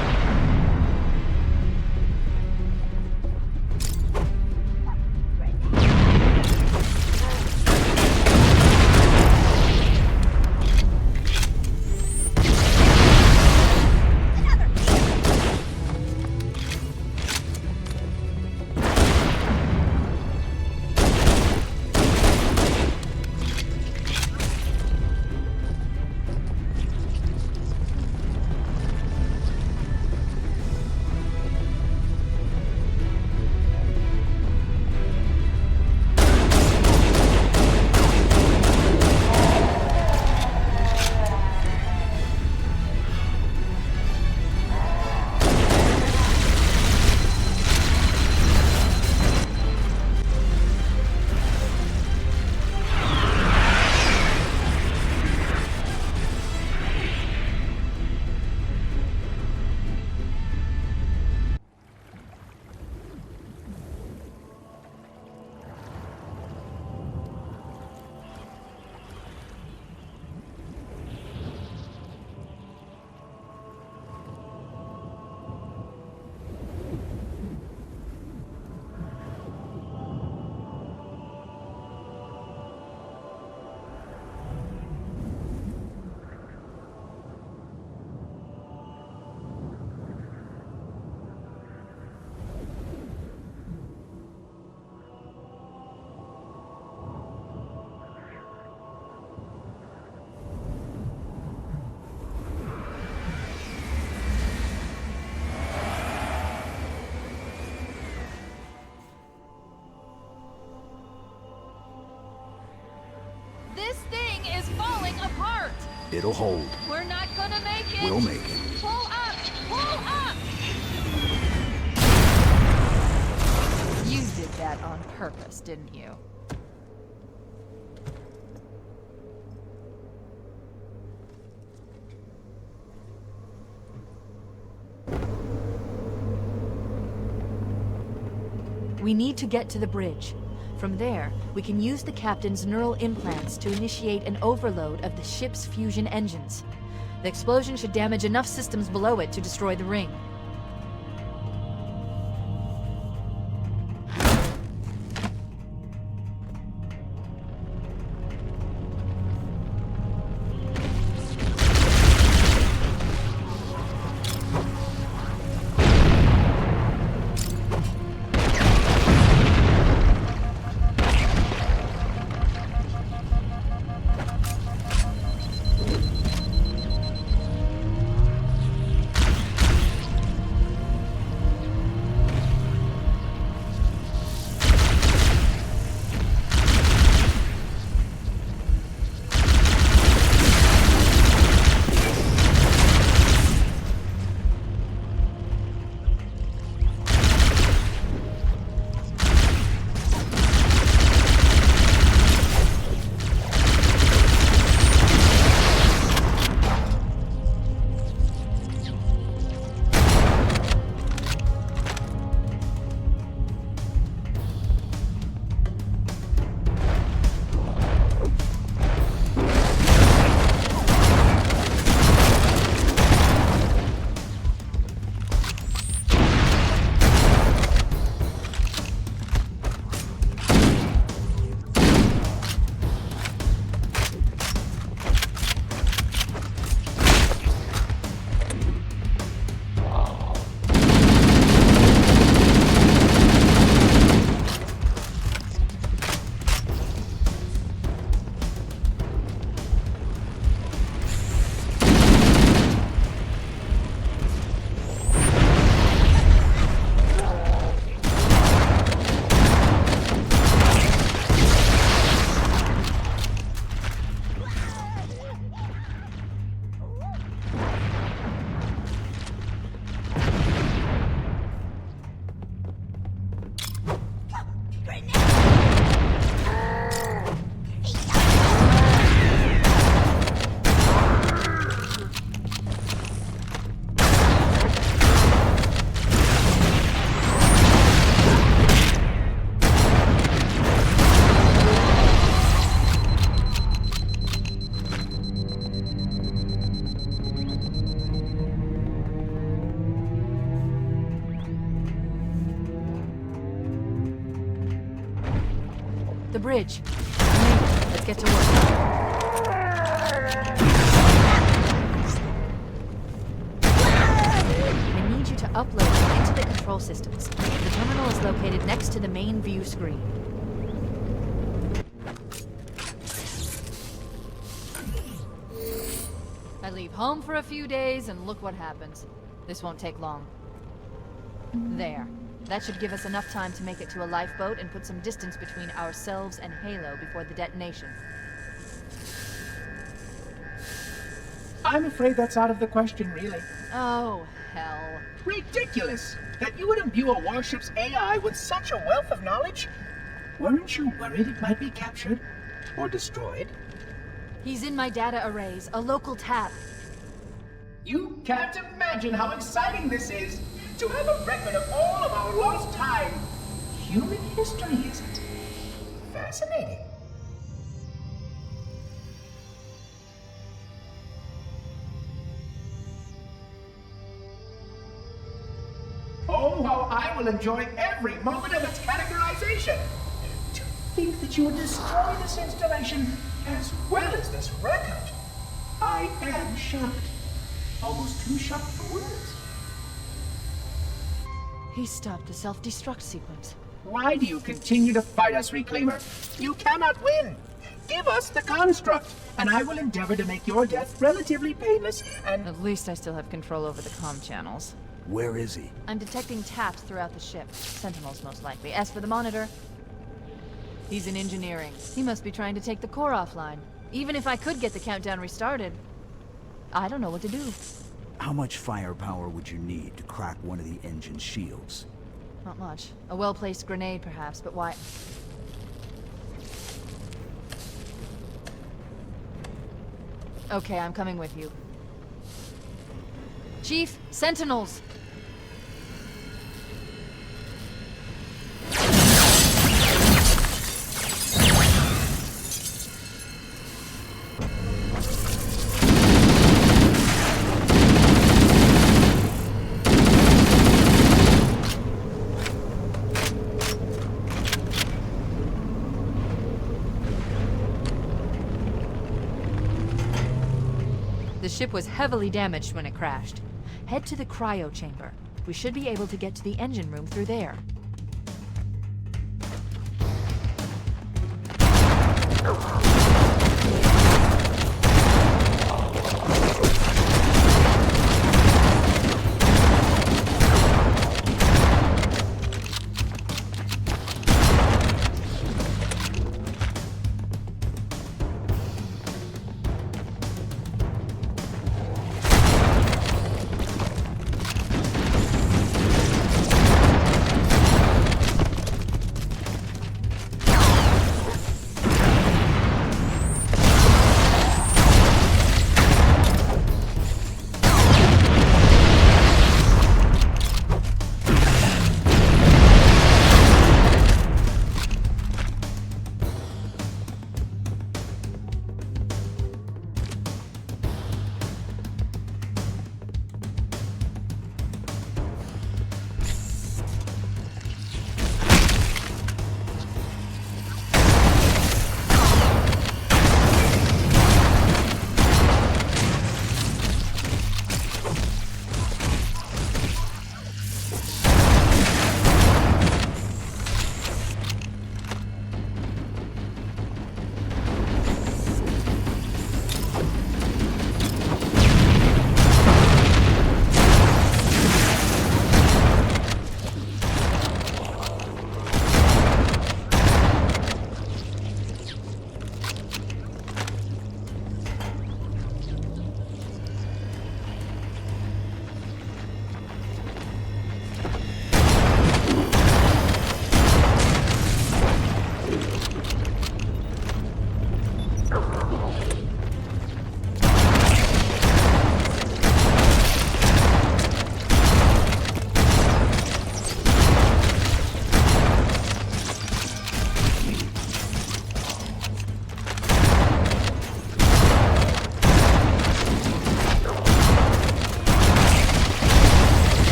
This thing is It's falling apart! It'll hold. We're not gonna make it! We'll make it. Pull up! Pull up! You did that on purpose, didn't you? We need to get to the bridge. From there, we can use the captain's neural implants to initiate an overload of the ship's fusion engines. The explosion should damage enough systems below it to destroy the ring. The bridge. Let's get to work. I need you to upload it into the control systems. The terminal is located next to the main view screen. I leave home for a few days and look what happens. This won't take long. There. That should give us enough time to make it to a lifeboat and put some distance between ourselves and Halo before the detonation. I'm afraid that's out of the question, really. Oh, hell. Ridiculous! That you would imbue a warship's AI with such a wealth of knowledge? Weren't you worried it might be captured? Or destroyed? He's in my data arrays, a local tap. You can't imagine how exciting this is! To have a record of all of our lost time! Human history, isn't it? Fascinating. Oh, how I will enjoy every moment of its categorization! To think that you would destroy this installation as well as this record! I am shocked. Almost too shocked for words. He stopped the self-destruct sequence. Why do you continue to fight us, Reclaimer? You cannot win! Give us the construct, and I will endeavor to make your death relatively painless and... At least I still have control over the comm channels. Where is he? I'm detecting taps throughout the ship. Sentinels, most likely. As for the monitor, he's in engineering. He must be trying to take the core offline. Even if I could get the countdown restarted, I don't know what to do. How much firepower would you need to crack one of the engine's shields? Not much. A well-placed grenade, perhaps, but why? Okay, I'm coming with you. Chief, sentinels! The ship was heavily damaged when it crashed. Head to the cryo chamber. We should be able to get to the engine room through there.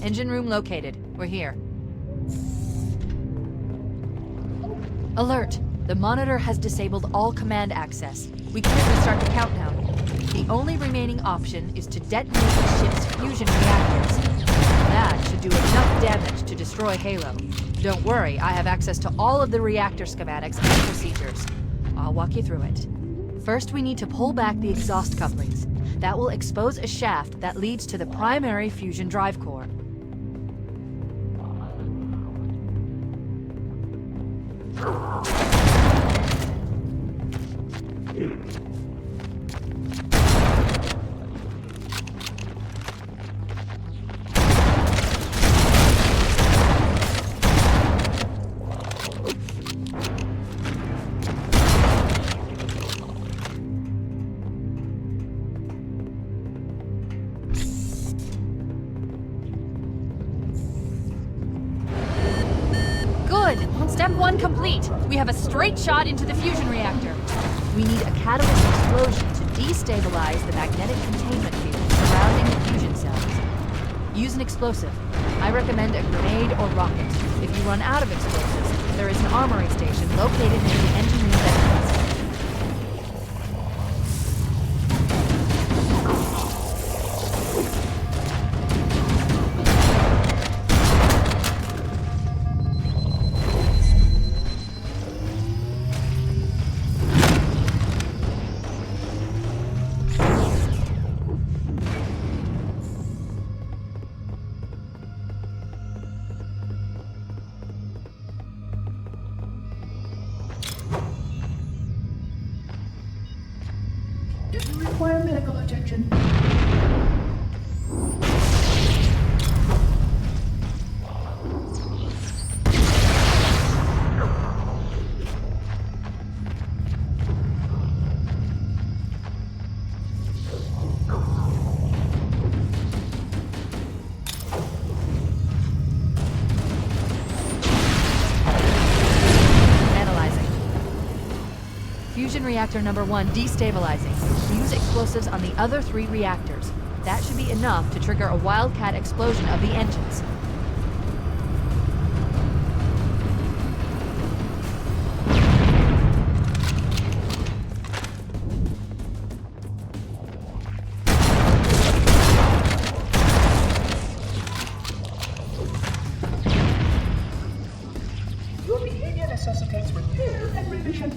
Engine room located. We're here. Alert! The monitor has disabled all command access. We can't restart the countdown. The only remaining option is to detonate the ship's fusion reactors. That should do enough damage to destroy Halo. Don't worry, I have access to all of the reactor schematics and procedures. I'll walk you through it. First, we need to pull back the exhaust couplings. That will expose a shaft that leads to the primary fusion drive core. Step 1 complete. We have a straight shot into the fusion reactor. We need a catalyst explosion to destabilize the magnetic containment field surrounding the fusion cells. Use an explosive. I recommend a grenade or rocket. If you run out of explosives, there is an armory station located near the engine room entrance. Do you require medical attention? Fusion reactor number 1 destabilizing. Use explosives on the other 3 reactors. That should be enough to trigger a wildcat explosion of the engines. Your behavior necessitates repair and revision.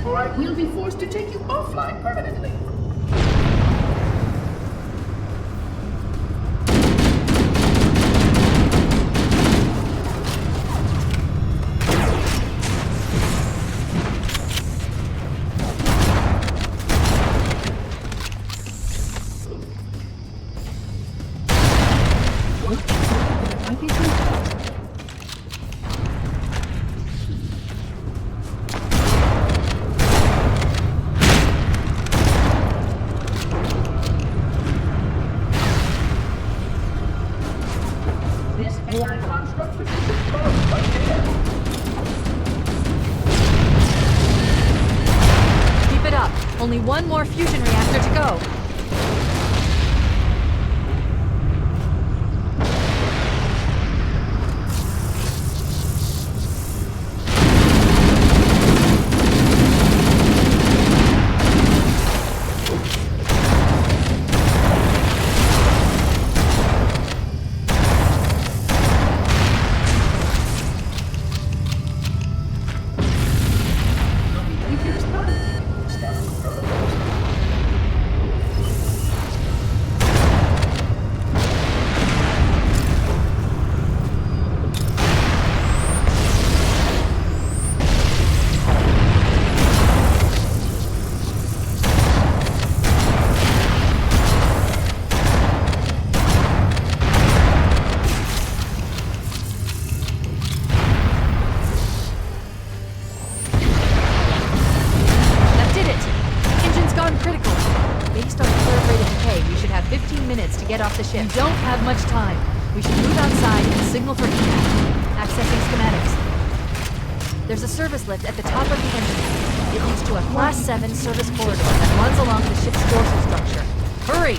Or I will be forced to take you offline permanently. This AI construct is exposed right there. Keep it up. Only one more fusion reactor to go. ship. You don't have much time. We should move outside and signal for evac. Accessing schematics. There's a service lift at the top of the engine. It leads to a Class 7 service corridor that runs along the ship's dorsal structure. Hurry!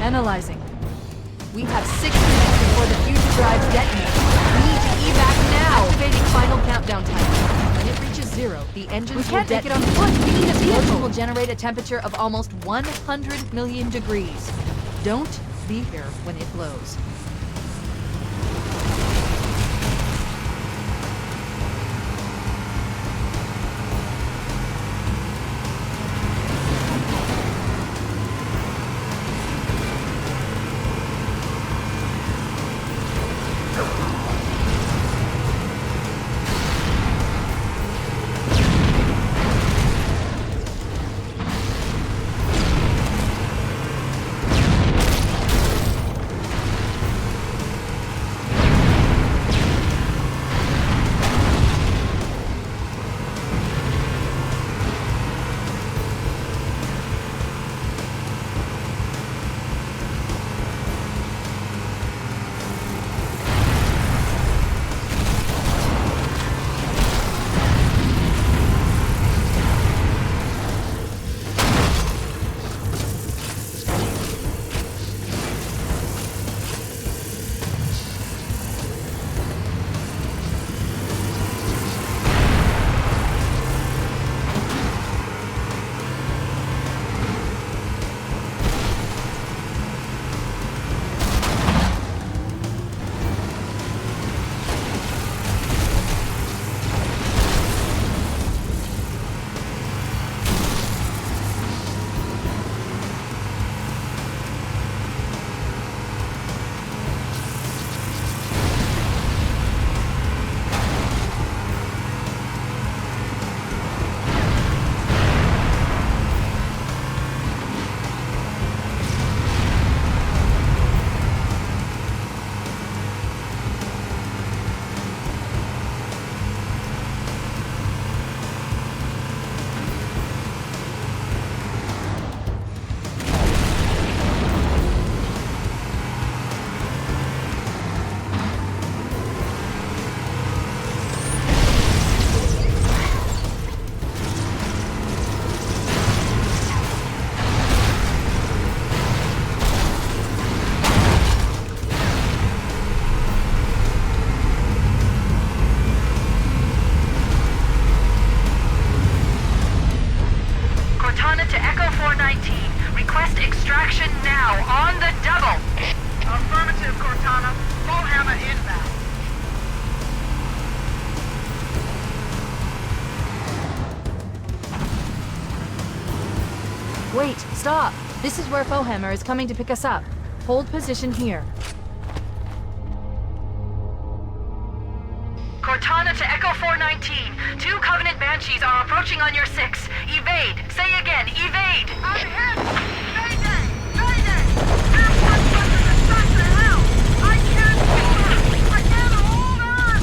Analyzing. We have 6 minutes before the fusion drives detonate. We need to evac now! Activating final countdown timer. When it reaches 0, the engines will detonate. We can't take it on foot! We need a vehicle! The engine will generate a temperature of almost 100 million degrees. Don't be here when it blows. Wait, stop! This is where Fohammer is coming to pick us up. Hold position here. Cortana to Echo 419. 2 Covenant Banshees are approaching on your 6. Evade! Say again, evade! I'm hit! Mayday! Mayday! This one's under the sun to hell! I can't hold her! I can't hold her!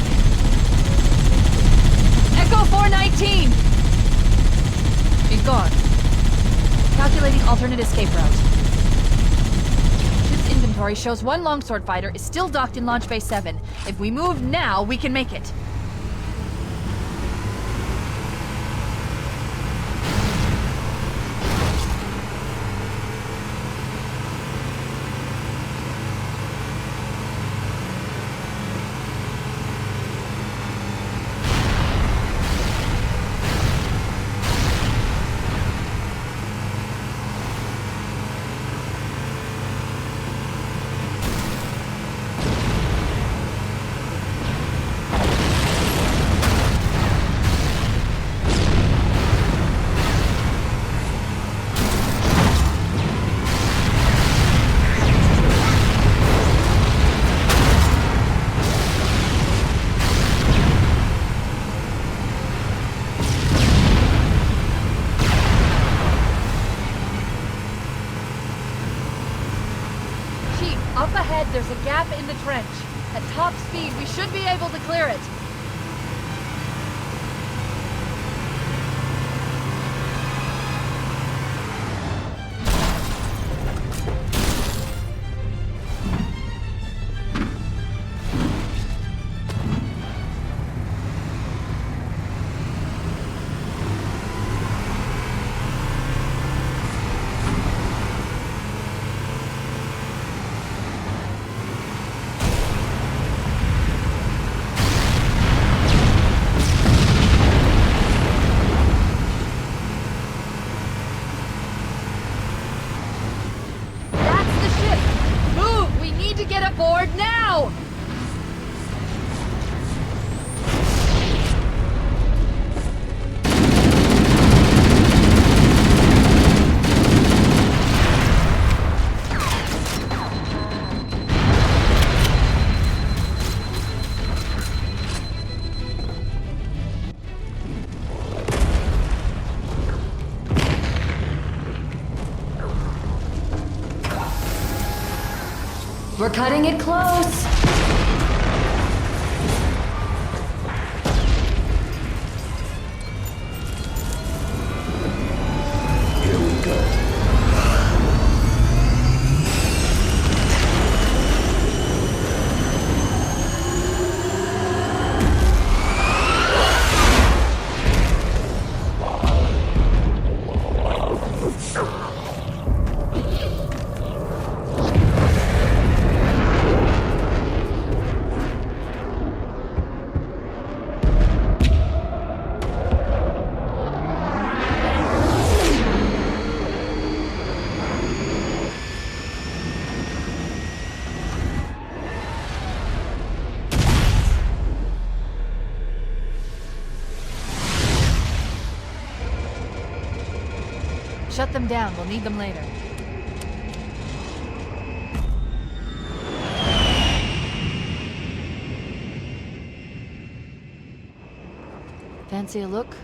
Echo 419! inventory shows one longsword fighter is still docked in Launch Bay 7. If we move now, we can make it. Up ahead, there's a gap in the trench. At top speed, we should be able to clear it. To get aboard now! We're cutting it close. Here we go. Shut them down. We'll need them later. Fancy a look?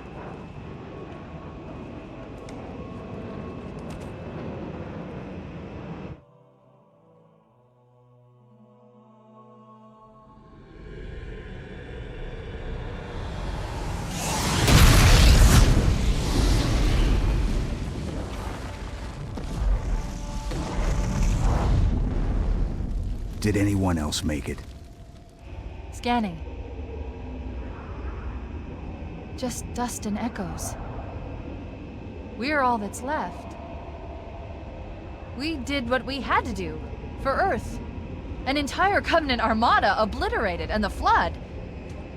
Did anyone else make it? Scanning. Just dust and echoes. We're all that's left. We did what we had to do. For Earth. An entire Covenant armada obliterated, and the Flood.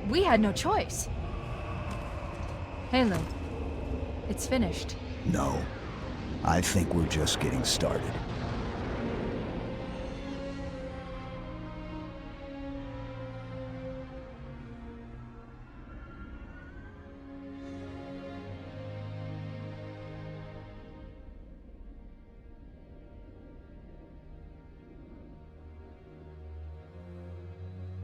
We had no choice. Halo. It's finished. No. I think we're just getting started.